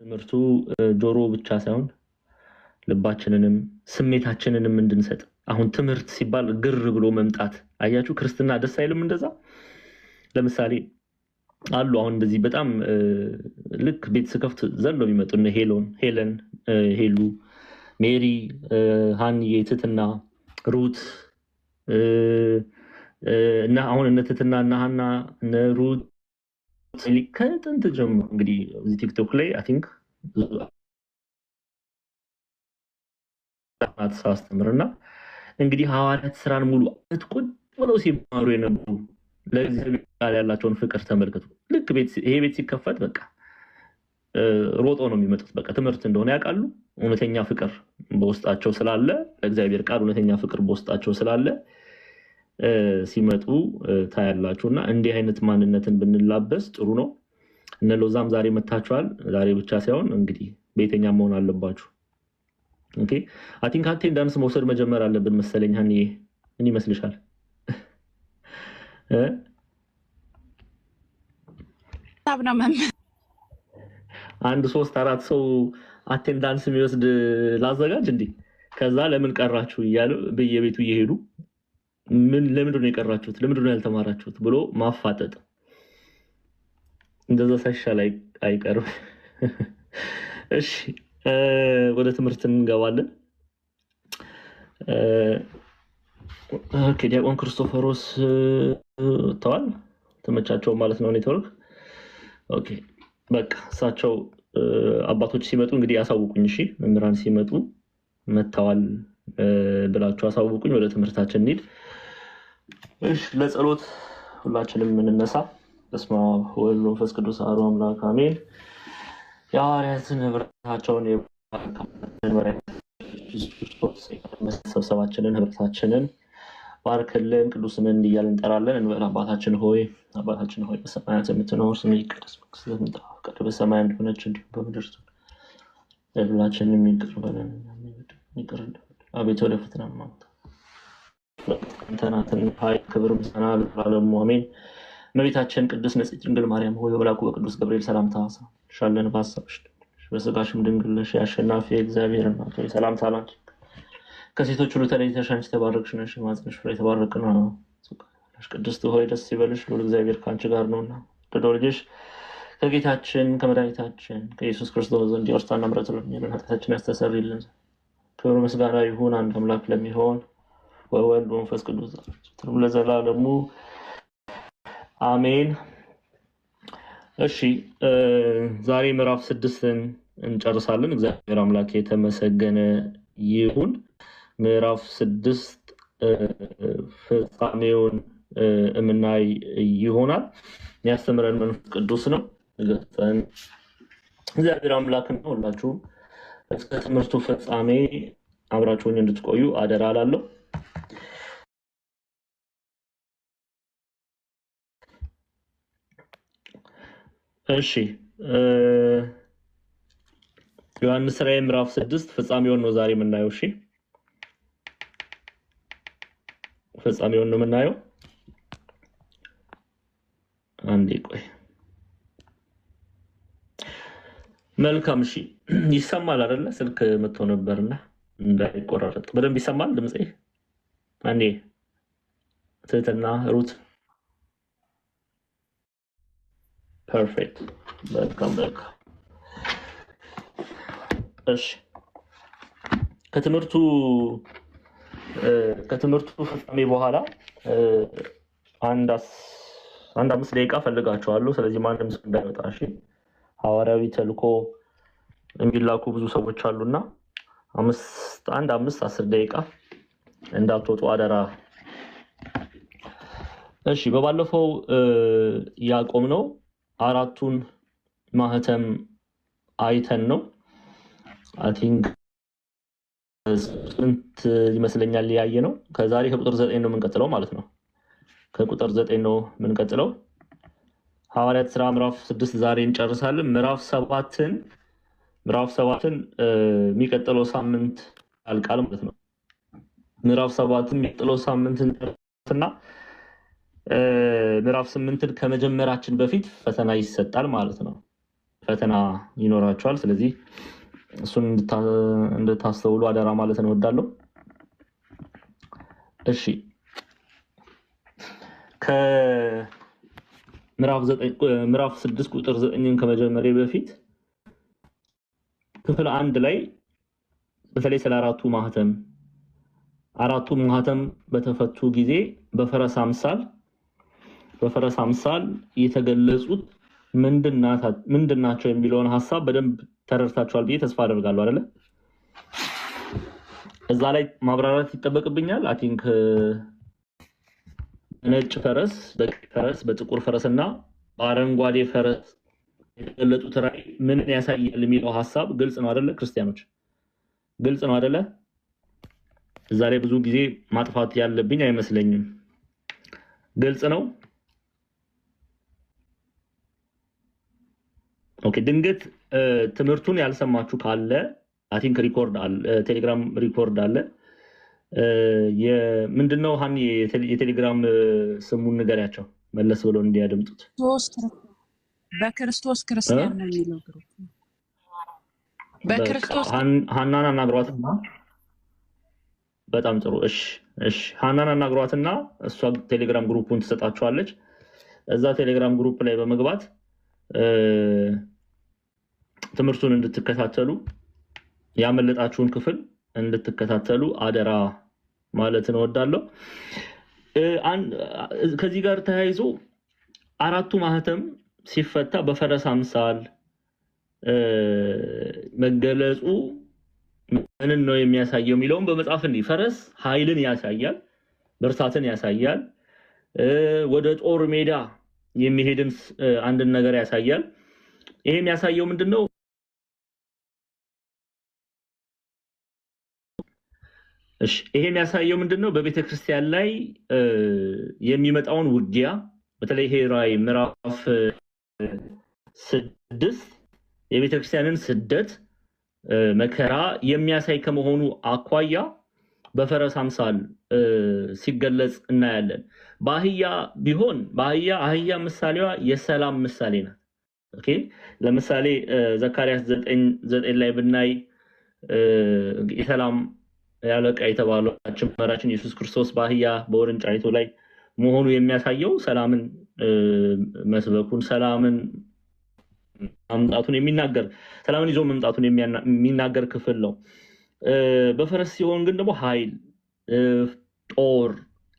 ትምህርቱ ጆሮ ብቻ ሳይሆን ልባችንንም ስሜታችንንም እንድንሰጥ። አሁን ትምህርት ሲባል ግር ብሎ መምጣት አያችሁ፣ ክርስትና ደስ አይልም እንደዛ። ለምሳሌ አሉ አሁን እንደዚህ በጣም ልክ ቤት ስከፍት ዘሎ የሚመጡ እነ ሄለን፣ ሄሉ፣ ሜሪ፣ ሃንዬ፣ ትትና፣ ሩት እና አሁን እነ ትትና እና ሃና እነ ሩት ከጥንት ጀምሮ እንግዲህ እዚህ ቲክቶክ ላይ አይ ቲንክ አስተምርና እንግዲህ ሐዋርያት ስራን ሙሉ አመት ቁጭ ብለው ሲማሩ የነበሩ ለእግዚአብሔር ቃል ያላቸውን ፍቅር ተመልከቱ። ልክ ይሄ ቤት ሲከፈት በቃ ሮጦ ነው የሚመጡት። በቃ ትምህርት እንደሆነ ያውቃሉ። እውነተኛ ፍቅር በውስጣቸው ስላለ ለእግዚአብሔር ቃል እውነተኛ ፍቅር በውስጣቸው ስላለ ሲመጡ ታያላችሁና እንዲህ አይነት ማንነትን ብንላበስ ጥሩ ነው። እነ ሎዛም ዛሬ መታችኋል። ዛሬ ብቻ ሳይሆን እንግዲህ ቤተኛ መሆን አለባችሁ። ኦኬ አይ ቲንክ አቴንዳንስ መውሰድ መጀመር አለብን መሰለኝ። ሃንዬ ምን ይመስልሻል? አንድ 3-4 ሰው አቴንዳንስ የሚወስድ ላዘጋጅ እንዴ? ከዛ ለምን ቀራችሁ እያሉ በየቤቱ እየሄዱ ለምንድን ነው የቀራችሁት? ለምንድን ነው ያልተማራችሁት ብሎ ማፋጠጥ። እንደዛ ሳይሻል አይቀርም። እሺ ወደ ትምህርት እንገባለን። ኦኬ ዲያቆን ክርስቶፈሮስ ተዋል ተመቻቸው ማለት ነው ኔትወርክ። ኦኬ በቃ እሳቸው አባቶች ሲመጡ እንግዲህ ያሳውቁኝ። እሺ መምህራን ሲመጡ መተዋል ብላችሁ አሳውቁኝ። ወደ ትምህርታችን እንሂድ። እሺ ለጸሎት ሁላችንም እንነሳ። በስመ አብ ወወልድ ወመንፈስ ቅዱስ አሐዱ አምላክ አሜን። የሐዋርያትን ህብረታቸውን መሰብሰባችንን ህብረታችንን ባርክልን፣ ቅዱስ ስምህን እያልን እንጠራለን። እንበል። አባታችን ሆይ በሰማያት የምትኖር ስምህ ይቀደስ፣ መንግስትህ ትምጣ፣ ፈቃድህ በሰማይ እንደሆነች እንዲሁም በምድር ትሁን። ሁላችንም ይቅር በለን ይቅር እንደምንል፣ አቤቱ ወደ ፈተና አታግባን፣ አንተ ናትን ኃይል፣ ክብር፣ ምስጋና ለዘላለሙ አሜን። እመቤታችን ቅድስት ንጽሕት ድንግል ማርያም ሆይ በመልአኩ በቅዱስ ገብርኤል ሰላምታ ሻለን፣ በሐሳብሽ በሥጋሽም ድንግል ነሽ። የአሸናፊ የእግዚአብሔር እናት ሆይ ሰላምታ ላንቺ። ከሴቶች ሁሉ ተለይተሽ አንቺ የተባረክሽ ነሽ፣ የማኅፀንሽ ፍሬ የተባረከ ነው። ቅድስት ሆይ ደስ ይበልሽ፣ ልዑል እግዚአብሔር ከአንቺ ጋር ነውና ወደደው ልጅሽ ከጌታችን ከመድኃኒታችን ከኢየሱስ ክርስቶስ ዘንድ ይቅርታና ምሕረት ለምኝልን ኃጢአታችንን ያስተሰርይልን። ክብር ምስጋና ይሁን አንድ አምላክ ለሚሆን ወወልድ ወመንፈስ ቅዱስ ለዘላለሙ አሜን። እሺ ዛሬ ምዕራፍ 6ን እንጨርሳለን። እግዚአብሔር አምላክ የተመሰገነ ይሁን። ምዕራፍ 6 ፍጻሜውን የምናይ ይሆናል። የሚያስተምረን መንፈስ ቅዱስ ነው። እግዚአብሔር አምላክ ነው። ሁላችሁም እስከ ትምህርቱ ፍጻሜ አብራችሁኝ እንድትቆዩ አደራ እላለሁ። እሺ ዮሐንስ ራዕይ ምዕራፍ 6 ፍጻሜውን ነው ዛሬ የምናየው። እሺ ፍጻሜውን ነው የምናየው። አንዴ ቆይ። መልካም። እሺ ይሰማል አይደለ? ስልክ መጥቶ ነበርና እንዳይቆራረጥ በደንብ ይሰማል ድምጼ? አንዴ ትህትና ሩት ፐርፌክት። መልካም። እሺ ከትምህርቱ ፍጻሜ በኋላ አንድ 5 ደቂቃ ፈልጋቸዋለሁ። ስለዚህ ማንም ሰው እንዳይወጣ እሺ። ሐዋርያዊ ተልኮ የሚላኩ ብዙ ሰዎች አሉና 5-10 ደቂቃ እንዳትወጡ አደራ። እሺ በባለፈው ያቆምነው 4ቱን ማህተም አይተን ነው። አይ ቲንክ ስንት ይመስለኛል ያየ ነው። ከዛሬ ከቁጥር 9 ነው የምንቀጥለው ማለት ነው። ከቁጥር 9 ነው የምንቀጥለው። ሐዋርያት ሥራ ምዕራፍ 6 ዛሬ እንጨርሳለን። ምዕራፍ 7ን የሚቀጥለው ሳምንት ያልቃል ማለት ነው። ምዕራፍ 7ን የሚቀጥለው ሳምንት እንጨርስና ምዕራፍ 8ን ከመጀመራችን በፊት ፈተና ይሰጣል ማለት ነው። ፈተና ይኖራቸዋል። ስለዚህ እሱን እንድታስተውሉ አደራ ማለት እንወዳለሁ። እሺ ከምዕራፍ 6 ቁጥር 9ን ከመጀመሪያ በፊት ክፍል 1 ላይ በተለይ ስለ አራቱ ማህተም በተፈቱ ጊዜ በፈረስ አምሳል የተገለጹት ምንድናቸው የሚለውን ሐሳብ በደንብ ተረድታችኋል ብዬ ተስፋ አደርጋለሁ አይደለ? እዛ ላይ ማብራራት ይጠበቅብኛል። አይ ቲንክ ነጭ ፈረስ፣ በቀይ ፈረስ፣ በጥቁር ፈረስና በአረንጓዴ ፈረስ የተገለጡት ራእይ ምን ያሳያል የሚለው ሐሳብ ግልጽ ነው አይደለ? ክርስቲያኖች ግልጽ ነው አይደለ? እዛ ላይ ብዙ ጊዜ ማጥፋት ያለብኝ አይመስለኝም። ግልጽ ነው። ኦኬ። ድንገት ትምህርቱን ያልሰማችሁ ካለ አይ ቲንክ ቴሌግራም ሪኮርድ አለ። ምንድነው ሀኒ የቴሌግራም ስሙን ንገሪያቸው መለስ ብለው እንዲያደምጡት። በክርስቶስ ክርስቲያን ነው የሚለው ግሩፕ። በክርስቶስ ሀናን አናግሯትና በጣም ጥሩ። እሺ ሀናን አናግሯትና እሷ ቴሌግራም ግሩፑን ትሰጣችኋለች። እዛ ቴሌግራም ግሩፕ ላይ በመግባት ትምህርቱን እንድትከታተሉ ያመለጣችሁን ክፍል እንድትከታተሉ አደራ ማለት እንወዳለሁ። ከዚህ ጋር ተያይዞ አራቱ ማህተም ሲፈታ በፈረስ አምሳል መገለጹ ምንን ነው የሚያሳየው የሚለውን በመጽሐፍ እንዲህ ፈረስ ኃይልን ያሳያል፣ ብርታትን ያሳያል፣ ወደ ጦር ሜዳ የሚሄድን አንድን ነገር ያሳያል። ይሄ የሚያሳየው ምንድነው? ይሄ የሚያሳየው ምንድነው? በቤተክርስቲያን ላይ የሚመጣውን ውጊያ በተለይ ይሄ ራዕይ ምዕራፍ 6 የቤተክርስቲያንን ስደት መከራ የሚያሳይ ከመሆኑ አኳያ በፈረስ አምሳል ሲገለጽ እናያለን። አህያ ምሳሌዋ የሰላም ምሳሌ ናት። ኦኬ ለምሳሌ ዘካርያስ 9 ላይ ብናይ የሰላም ያለቃ የተባለው መራችን ኢየሱስ ክርስቶስ በአህያ በውርንጫይቱ ላይ መሆኑ የሚያሳየው ሰላምን መስበኩን፣ ሰላምን ይዞ መምጣቱን የሚናገር ክፍል ነው። በፈረስ ሲሆን ግን ደግሞ ኃይል፣ ጦር፣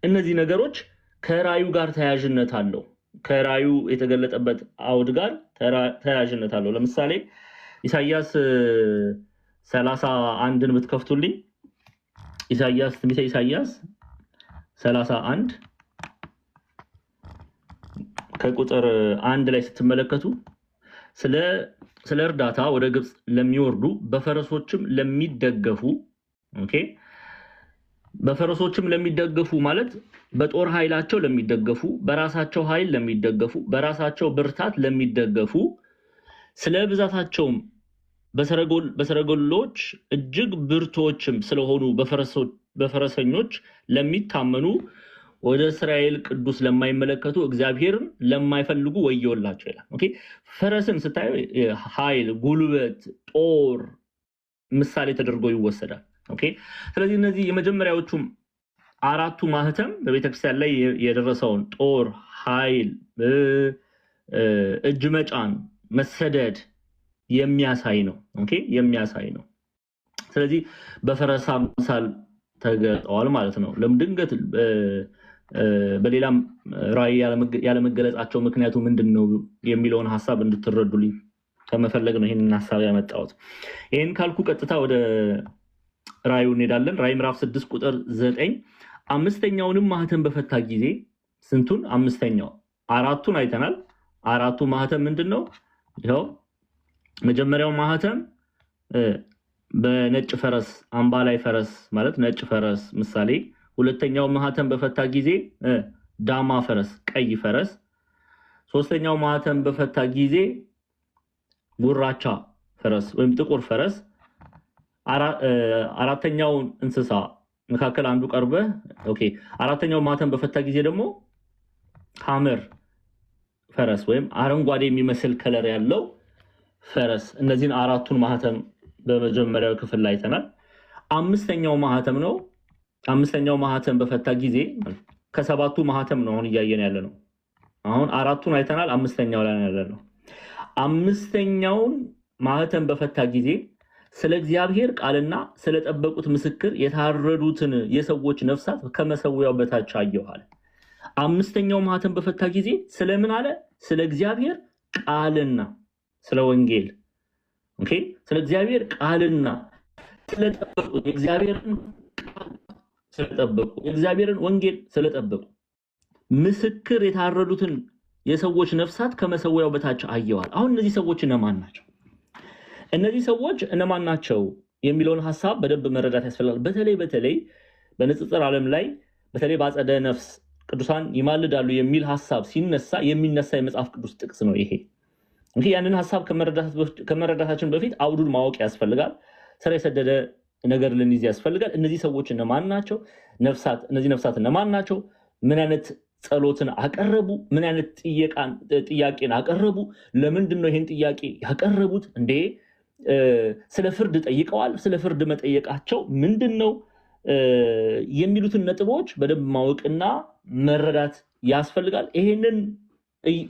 እነዚህ ነገሮች ከራዩ ጋር ተያያዥነት አለው። ከራዩ የተገለጠበት አውድ ጋር ተያያዥነት አለው። ለምሳሌ ኢሳይያስ 31ን ብትከፍቱልኝ ትንቢተ ኢሳይያስ 31 ከቁጥር 1 ላይ ስትመለከቱ ስለ እርዳታ ወደ ግብፅ ለሚወርዱ በፈረሶችም ለሚደገፉ በፈረሶችም ለሚደገፉ ማለት በጦር ኃይላቸው ለሚደገፉ፣ በራሳቸው ኃይል ለሚደገፉ፣ በራሳቸው ብርታት ለሚደገፉ፣ ስለ ብዛታቸውም በሰረገሎች እጅግ ብርቶችም ስለሆኑ በፈረሰኞች ለሚታመኑ፣ ወደ እስራኤል ቅዱስ ለማይመለከቱ፣ እግዚአብሔርን ለማይፈልጉ ወዮላቸው ይላል። ፈረስን ስታዩ ኃይል፣ ጉልበት፣ ጦር ምሳሌ ተደርጎ ይወሰዳል። ስለዚህ እነዚህ የመጀመሪያዎቹ አራቱ ማህተም በቤተክርስቲያን ላይ የደረሰውን ጦር፣ ኃይል፣ እጅ መጫን፣ መሰደድ የሚያሳይ ነው። ስለዚህ በፈረስ አምሳል ተገልጠዋል ማለት ነው። ለምድንገት በሌላም ራእይ ያለመገለጻቸው ምክንያቱ ምንድነው የሚለውን ሐሳብ እንድትረዱልኝ ከመፈለግ ነው ይሄንን ሐሳብ ያመጣሁት። ይሄን ካልኩ ቀጥታ ወደ ራእዩ እንሄዳለን። ራእይ ምዕራፍ 6 ቁጥር 9 አምስተኛውንም ማህተም በፈታ ጊዜ ስንቱን? አምስተኛው። አራቱን አይተናል። አራቱ ማህተም ምንድነው? ይኸው መጀመሪያው ማህተም በነጭ ፈረስ አምባላይ ፈረስ ማለት ነጭ ፈረስ ምሳሌ። ሁለተኛው ማህተም በፈታ ጊዜ ዳማ ፈረስ ቀይ ፈረስ። ሶስተኛው ማህተም በፈታ ጊዜ ጉራቻ ፈረስ ወይም ጥቁር ፈረስ። አራተኛው እንስሳ መካከል አንዱ ቀርበ አራተኛው ማህተም በፈታ ጊዜ ደግሞ ሐመር ፈረስ ወይም አረንጓዴ የሚመስል ከለር ያለው ፈረስ እነዚህን አራቱን ማህተም በመጀመሪያው ክፍል ላይ አይተናል። አምስተኛው ማህተም ነው። አምስተኛው ማህተም በፈታ ጊዜ ከሰባቱ ማህተም ነው አሁን እያየን ያለ ነው። አሁን አራቱን አይተናል፣ አምስተኛው ላይ ያለ ነው። አምስተኛውን ማህተም በፈታ ጊዜ ስለ እግዚአብሔር ቃልና ስለጠበቁት ምስክር የታረዱትን የሰዎች ነፍሳት ከመሰዊያው በታች አየኋል። አምስተኛው ማህተም በፈታ ጊዜ ስለምን አለ? ስለ እግዚአብሔር ቃልና ስለ ወንጌል ኦኬ፣ ስለ እግዚአብሔር ቃልና ስለጠበቁ የእግዚአብሔርን ቃል ስለጠበቁ የእግዚአብሔርን ወንጌል ስለጠበቁ ምስክር የታረዱትን የሰዎች ነፍሳት ከመሰዊያው በታች አየዋል። አሁን እነዚህ ሰዎች እነማን ናቸው? እነዚህ ሰዎች እነማን ናቸው የሚለውን ሐሳብ በደንብ መረዳት ያስፈልጋል። በተለይ በንጽጽር ዓለም ላይ በተለይ በአጸደ ነፍስ ቅዱሳን ይማልዳሉ የሚል ሐሳብ ሲነሳ የሚነሳ የመጽሐፍ ቅዱስ ጥቅስ ነው ይሄ። እንግዲህ ያንን ሐሳብ ከመረዳታችን በፊት አውዱን ማወቅ ያስፈልጋል። ስራ የሰደደ ነገር ልንይዝ ያስፈልጋል። እነዚህ ሰዎች እነማን ናቸው? እነዚህ ነፍሳት እነማን ናቸው? ምን አይነት ጸሎትን አቀረቡ? ምን አይነት ጥያቄን አቀረቡ? ለምንድን ነው ይህን ጥያቄ ያቀረቡት? እንዴ ስለ ፍርድ ጠይቀዋል። ስለ ፍርድ መጠየቃቸው ምንድን ነው የሚሉትን ነጥቦች በደንብ ማወቅና መረዳት ያስፈልጋል። ይሄንን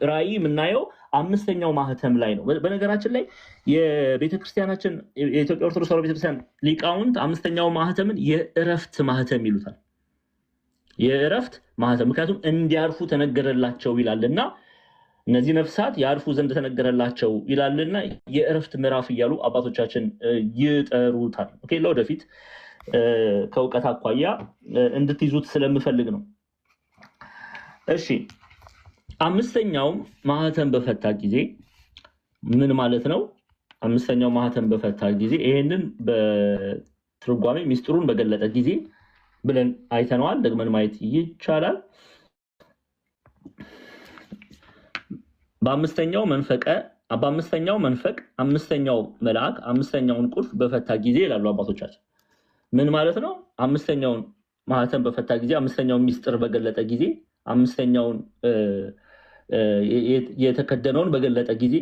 ራእይ የምናየው አምስተኛው ማህተም ላይ ነው። በነገራችን ላይ የቤተክርስቲያናችን የኢትዮጵያ ኦርቶዶክስ ተዋሕዶ ቤተክርስቲያን ሊቃውንት አምስተኛው ማህተምን የእረፍት ማህተም ይሉታል። የእረፍት ማህተም ምክንያቱም እንዲያርፉ ተነገረላቸው ይላልና እነዚህ ነፍሳት ያርፉ ዘንድ ተነገረላቸው ይላልና የእረፍት ምዕራፍ እያሉ አባቶቻችን ይጠሩታል። ኦኬ፣ ለወደፊት ከእውቀት አኳያ እንድትይዙት ስለምፈልግ ነው። እሺ፣ አምስተኛው ማህተም በፈታ ጊዜ ምን ማለት ነው? አምስተኛው ማህተም በፈታ ጊዜ ይሄንን በትርጓሜ ሚስጥሩን በገለጠ ጊዜ ብለን አይተነዋል። ደግመን ማየት ይቻላል። በአምስተኛው መንፈቅ አምስተኛው መልአክ አምስተኛውን ቁልፍ በፈታ ጊዜ ይላሉ አባቶቻችን። ምን ማለት ነው? አምስተኛውን ማህተም በፈታ ጊዜ፣ አምስተኛውን ሚስጥር በገለጠ ጊዜ፣ አምስተኛውን የተከደነውን በገለጠ ጊዜ፣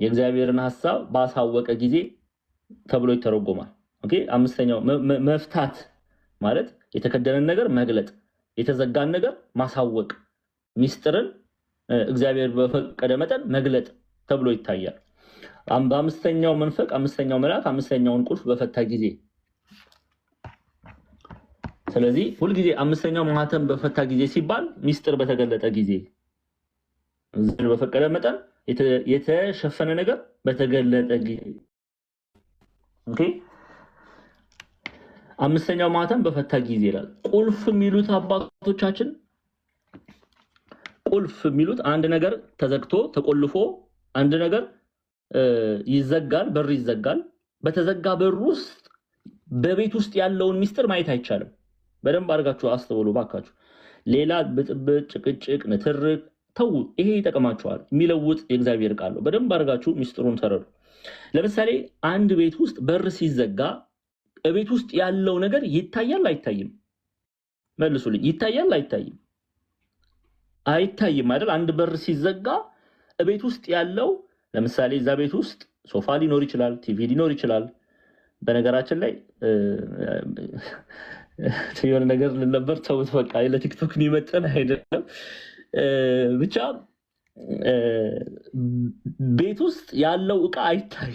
የእግዚአብሔርን ሐሳብ ባሳወቀ ጊዜ ተብሎ ይተረጎማል። ኦኬ፣ አምስተኛው መፍታት ማለት የተከደነን ነገር መግለጥ፣ የተዘጋን ነገር ማሳወቅ፣ ሚስጥርን እግዚአብሔር በፈቀደ መጠን መግለጥ ተብሎ ይታያል። በአምስተኛው መንፈቅ አምስተኛው መልአክ አምስተኛውን ቁልፍ በፈታ ጊዜ። ስለዚህ ሁልጊዜ አምስተኛው ማህተም በፈታ ጊዜ ሲባል ሚስጥር በተገለጠ ጊዜ፣ እግዚአብሔር በፈቀደ መጠን የተሸፈነ ነገር በተገለጠ ጊዜ። ኦኬ፣ አምስተኛው ማህተም በፈታ ጊዜ ይላል። ቁልፍ የሚሉት አባቶቻችን ቁልፍ የሚሉት አንድ ነገር ተዘግቶ ተቆልፎ አንድ ነገር ይዘጋል፣ በር ይዘጋል። በተዘጋ በር ውስጥ በቤት ውስጥ ያለውን ሚስጥር ማየት አይቻልም። በደንብ አድርጋችሁ አስተውሉ ባካችሁ። ሌላ ብጥብጥ፣ ጭቅጭቅ፣ ንትርክ ተው። ይሄ ይጠቅማችኋል። የሚለውጥ የእግዚአብሔር ቃል ነው። በደንብ አድርጋችሁ ሚስጥሩን ተረዱ። ለምሳሌ አንድ ቤት ውስጥ በር ሲዘጋ ቤት ውስጥ ያለው ነገር ይታያል አይታይም? መልሱልኝ። ይታያል አይታይም? አይታይም አይደል? አንድ በር ሲዘጋ ቤት ውስጥ ያለው ለምሳሌ እዛ ቤት ውስጥ ሶፋ ሊኖር ይችላል፣ ቲቪ ሊኖር ይችላል። በነገራችን ላይ የሆነ ነገር ልነበር ተውት፣ በቃ ለቲክቶክ የሚመጠን አይደለም። ብቻ ቤት ውስጥ ያለው ዕቃ አይታይ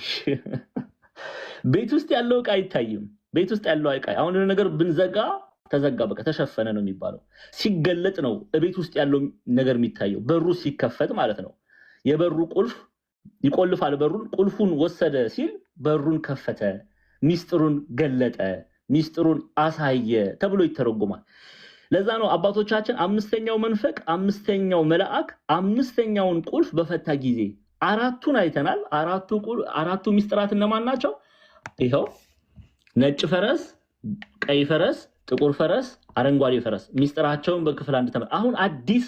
ቤት ውስጥ ያለው ዕቃ አይታይም። ቤት ውስጥ ያለው ዕቃ አሁን ነገር ብንዘጋ ተዘጋ፣ በቃ ተሸፈነ ነው የሚባለው። ሲገለጥ ነው ቤት ውስጥ ያለው ነገር የሚታየው። በሩ ሲከፈት ማለት ነው። የበሩ ቁልፍ ይቆልፋል። በሩን ቁልፉን ወሰደ ሲል በሩን ከፈተ፣ ሚስጥሩን ገለጠ፣ ሚስጥሩን አሳየ ተብሎ ይተረጎማል። ለዛ ነው አባቶቻችን አምስተኛው መንፈቅ አምስተኛው መልአክ አምስተኛውን ቁልፍ በፈታ ጊዜ አራቱን አይተናል። አራቱ ሚስጥራት እነማን ናቸው? ይኸው ነጭ ፈረስ፣ ቀይ ፈረስ፣ ጥቁር ፈረስ፣ አረንጓዴ ፈረስ። ሚስጥራቸውን በክፍል አንድ ተመ አሁን አዲስ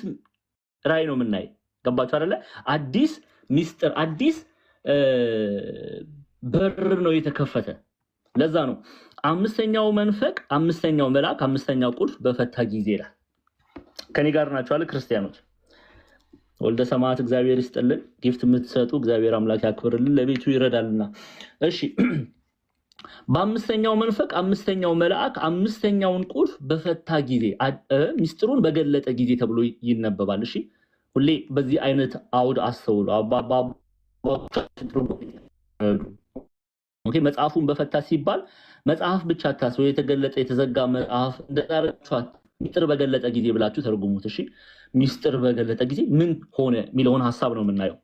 ራእይ ነው የምናይ። ገባችሁ አይደለ? አዲስ ሚስጥር፣ አዲስ በር ነው የተከፈተ። ለዛ ነው አምስተኛው መንፈቅ አምስተኛው መልአክ አምስተኛው ቁልፍ በፈታ ጊዜ ይላል። ከኔ ጋር ናቸው አለ ክርስቲያኖች። ወልደ ሰማዕት እግዚአብሔር ይስጥልን። ጊፍት የምትሰጡ እግዚአብሔር አምላክ ያክብርልን፣ ለቤቱ ይረዳልና። እሺ በአምስተኛው መንፈቅ አምስተኛው መልአክ አምስተኛውን ቁልፍ በፈታ ጊዜ ሚስጥሩን በገለጠ ጊዜ ተብሎ ይነበባል። እሺ ሁሌ በዚህ አይነት አውድ አስተውሉ። ኦኬ መጽሐፉን በፈታ ሲባል መጽሐፍ ብቻ ታስቦ የተገለጠ የተዘጋ መጽሐፍ እንደዛረቻት ሚስጥር በገለጠ ጊዜ ብላችሁ ተርጉሙት። እሺ ሚስጥር በገለጠ ጊዜ ምን ሆነ የሚለውን ሐሳብ ነው የምናየው።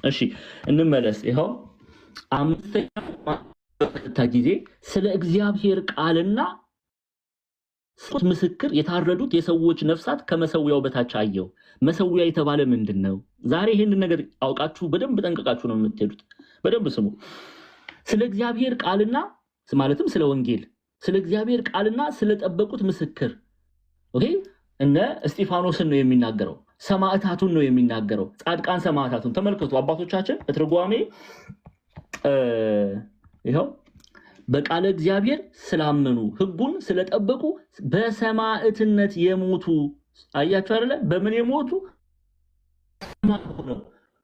እሺ እንመለስ። ይሄው አምስተኛው በፈታ ጊዜ ስለ እግዚአብሔር ቃልና ሶስት ምስክር የታረዱት የሰዎች ነፍሳት ከመሰዊያው በታች አየው። መሰዊያ የተባለ ምንድነው? ዛሬ ይሄንን ነገር አውቃችሁ በደንብ ጠንቀቃችሁ ነው የምትሄዱት። በደንብ ስሙ። ስለ እግዚአብሔር ቃልና ማለትም ስለ ወንጌል፣ ስለ እግዚአብሔር ቃልና ስለጠበቁት ምስክር ኦኬ እነ እስጢፋኖስን ነው የሚናገረው። ሰማዕታቱን ነው የሚናገረው። ጻድቃን ሰማዕታቱን ተመልከቱ። አባቶቻችን በትርጓሜ ይሄው በቃለ እግዚአብሔር ስላመኑ ሕጉን ስለጠበቁ በሰማዕትነት የሞቱ አያችሁ አይደለ? በምን የሞቱ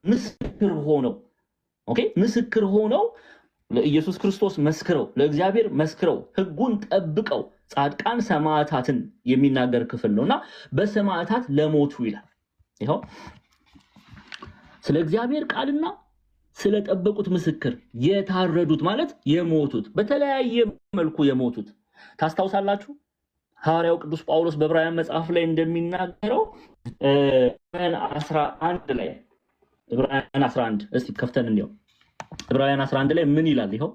ምስክር ሆነው ኦኬ ምስክር ሆነው ለኢየሱስ ክርስቶስ መስክረው ለእግዚአብሔር መስክረው ሕጉን ጠብቀው ጻድቃን ሰማዕታትን የሚናገር ክፍል ነውና በሰማዕታት ለሞቱ ይላል። ይሄው ስለ እግዚአብሔር ቃልና ስለጠበቁት ምስክር የታረዱት ማለት የሞቱት በተለያየ መልኩ የሞቱት ታስታውሳላችሁ። ሐዋርያው ቅዱስ ጳውሎስ በዕብራውያን መጽሐፍ ላይ እንደሚናገረው ዕብራውያን 11 ላይ ዕብራውያን 11 እስቲ ከፍተን እንየው። ዕብራውያን 11 ላይ ምን ይላል? ይኸው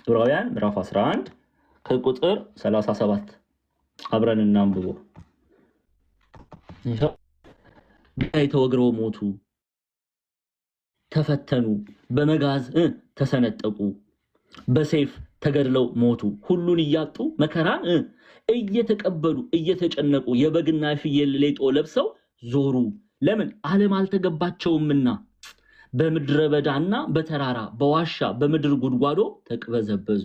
ዕብራውያን ምዕራፍ 11 ከቁጥር 37 አብረን እናንብቦ። ይኸው ተወግረው ሞቱ፣ ተፈተኑ፣ በመጋዝ ተሰነጠቁ፣ በሰይፍ ተገድለው ሞቱ። ሁሉን እያጡ መከራን እየተቀበሉ እየተጨነቁ የበግና ፍየል ሌጦ ለብሰው ዞሩ። ለምን? ዓለም አልተገባቸውምና በምድረ በዳና በተራራ በዋሻ በምድር ጉድጓዶ ተቅበዘበዙ።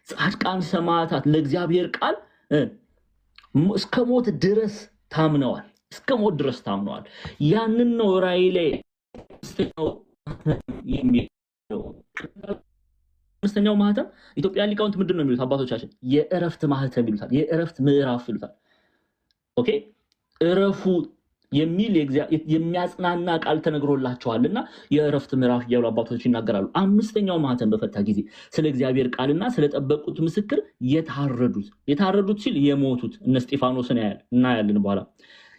ጻድቃን ሰማዕታት ለእግዚአብሔር ቃል እስከ ሞት ድረስ ታምነዋል። እስከ ሞት ድረስ ታምነዋል። ያንን ነው ራእይ ላይ አምስተኛው ማህተም ኢትዮጵያ ሊቃውንት ምንድን ነው የሚሉት? አባቶቻችን የእረፍት ማህተም ይሉታል። የእረፍት ምዕራፍ ይሉታል። ኦኬ እረፉ የሚል የሚያጽናና ቃል ተነግሮላቸዋልና የእረፍት ምዕራፍ እያሉ አባቶች ይናገራሉ። አምስተኛው ማህተም በፈታ ጊዜ ስለ እግዚአብሔር ቃልና ስለጠበቁት ምስክር የታረዱት ሲል የሞቱት እነ እስጢፋኖስን እናያለን በኋላ።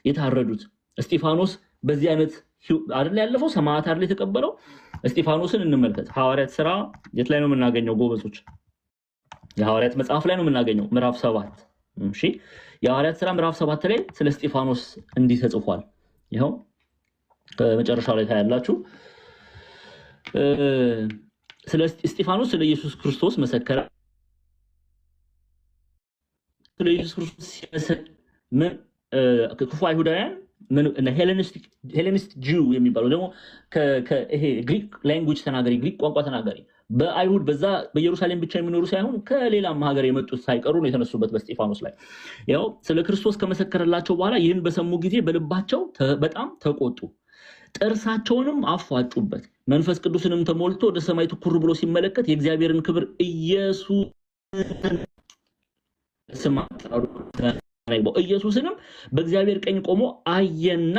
የታረዱት እስጢፋኖስ በዚህ አይነት አይደል ያለፈው ሰማዕት አይደል የተቀበለው። እስጢፋኖስን እንመልከት። ሐዋርያት ሥራ የት ላይ ነው የምናገኘው ጎበዞች? የሐዋርያት መጽሐፍ ላይ ነው የምናገኘው ምዕራፍ 7። እሺ የሐዋርያት ሥራ ምዕራፍ 7 ላይ ስለ እስጢፋኖስ እንዲህ ተጽፏል። ይኸው ከመጨረሻው ላይ ታያላችሁ። ስለ እስጢፋኖስ ስለ ኢየሱስ ክርስቶስ መሰከረ። ስለ ኢየሱስ ክርስቶስ ሲመሰክር ክፉ አይሁዳውያን ሄሌኒስት ጂው የሚባለው ደግሞ ይሄ ግሪክ ላንጉጅ ተናጋሪ ግሪክ ቋንቋ ተናጋሪ በአይሁድ በዛ በኢየሩሳሌም ብቻ የሚኖሩ ሳይሆን ከሌላም ሀገር የመጡት ሳይቀሩ ነው የተነሱበት በእስጢፋኖስ ላይ። ያው ስለ ክርስቶስ ከመሰከረላቸው በኋላ ይህን በሰሙ ጊዜ በልባቸው በጣም ተቆጡ፣ ጥርሳቸውንም አፏጩበት። መንፈስ ቅዱስንም ተሞልቶ ወደ ሰማይ ትኩር ብሎ ሲመለከት የእግዚአብሔርን ክብር ኢየሱስንም በእግዚአብሔር ቀኝ ቆሞ አየና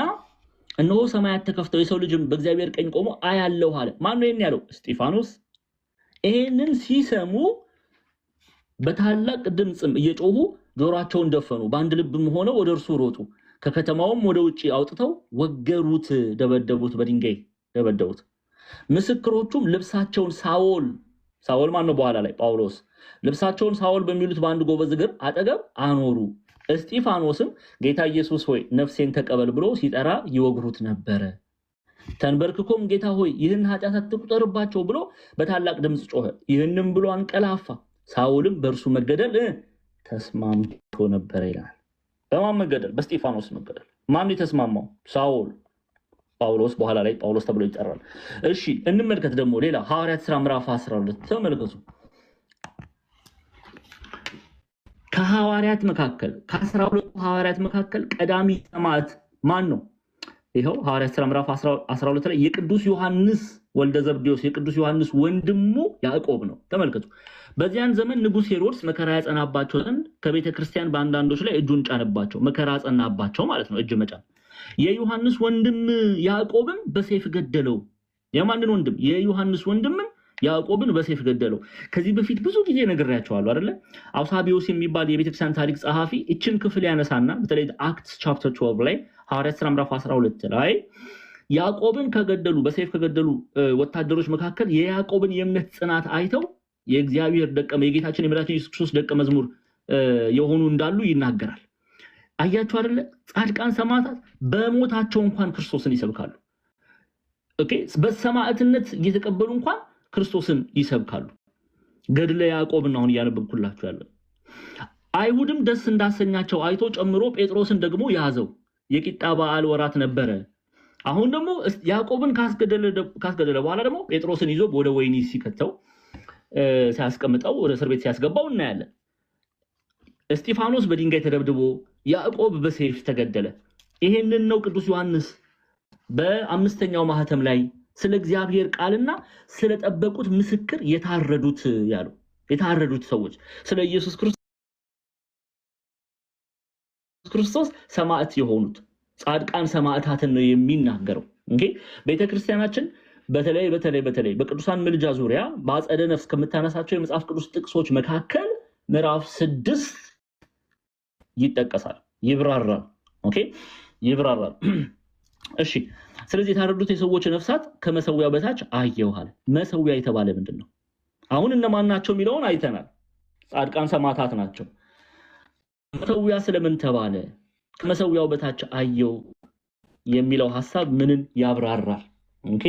እነሆ ሰማያት ተከፍተው የሰው ልጅም በእግዚአብሔር ቀኝ ቆሞ አያለሁ አለ። ማን ነው ይሄን ያለው? እስጢፋኖስ። ይሄንን ሲሰሙ በታላቅ ድምጽም እየጮሁ ጆሮአቸውን ደፈኑ፣ በአንድ ልብም ሆነው ወደ እርሱ ሮጡ። ከከተማውም ወደ ውጪ አውጥተው ወገሩት፣ ደበደቡት፣ በድንጋይ ደበደቡት። ምስክሮቹም ልብሳቸውን ሳውል ማን ነው? በኋላ ላይ ጳውሎስ። ልብሳቸውን ሳውል በሚሉት በአንድ ጎበዝ እግር አጠገብ አኖሩ። እስጢፋኖስም ጌታ ኢየሱስ ሆይ ነፍሴን ተቀበል ብሎ ሲጠራ ይወግሩት ነበረ። ተንበርክኮም ጌታ ሆይ ይህን ኃጢአት አትቁጠርባቸው ብሎ በታላቅ ድምፅ ጮኸ። ይህንም ብሎ አንቀላፋ። ሳውልም በእርሱ መገደል ተስማምቶ ነበረ ይላል። በማን መገደል? በእስጢፋኖስ መገደል። ማን የተስማማው? ሳውል። ጳውሎስ በኋላ ላይ ጳውሎስ ተብሎ ይጠራል። እሺ እንመልከት ደግሞ ሌላ ሐዋርያት ሥራ ምዕራፍ 12 ተመልከቱ። ከሐዋርያት መካከል ከ12 ሐዋርያት መካከል ቀዳሚ ሰማዕት ማን ነው? ይኸው ሐዋርያት ሥራ ምዕራፍ 12 ላይ የቅዱስ ዮሐንስ ወልደ ዘብዴዎስ የቅዱስ ዮሐንስ ወንድሙ ያዕቆብ ነው። ተመልከቱ። በዚያን ዘመን ንጉሥ ሄሮድስ መከራ ያጸናባቸው ዘንድ ከቤተ ክርስቲያን በአንዳንዶች ላይ እጁን ጫነባቸው። መከራ ጸናባቸው ማለት ነው፣ እጅ መጫን። የዮሐንስ ወንድም ያዕቆብም በሰይፍ ገደለው። የማንን ወንድም? የዮሐንስ ወንድምም ያዕቆብን በሰይፍ ገደለው። ከዚህ በፊት ብዙ ጊዜ ነግሬያቸዋለሁ አይደለ? አውሳቢዮስ የሚባል የቤተክርስቲያን ታሪክ ጸሐፊ እችን ክፍል ያነሳና በተለይ አክትስ ቻፕተር 12 ላይ ሐዋርያት ሥራ ምዕራፍ 12 ላይ ያዕቆብን ከገደሉ በሰይፍ ከገደሉ ወታደሮች መካከል የያዕቆብን የእምነት ጽናት አይተው የእግዚአብሔር የጌታችን የመድኃኒታችን ኢየሱስ ክርስቶስ ደቀ መዝሙር የሆኑ እንዳሉ ይናገራል። አያችሁ አይደለ? ጻድቃን ሰማዕታት በሞታቸው እንኳን ክርስቶስን ይሰብካሉ። ኦኬ፣ በሰማዕትነት እየተቀበሉ እንኳን ክርስቶስን ይሰብካሉ። ገድለ ያዕቆብን አሁን እያነበብኩላችሁ ያለ። አይሁድም ደስ እንዳሰኛቸው አይቶ ጨምሮ ጴጥሮስን ደግሞ ያዘው። የቂጣ በዓል ወራት ነበረ። አሁን ደግሞ ያዕቆብን ካስገደለ በኋላ ደግሞ ጴጥሮስን ይዞ ወደ ወህኒ ሲከተው ሲያስቀምጠው ወደ እስር ቤት ሲያስገባው እናያለን። እስጢፋኖስ በድንጋይ ተደብድቦ ያዕቆብ በሰይፍ ተገደለ። ይሄንን ነው ቅዱስ ዮሐንስ በአምስተኛው ማህተም ላይ ስለ እግዚአብሔር ቃልና ስለጠበቁት ምስክር የታረዱት ያለው። የታረዱት ሰዎች ስለ ኢየሱስ ክርስቶስ ሰማዕት የሆኑት ጻድቃን ሰማዕታትን ነው የሚናገረው። እንግዲህ ቤተክርስቲያናችን በተለይ በቅዱሳን ምልጃ ዙሪያ በአጸደ ነፍስ ከምታነሳቸው የመጽሐፍ ቅዱስ ጥቅሶች መካከል ምዕራፍ 6 ይጠቀሳል፣ ይብራራል። ኦኬ፣ ይብራራል። እሺ፣ ስለዚህ የታረዱት የሰዎች ነፍሳት ከመሰዊያው በታች አየዋል። መሰዊያ የተባለ ምንድነው? አሁን እነማን ናቸው የሚለውን አይተናል። ጻድቃን ሰማዕታት ናቸው። መሰዊያ ስለምን ተባለ? ከመሰዊያው በታች አየው የሚለው ሐሳብ ምንን ያብራራል? ኦኬ፣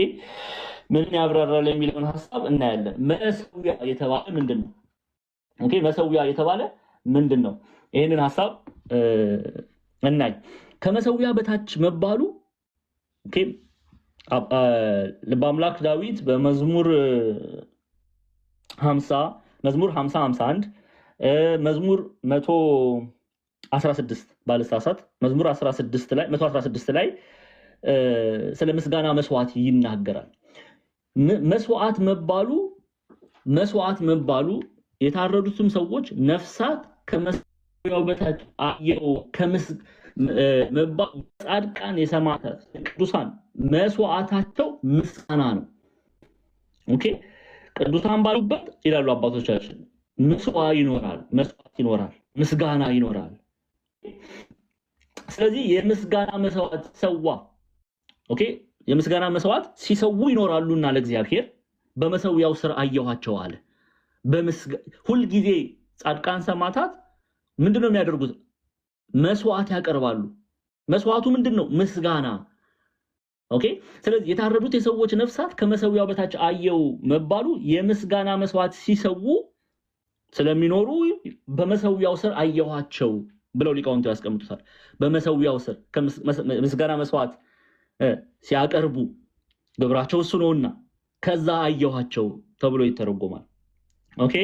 ምንን ያብራራል የሚለውን ሐሳብ እናያለን። መሰዊያ የተባለ ምንድነው? ኦኬ፣ መሰዊያ የተባለ ምንድነው? ይሄንን ሐሳብ እናይ። ከመሰዊያ በታች መባሉ ኦኬ፣ ልበ አምላክ ዳዊት በመዝሙር 50 51 መዝሙር 116 ባለሳሳት መዝሙር 16 ላይ 116 ላይ ስለ ምስጋና መስዋዕት ይናገራል። መስዋዕት መባሉ የታረዱትም ሰዎች ነፍሳት ከመሰዊያው በታች አየው ጻድቃን የሰማዕታት ቅዱሳን መስዋዕታቸው ምስጋና ነው። ኦኬ፣ ቅዱሳን ባሉበት ይላሉ አባቶቻችን መስዋዕት ይኖራል፣ ምስጋና ይኖራል። ስለዚህ የምስጋና መስዋዕት ሰዋ። ኦኬ፣ የምስጋና መስዋዕት ሲሰው ይኖራሉና ለእግዚአብሔር በመሰዊያው ስር አየኋቸው አለ። ሁልጊዜ ጻድቃን ሰማዕታት ምንድነው የሚያደርጉት? መስዋዕት ያቀርባሉ። መስዋዕቱ ምንድነው? ምስጋና። ኦኬ፣ ስለዚህ የታረዱት የሰዎች ነፍሳት ከመሰዊያው በታች አየው መባሉ የምስጋና መስዋዕት ሲሰው ስለሚኖሩ በመሰዊያው ስር አየኋቸው ብለው ሊቃውንቱ ያስቀምጡታል። በመሰዊያው ስር ምስጋና መስዋዕት ሲያቀርቡ ግብራቸው እሱ ነውና ከዛ አየኋቸው ተብሎ ይተረጎማል። ኦኬ፣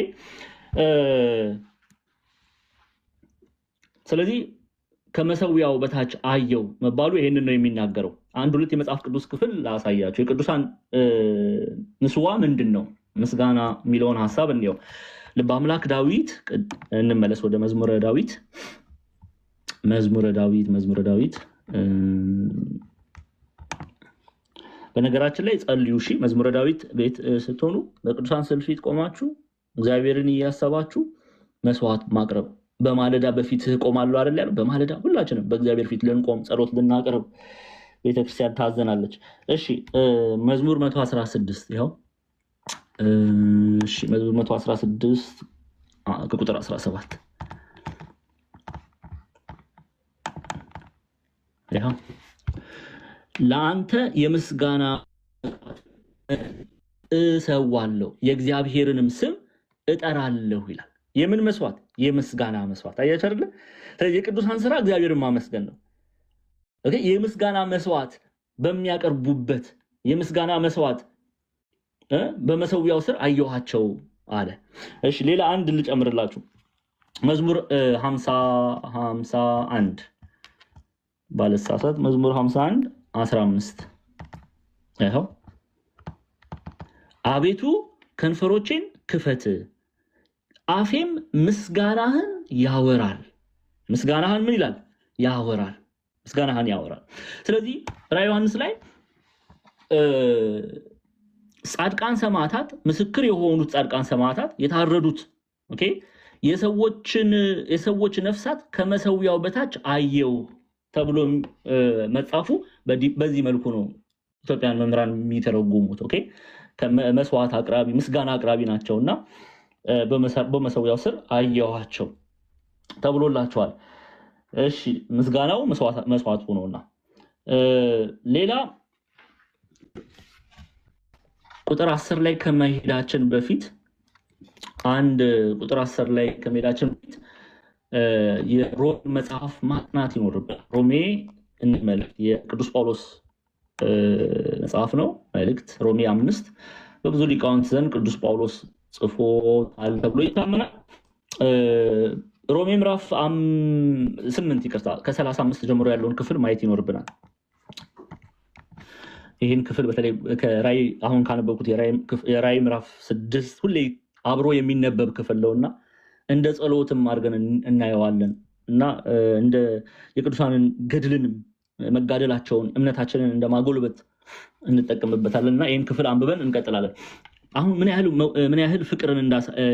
ስለዚህ ከመሰዊያው በታች አየው መባሉ ይሄንን ነው የሚናገረው። አንድ ሁለት የመጽሐፍ ቅዱስ ክፍል ላሳያቸው። የቅዱሳን ንስዋ ምንድነው? ምስጋና የሚለውን ሐሳብ እንየው። ልበ አምላክ ዳዊት እንመለስ ወደ መዝሙረ ዳዊት በነገራችን ላይ ጸልዩ። እሺ፣ መዝሙረ ዳዊት ቤት ስትሆኑ በቅዱሳን ስዕል ፊት ቆማችሁ እግዚአብሔርን እያሰባችሁ መስዋዕት ማቅረብ። በማለዳ በፊት ቆማለሁ አይደል ያለው? በማለዳ ሁላችንም በእግዚአብሔር ፊት ልንቆም ጸሎት ልናቀርብ ቤተክርስቲያን ታዘናለች። እሺ፣ መዝሙር 116 ይኸው። እሺ፣ መዝሙር 116 ከቁጥር 17 ይኸው ለአንተ የምስጋና እሰዋለሁ የእግዚአብሔርንም ስም እጠራለሁ ይላል። የምን መስዋዕት? የምስጋና መስዋዕት። አያችሁ አይደል? የቅዱሳን ስራ እግዚአብሔርን ማመስገን ነው። ኦኬ፣ የምስጋና መስዋዕት በሚያቀርቡበት የምስጋና መስዋዕት በመሰዊያው ስር አየኋቸው አለ። እሺ፣ ሌላ አንድ ልጨምርላችሁ። መዝሙር 51 ባለሳሳት መዝሙር 51 15 ይኸው አቤቱ ከንፈሮቼን ክፈት አፌም ምስጋናህን ያወራል። ምስጋናህን ምን ይላል? ያወራል። ምስጋናህን ያወራል። ስለዚህ ራዕየ ዮሐንስ ላይ ጻድቃን ሰማዕታት ምስክር የሆኑት ጻድቃን ሰማዕታት የታረዱት ኦኬ የሰዎች ነፍሳት ከመሰዊያው በታች አየው ተብሎ መጻፉ በዚህ መልኩ ነው ኢትዮጵያን መምህራን የሚተረጉሙት። ኦኬ ከመስዋዕት አቅራቢ ምስጋና አቅራቢ ናቸውና በመሰዊያው ስር አየዋቸው ተብሎላቸዋል። እሺ ምስጋናው መስዋዕት ሆኖና ሌላ ቁጥር 10 ላይ ከመሄዳችን በፊት ቁጥር 10 ላይ ከመሄዳችን በፊት የሮሜ መጽሐፍ ማጥናት ይኖርብናል። ሮሜ እንመልከት። የቅዱስ ጳውሎስ መጽሐፍ ነው መልእክት ሮሜ 5 በብዙ ሊቃውንት ዘንድ ቅዱስ ጳውሎስ ጽፎታል ተብሎ ይታመናል። ሮሜ ምዕራፍ 8 ይቅርታ ከ35 ጀምሮ ያለውን ክፍል ማየት ይኖርብናል። ይህን ክፍል በተለይ ከራዕይ አሁን ካነበብኩት የራዕይ ምዕራፍ 6 ሁሌ አብሮ የሚነበብ ክፍል ነውና እንደ ጸሎትም አድርገን እናየዋለን እና እንደ የቅዱሳንን ገድልንም መጋደላቸውን እምነታችንን እንደማጎልበት እንጠቀምበታለን እና ይህን ክፍል አንብበን እንቀጥላለን። አሁን ምን ያህል ፍቅርን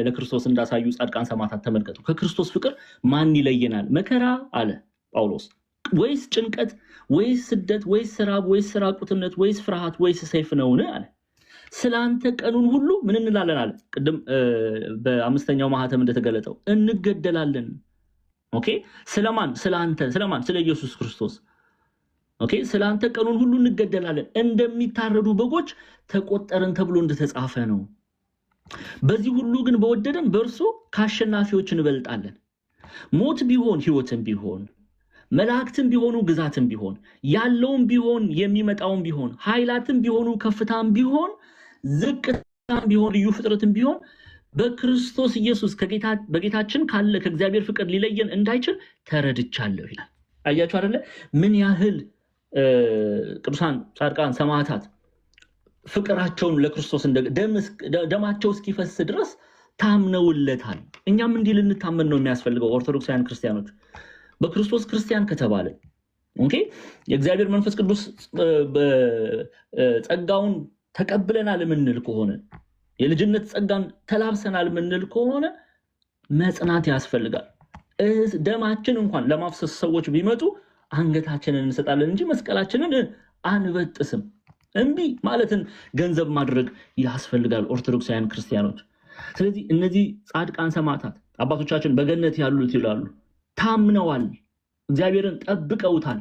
ለክርስቶስ እንዳሳዩ ጻድቃን ሰማዕታት ተመልከቱ። ከክርስቶስ ፍቅር ማን ይለየናል? መከራ አለ ጳውሎስ፣ ወይስ ጭንቀት፣ ወይስ ስደት፣ ወይስ ራብ፣ ወይስ ራቁትነት፣ ወይስ ፍርሃት፣ ወይስ ሰይፍ ነውን አለ። ስለ አንተ ቀኑን ሁሉ ምን እንላለን አለ። ቅድም በአምስተኛው ማህተም እንደተገለጠው እንገደላለን። ኦኬ ስለማን? ስለማን? ስለ ኢየሱስ ክርስቶስ። ኦኬ ስለ አንተ ቀኑን ሁሉ እንገደላለን፣ እንደሚታረዱ በጎች ተቆጠርን ተብሎ እንደተጻፈ ነው። በዚህ ሁሉ ግን በወደደን በእርሱ ከአሸናፊዎች እንበልጣለን። ሞት ቢሆን ሕይወትም ቢሆን መላእክትም ቢሆኑ ግዛትም ቢሆን ያለውም ቢሆን የሚመጣውም ቢሆን ኃይላትም ቢሆኑ ከፍታም ቢሆን ዝቅታም ቢሆን ልዩ ፍጥረትም ቢሆን በክርስቶስ ኢየሱስ በጌታችን ካለ ከእግዚአብሔር ፍቅር ሊለየን እንዳይችል ተረድቻለሁ ይላል። አያችሁ አይደለ? ምን ያህል ቅዱሳን ጻድቃን ሰማዕታት ፍቅራቸውን ለክርስቶስ ደማቸው እስኪፈስ ድረስ ታምነውለታል። እኛም እንዲህ ልንታመን ነው የሚያስፈልገው። ኦርቶዶክሳውያን ክርስቲያኖች በክርስቶስ ክርስቲያን ከተባለ ኦኬ የእግዚአብሔር መንፈስ ቅዱስ ጸጋውን ተቀብለናል የምንል ከሆነ የልጅነት ጸጋን ተላብሰናል የምንል ከሆነ መጽናት ያስፈልጋል። ደማችን እንኳን ለማፍሰስ ሰዎች ቢመጡ አንገታችንን እንሰጣለን እንጂ መስቀላችንን አንበጥስም። እምቢ ማለትን ገንዘብ ማድረግ ያስፈልጋል ኦርቶዶክሳውያን ክርስቲያኖች። ስለዚህ እነዚህ ጻድቃን ሰማዕታት አባቶቻችን በገነት ያሉት ይላሉ ታምነዋል፣ እግዚአብሔርን ጠብቀውታል፣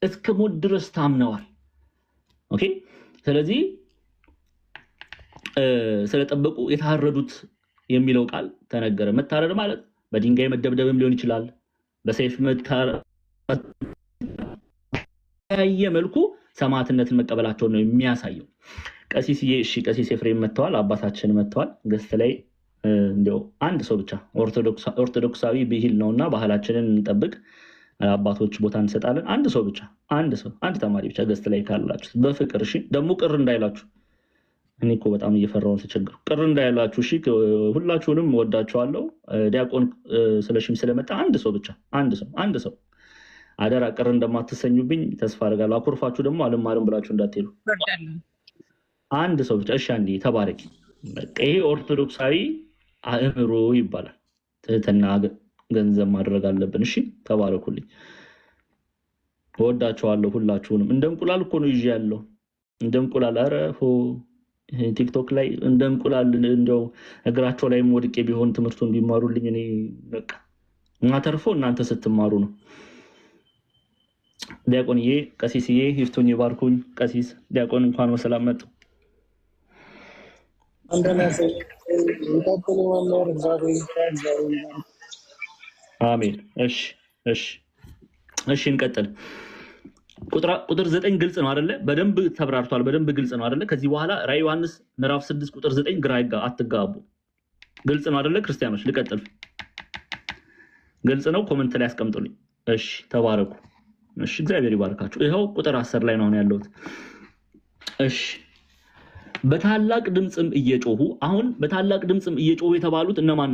እስከ ሞት ድረስ ታምነዋል። ኦኬ ስለዚህ ስለጠበቁ የታረዱት የሚለው ቃል ተነገረ። መታረድ ማለት በድንጋይ መደብደብም ሊሆን ይችላል፣ በሰይፍ ያየ መልኩ ሰማዕትነትን መቀበላቸውን ነው የሚያሳየው። ቀሲስዬ እሺ፣ ቀሲስ ኤፍሬም መጥተዋል፣ አባታችን መጥተዋል። ገስት ላይ እንደው አንድ ሰው ብቻ ኦርቶዶክሳዊ ብሂል ነውና ባህላችንን እንጠብቅ፣ አባቶች ቦታ እንሰጣለን። አንድ ሰው ብቻ አንድ ተማሪ ብቻ ገስት ላይ ካላችሁ በፍቅር እሺ። ደግሞ ቅር እንዳይላችሁ፣ እኔ እኮ በጣም እየፈራሁ ተቸገርኩ። ቅር እንዳይላችሁ እሺ። ሁላችሁንም ወዳችኋለሁ። ዲያቆን ስለሽም ስለመጣ አንድ ሰው ብቻ አንድ ሰው አደራ፣ ቅር እንደማትሰኙብኝ ተስፋ አደርጋለሁ። አኩርፋችሁ ደግሞ አልማርም ብላችሁ እንዳትሄዱ። አንድ ሰው ብቻ እሺ። አንዴ ተባረኪ። ይሄ ኦርቶዶክሳዊ አእምሮ ይባላል። ትህትና ገንዘብ ማድረግ አለብን። እሺ ተባረኩልኝ። ወዳችኋለሁ ሁላችሁንም። እንደ እንቁላል እኮ ነው ይዤ ያለው፣ እንደ እንቁላል። ኧረ ቲክቶክ ላይ እንደ እንቁላል እንደው እግራቸው ላይም ወድቄ ቢሆን ትምህርቱን ቢማሩልኝ እኔ በቃ እናተርፈው እናንተ ስትማሩ ነው። ዲያቆንዬ ቀሲስዬ ይፍቱኝ ይባርኩኝ። ቀሲስ ዲያቆን እንኳን በሰላም መጡ። አሜን። እሺ እንቀጥል። ቁጥር 9 ግልጽ ነው አይደለ? በደንብ ተብራርቷል። በደንብ ግልጽ ነው አይደለ? ከዚህ በኋላ ራዕይ ዮሐንስ ምዕራፍ 6 ቁጥር 9 ግራ አትጋቡ። ግልጽ ነው አይደለ? ክርስቲያኖች ልቀጥል። ግልጽ ነው። ኮሜንት ላይ አስቀምጡልኝ። እሺ ተባረኩ። እሺ እግዚአብሔር ይባርካችሁ። ይኸው ቁጥር 10 ላይ ነው ያለሁት። እሺ በታላቅ ድምጽም እየጮሁ አሁን በታላቅ ድምጽም እየጮሁ የተባሉት እነማን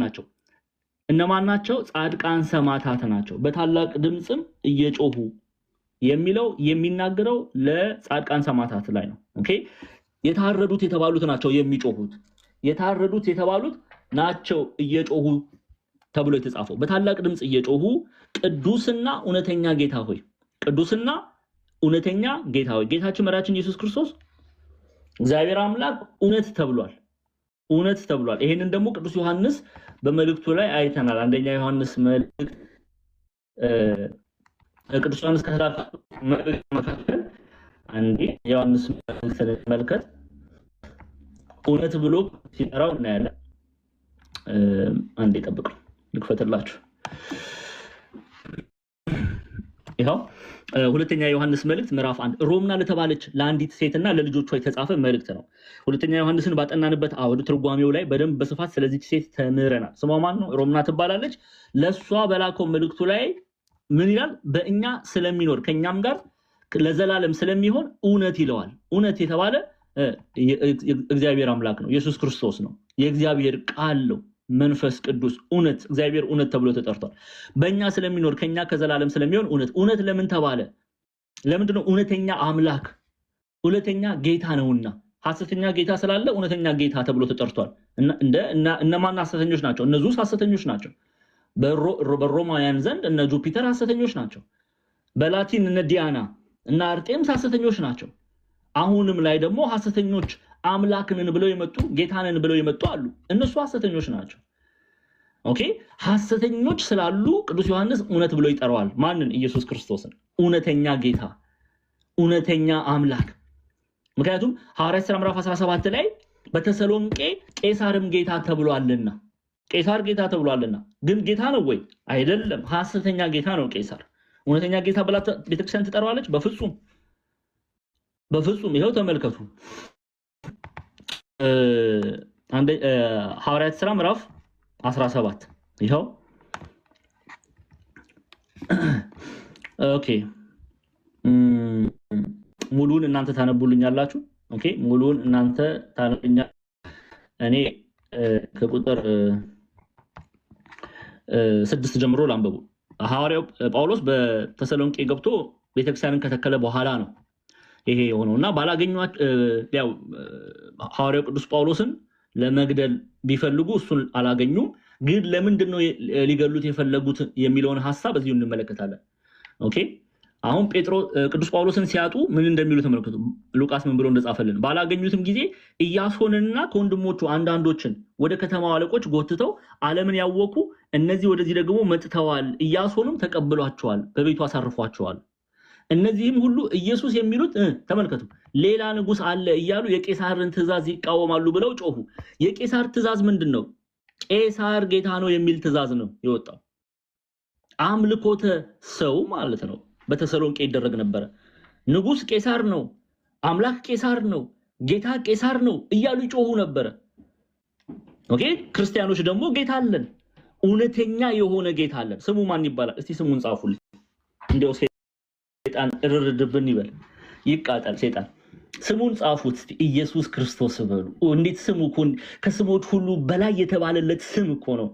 ናቸው? ጻድቃን ሰማዕታት ናቸው። በታላቅ ድምጽም እየጮሁ የሚለው የሚናገረው ለጻድቃን ሰማዕታት ላይ ነው። ኦኬ የታረዱት የተባሉት ናቸው የሚጮሁት። የታረዱት የተባሉት ናቸው እየጮሁ ተብሎ የተጻፈው። በታላቅ ድምጽ እየጮሁ ቅዱስና እውነተኛ ጌታ ሆይ፣ ቅዱስና እውነተኛ ጌታ ሆይ። ጌታችን መድኃኒታችን ኢየሱስ ክርስቶስ እግዚአብሔር አምላክ እውነት ተብሏል። እውነት ተብሏል። ይሄንን ደግሞ ቅዱስ ዮሐንስ በመልእክቱ ላይ አይተናል። አንደኛ ዮሐንስ መልእክት ቅዱስ ዮሐንስ ከተላከ መልእክት መካከል አንዴ ዮሐንስ መልእክትን መልከት እውነት ብሎ ሲጠራው እናያለን። አንዴ ጠብቁ ልክፈትላችሁ። ይሄው ሁለተኛ ዮሐንስ መልእክት ምዕራፍ 1 ሮምና ለተባለች ለአንዲት ሴትና ለልጆቿ የተጻፈ መልእክት ነው። ሁለተኛ ዮሐንስን ባጠናንበት አውድ ትርጓሜው ላይ በደንብ በስፋት ስለዚህ ሴት ተምረናል። ስሟ ማን ነው? ሮምና ትባላለች። ለሷ በላከው መልእክቱ ላይ ምን ይላል? በእኛ ስለሚኖር ከኛም ጋር ለዘላለም ስለሚሆን እውነት ይለዋል። እውነት የተባለ እግዚአብሔር አምላክ ነው፣ ኢየሱስ ክርስቶስ ነው፣ የእግዚአብሔር ቃል ነው፣ መንፈስ ቅዱስ እውነት፣ እግዚአብሔር እውነት ተብሎ ተጠርቷል። በእኛ ስለሚኖር ከኛ ከዘላለም ስለሚሆን እውነት። እውነት ለምን ተባለ? ለምንድነው? እውነተኛ አምላክ እውነተኛ ጌታ ነውና። ሐሰተኛ ጌታ ስላለ እውነተኛ ጌታ ተብሎ ተጠርቷል። እነማን ሐሰተኞች ናቸው? እነዚህስ ሐሰተኞች ናቸው። በሮማውያን ዘንድ እነ ጁፒተር ሐሰተኞች ናቸው። በላቲን እነ ዲያና እና አርጤምስ ሐሰተኞች ናቸው። አሁንም ላይ ደግሞ ሐሰተኞች አምላክንን ብለው የመጡ ጌታንን ብለው የመጡ አሉ። እነሱ ሐሰተኞች ናቸው። ኦኬ ሐሰተኞች ስላሉ ቅዱስ ዮሐንስ እውነት ብሎ ይጠራዋል። ማንን? ኢየሱስ ክርስቶስን፣ እውነተኛ ጌታ፣ እውነተኛ አምላክ። ምክንያቱም ሐዋርያት ሥራ ምዕራፍ 17 ላይ በተሰሎንቄ ቄሳርም ጌታ ተብሏልና፣ ቄሳር ጌታ ተብሏልና። ግን ጌታ ነው ወይ? አይደለም፣ ሐሰተኛ ጌታ ነው ቄሳር። እውነተኛ ጌታ ብላ ቤተክርስቲያን ትጠራዋለች? በፍጹም በፍጹም። ይሄው ተመልከቱ ሐዋርያት ሥራ ምዕራፍ 17 ይሄው። ኦኬ ሙሉን እናንተ ታነቡልኛላችሁ። ኦኬ ሙሉን እናንተ ታነቡልኛ። እኔ ከቁጥር 6 ጀምሮ ላንበቡ። ሐዋርያው ጳውሎስ በተሰሎንቄ ገብቶ ቤተክርስቲያንን ከተከለ በኋላ ነው ይሄ የሆነውና ባላገኙት ያው ሐዋርያው ቅዱስ ጳውሎስን ለመግደል ቢፈልጉ እሱን አላገኙም። ግን ለምንድነው ሊገሉት የፈለጉት የሚለውን ሐሳብ እዚሁ እንመለከታለን። ኦኬ አሁን ቅዱስ ጳውሎስን ሲያጡ ምን እንደሚሉ ተመልከቱ። ሉቃስ ምን ብሎ እንደጻፈልን ባላገኙትም ጊዜ ኢያሶንንና ከወንድሞቹ አንዳንዶችን ወደ ከተማው አለቆች ጎትተው ዓለምን ያወቁ እነዚህ ወደዚህ ደግሞ መጥተዋል፣ ኢያሶንም ተቀብሏቸዋል፣ በቤቱ አሳርፏቸዋል። እነዚህም ሁሉ ኢየሱስ የሚሉት ተመልከቱ ሌላ ንጉስ አለ እያሉ የቄሳርን ትእዛዝ ይቃወማሉ ብለው ጮሁ። የቄሳር ትእዛዝ ምንድነው? ቄሳር ጌታ ነው የሚል ትእዛዝ ነው የወጣው። አምልኮተ ሰው ማለት ነው። በተሰሎንቄ ይደረግ ነበር። ንጉስ ቄሳር ነው፣ አምላክ ቄሳር ነው፣ ጌታ ቄሳር ነው እያሉ ይጮሁ ነበር። ኦኬ ክርስቲያኖች ደግሞ ጌታ አለን፣ እውነተኛ የሆነ ጌታ አለን። ስሙ ማን ይባላል? እስቲ ስሙን ጻፉልኝ። እንደው ሰይጣን እርርድብን ይበል፣ ይቃጠል ሰይጣን። ስሙን ጻፉት እስቲ። ኢየሱስ ክርስቶስ በሉ። እንዴት ስሙ እኮ ከስሞች ሁሉ በላይ የተባለለት ስም እኮ ነው።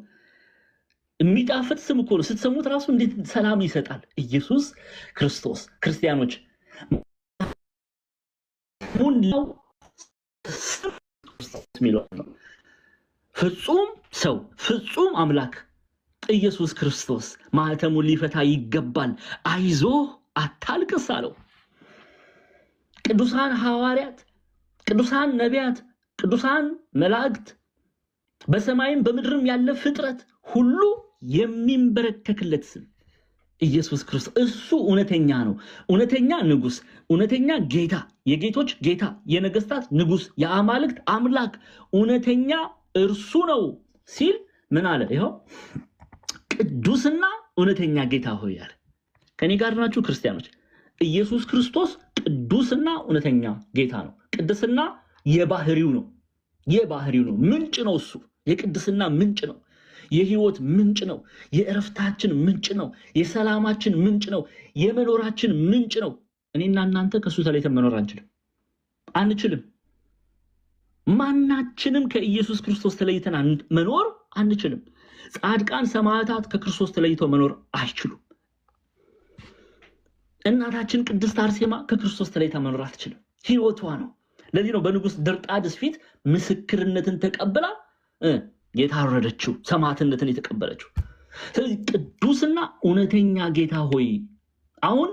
የሚጣፍጥ ስም እኮ ነው። ስትሰሙት ራሱ እንዴት ሰላም ይሰጣል። ኢየሱስ ክርስቶስ። ክርስቲያኖች ሙንላው ፍጹም ሰው ፍጹም አምላክ ኢየሱስ ክርስቶስ ማህተሙን ሊፈታ ይገባል። አይዞ አታልቅስ አለው። ቅዱሳን ሐዋርያት፣ ቅዱሳን ነቢያት፣ ቅዱሳን መላእክት፣ በሰማይም በምድርም ያለ ፍጥረት ሁሉ የሚንበረከክለት ስም ኢየሱስ ክርስቶስ። እሱ እውነተኛ ነው፣ እውነተኛ ንጉስ፣ እውነተኛ ጌታ፣ የጌቶች ጌታ፣ የነገስታት ንጉስ፣ የአማልክት አምላክ እውነተኛ እርሱ ነው ሲል ምን አለ? ይኸው ቅዱስና እውነተኛ ጌታ ሆይ አለ። ከኔ ጋር ናችሁ ክርስቲያኖች? ኢየሱስ ክርስቶስ ቅዱስና እውነተኛ ጌታ ነው። ቅድስና የባህሪው ነው፣ የባህሪው ነው፣ ምንጭ ነው። እሱ የቅድስና ምንጭ ነው። የህይወት ምንጭ ነው። የእረፍታችን ምንጭ ነው። የሰላማችን ምንጭ ነው። የመኖራችን ምንጭ ነው። እኔና እናንተ ከሱ ተለይተን መኖር አንችልም። ማናችንም ከኢየሱስ ክርስቶስ ተለይተን መኖር አንችልም። ጻድቃን ሰማዕታት ከክርስቶስ ተለይተው መኖር አይችሉም። እናታችን ቅድስት አርሴማ ከክርስቶስ ተለይታ መኖር አትችልም። ህይወቷ ነው። ለዚህ ነው በንጉስ ድርጣድስ ፊት ምስክርነትን ተቀብላ የታረደችው፣ ሰማዕትነትን የተቀበለችው። ስለዚህ ቅዱስና እውነተኛ ጌታ ሆይ፣ አሁን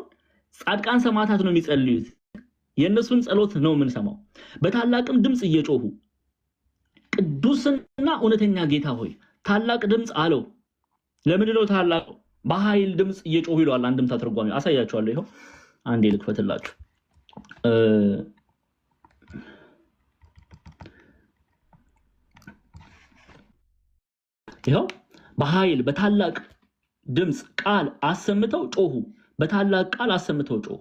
ጻድቃን ሰማዕታት ነው የሚጸልዩት። የእነሱን ጸሎት ነው የምንሰማው። በታላቅም ድምፅ እየጮሁ ቅዱስና እውነተኛ ጌታ ሆይ፣ ታላቅ ድምፅ አለው። ለምን ነው ታላቅ? በኃይል ድምፅ እየጮሁ ይለዋል። አንድምታ ትርጓሜ አሳያችኋለሁ። ይኸው አንዴ ልክፈትላችሁ። ይኸው በኃይል በታላቅ ድምፅ ቃል አሰምተው ጮሁ። በታላቅ ቃል አሰምተው ጮሁ።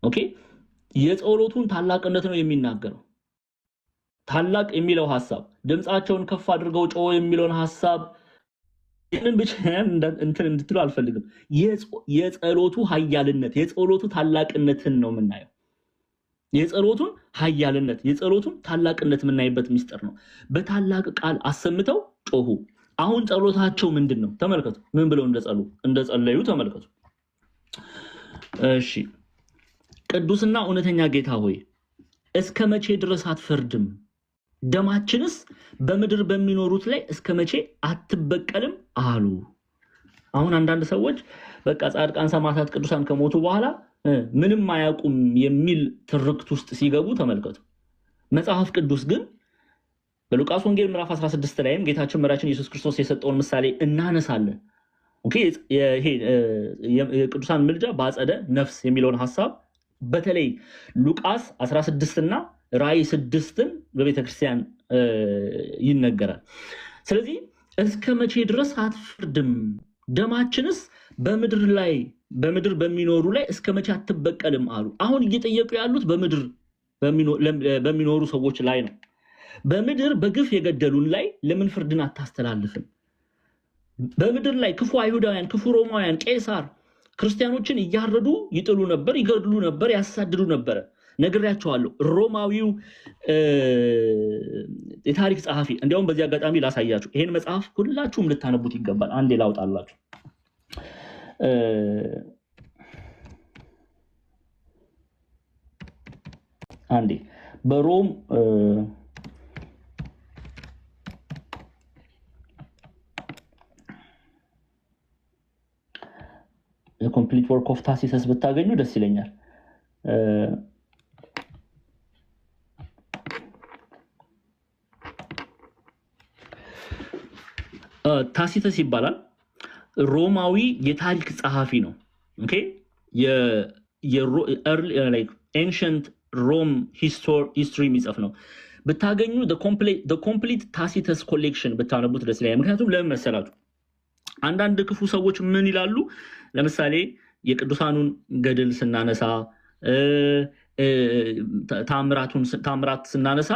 ኦኬ፣ የጸሎቱን ታላቅነት ነው የሚናገረው። ታላቅ የሚለው ሐሳብ ድምፃቸውን ከፍ አድርገው ጮሁ የሚለውን ሐሳብ ይህንን ብቻ እንትን እንድትሉ አልፈልግም። የጸሎቱ ኃያልነት፣ የጸሎቱ ታላቅነትን ነው የምናየው። የጸሎቱን ኃያልነት፣ የጸሎቱን ታላቅነት የምናይበት ሚስጥር ነው። በታላቅ ቃል አሰምተው ጮሁ። አሁን ጸሎታቸው ምንድን ነው? ተመልከቱ። ምን ብለው እንደጸለዩ ተመልከቱ። እሺ፣ ቅዱስና እውነተኛ ጌታ ሆይ እስከ መቼ ድረስ አትፈርድም? ደማችንስ በምድር በሚኖሩት ላይ እስከ መቼ አትበቀልም አሉ። አሁን አንዳንድ ሰዎች በቃ ጻድቃን ሰማዕታት ቅዱሳን ከሞቱ በኋላ ምንም አያውቁም የሚል ትርክት ውስጥ ሲገቡ ተመልከቱ። መጽሐፍ ቅዱስ ግን በሉቃስ ወንጌል ምዕራፍ 16 ላይም ጌታችን መድኃኒታችን ኢየሱስ ክርስቶስ የሰጠውን ምሳሌ እናነሳለን። ኦኬ፣ ይሄ የቅዱሳን ምልጃ በአጸደ ነፍስ የሚለውን ሐሳብ በተለይ ሉቃስ 16 እና ራእይ 6ን በቤተክርስቲያን ይነገራል። ስለዚህ እስከ መቼ ድረስ አትፈርድም? ደማችንስ በምድር በሚኖሩ ላይ እስከ መቼ አትበቀልም አሉ። አሁን እየጠየቁ ያሉት በምድር በሚኖሩ ሰዎች ላይ ነው። በምድር በግፍ የገደሉን ላይ ለምን ፍርድን አታስተላልፍም? በምድር ላይ ክፉ አይሁዳውያን፣ ክፉ ሮማውያን፣ ቄሳር ክርስቲያኖችን እያረዱ ይጥሉ ነበር፣ ይገድሉ ነበር፣ ያሳድዱ ነበር። ነግሬያቸዋለሁ። ሮማዊው የታሪክ ጸሐፊ፣ እንዲያውም በዚህ አጋጣሚ ላሳያችሁ። ይሄን መጽሐፍ ሁላችሁም ልታነቡት ይገባል። አንዴ ላውጣላችሁ። አንዴ በሮም ኮምፕሊት ወርክ ኦፍ ታሲተስ ብታገኙ ደስ ይለኛል። ታሲተስ ይባላል። ሮማዊ የታሪክ ጸሐፊ ነው። ኦኬ፣ ኤንሸንት ሮም ሂስትሪ የሚጽፍ ነው። ብታገኙ ኮምፕሊት ታሲተስ ኮሌክሽን ብታነቡት ደስ ይለኛል። ምክንያቱም ለምን መሰላችሁ? አንዳንድ ክፉ ሰዎች ምን ይላሉ? ለምሳሌ የቅዱሳኑን ገድል ስናነሳ፣ ታምራት ስናነሳ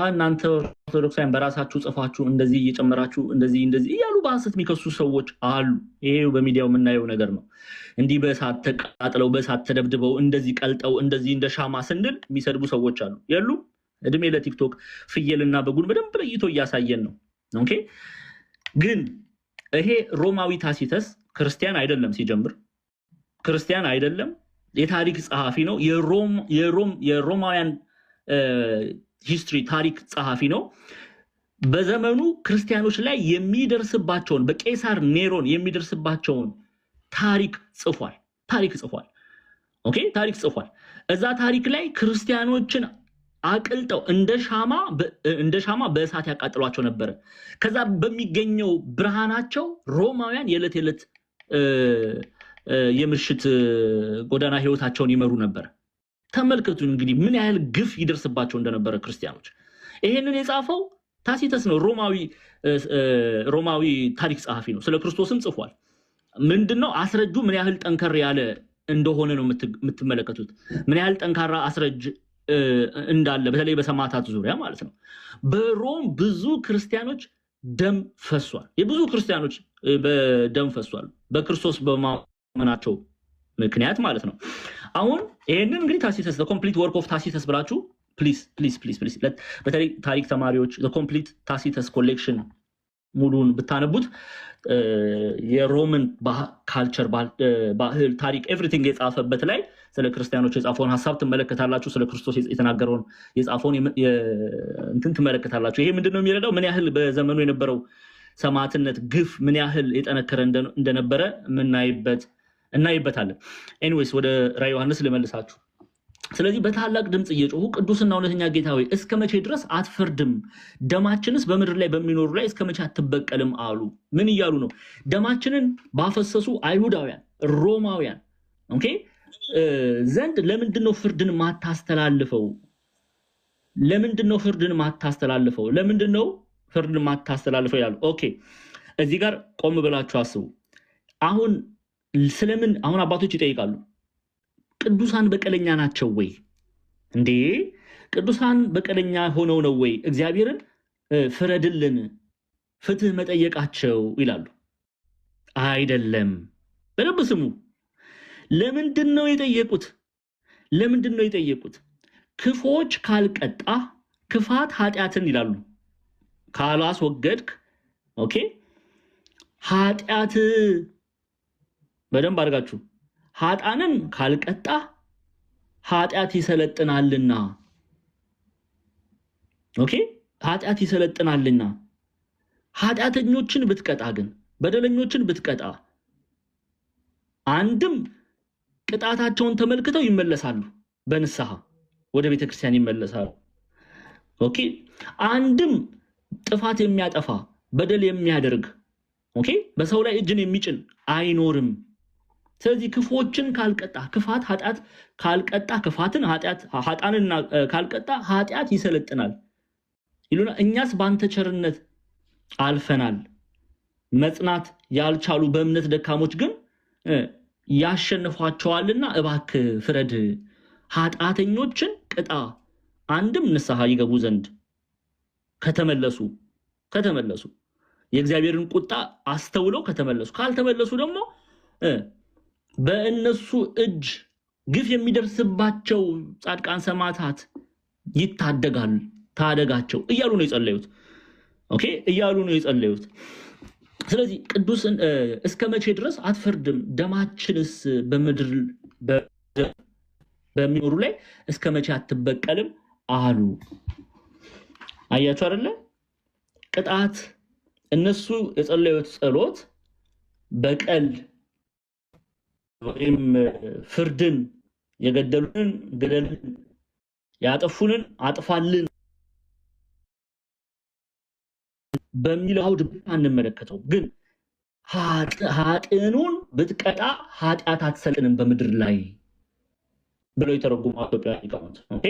እናንተ ኦርቶዶክሳውያን በራሳችሁ ጽፋችሁ እንደዚህ እየጨመራችሁ እንደዚህ እያሉ በሐሰት የሚከሱ ሰዎች አሉ። ይሄ በሚዲያው የምናየው ነገር ነው። እንዲህ በእሳት ተቃጥለው በእሳት ተደብድበው እንደዚህ ቀልጠው እንደዚህ እንደ ሻማ ስንል የሚሰድቡ ሰዎች አሉ። የሉ እድሜ ለቲክቶክ ፍየልና በጉን በደንብ ለይቶ እያሳየን ነው። ኦኬ፣ ግን ይሄ ሮማዊ ታሲተስ ክርስቲያን አይደለም። ሲጀምር ክርስቲያን አይደለም። የታሪክ ጸሐፊ ነው። የሮማውያን ሂስትሪ ታሪክ ጸሐፊ ነው። በዘመኑ ክርስቲያኖች ላይ የሚደርስባቸውን በቄሳር ኔሮን የሚደርስባቸውን ታሪክ ጽፏል። ኦኬ፣ ታሪክ ጽፏል። እዛ ታሪክ ላይ ክርስቲያኖችን አቅልጠው እንደ ሻማ በእሳት ያቃጥሏቸው ነበረ። ከዛ በሚገኘው ብርሃናቸው ሮማውያን የዕለት የምሽት ጎዳና ህይወታቸውን ይመሩ ነበር። ተመልከቱ እንግዲህ ምን ያህል ግፍ ይደርስባቸው እንደነበረ ክርስቲያኖች። ይሄንን የጻፈው ታሲተስ ነው። ሮማዊ ታሪክ ጸሐፊ ነው። ስለ ክርስቶስም ጽፏል። ምንድነው አስረጁ ምን ያህል ጠንከር ያለ እንደሆነ ነው የምትመለከቱት። ምን ያህል ጠንካራ አስረጅ እንዳለ በተለይ በሰማዕታት ዙሪያ ማለት ነው። በሮም ብዙ ክርስቲያኖች ደም ፈሷል። የብዙ ክርስቲያኖች በደም ፈሷል በክርስቶስ በማመናቸው ምክንያት ማለት ነው። አሁን ይሄንን እንግዲህ ታሲተስ ኮምፕሊት ወርክ ኦፍ ታሲተስ ብላችሁ ፕሊዝ በተለይ ታሪክ ተማሪዎች ኮምፕሊት ታሲተስ ኮሌክሽን ሙሉን ብታነቡት የሮምን ካልቸር ባህል ታሪክ ኤቭሪቲንግ የጻፈበት ላይ ስለ ክርስቲያኖች የጻፈውን ሀሳብ ትመለከታላችሁ። ስለ ክርስቶስ የተናገረውን የጻፈውን እንትን ትመለከታላችሁ። ይሄ ምንድነው የሚረዳው ምን ያህል በዘመኑ የነበረው ሰማዕትነት ግፍ ምን ያህል የጠነከረ እንደነበረ እናይበታለን። ኤኒዌይስ ወደ ራዕየ ዮሐንስ ልመልሳችሁ። ስለዚህ በታላቅ ድምፅ እየጮሁ ቅዱስና እውነተኛ ጌታ ሆይ እስከ መቼ ድረስ አትፈርድም? ደማችንስ በምድር ላይ በሚኖሩ ላይ እስከ መቼ አትበቀልም አሉ። ምን እያሉ ነው? ደማችንን ባፈሰሱ አይሁዳውያን ሮማውያን ኦኬ ዘንድ ለምንድነው ፍርድን ማታስተላልፈው? ለምንድነው ፍርድን ማታስተላልፈው? ለምንድነው ፍርድን ማታስተላልፈው ይላሉ። ኦኬ እዚህ ጋር ቆም ብላችሁ አስቡ። አሁን ስለምን አሁን አባቶች ይጠይቃሉ፣ ቅዱሳን በቀለኛ ናቸው ወይ እንዴ? ቅዱሳን በቀለኛ ሆነው ነው ወይ እግዚአብሔርን ፍረድልን ፍትህ መጠየቃቸው ይላሉ። አይደለም። በደንብ ስሙ። ለምንድን ነው የጠየቁት? ለምንድን ነው የጠየቁት? ክፎች ካልቀጣ ክፋት ኃጢአትን ይላሉ ካላስወገድክ ኦኬ ኃጢአት በደንብ አድርጋችሁ ኃጣንን ካልቀጣ ኃጢአት ይሰለጥናልና ኦኬ ኃጢአት ይሰለጥናልና ኃጢአተኞችን ብትቀጣ ግን በደለኞችን ብትቀጣ አንድም ቅጣታቸውን ተመልክተው ይመለሳሉ፣ በንስሐ ወደ ቤተክርስቲያን ይመለሳሉ። ኦኬ አንድም ጥፋት የሚያጠፋ በደል የሚያደርግ ኦኬ በሰው ላይ እጅን የሚጭን አይኖርም። ስለዚህ ክፎችን ካልቀጣ ክፋት ኃጢአት ካልቀጣ ክፋትን ኃጣንና ካልቀጣ ኃጢአት ይሰለጥናል ይሉና እኛስ ባንተ ቸርነት አልፈናል። መጽናት ያልቻሉ በእምነት ደካሞች ግን ያሸንፏቸዋልና እባክህ ፍረድ፣ ኃጢአተኞችን ቅጣ፣ አንድም ንስሐ ይገቡ ዘንድ ከተመለሱ የእግዚአብሔርን ቁጣ አስተውለው ከተመለሱ፣ ካልተመለሱ ደግሞ በእነሱ እጅ ግፍ የሚደርስባቸው ጻድቃን ሰማዕታት ይታደጋል ታደጋቸው እያሉ ነው የጸለዩት። ኦኬ እያሉ ነው የጸለዩት። ስለዚህ ቅዱስን እስከ መቼ ድረስ አትፈርድም? ደማችንስ በምድር በሚኖሩ ላይ እስከ መቼ አትበቀልም አሉ። አያችሁ አይደለ? ቅጣት እነሱ የጸለዩት ጸሎት በቀል ወይም ፍርድን የገደሉንን ገደልን ያጠፉንን አጥፋልን በሚለው አውድ አንመለከተው። ግን ኃጥኑን ብትቀጣ ኃጢአት አትሰልጥንም በምድር ላይ ብለው የተረጉሙ ኢትዮጵያ ሊቃውንት ኦኬ።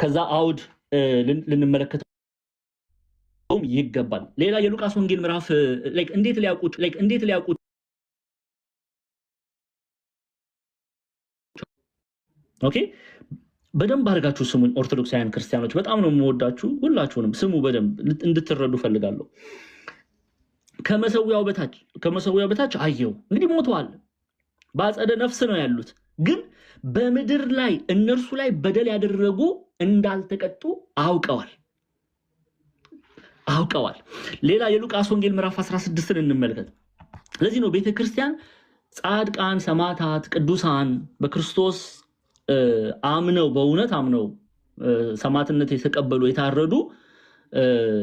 ከዛ አውድ ልንመለከተው ይገባል። ሌላ የሉቃስ ወንጌል ምዕራፍ እንዴት ሊያውቁት ኦኬ በደንብ አድርጋችሁ ስሙኝ። ኦርቶዶክሳውያን ክርስቲያኖች በጣም ነው የምወዳችሁ፣ ሁላችሁንም ስሙ በደንብ እንድትረዱ ፈልጋለሁ። ከመሰዊያው በታች አየው። እንግዲህ ሞተዋል፣ በአጸደ ነፍስ ነው ያሉት። ግን በምድር ላይ እነርሱ ላይ በደል ያደረጉ እንዳልተቀጡ አውቀዋል። ሌላ የሉቃስ ወንጌል ምዕራፍ 16ን እንመልከት። ለዚህ ነው ቤተክርስቲያን ጻድቃን፣ ሰማዕታት፣ ቅዱሳን በክርስቶስ አምነው በእውነት አምነው ሰማዕትነት የተቀበሉ የታረዱ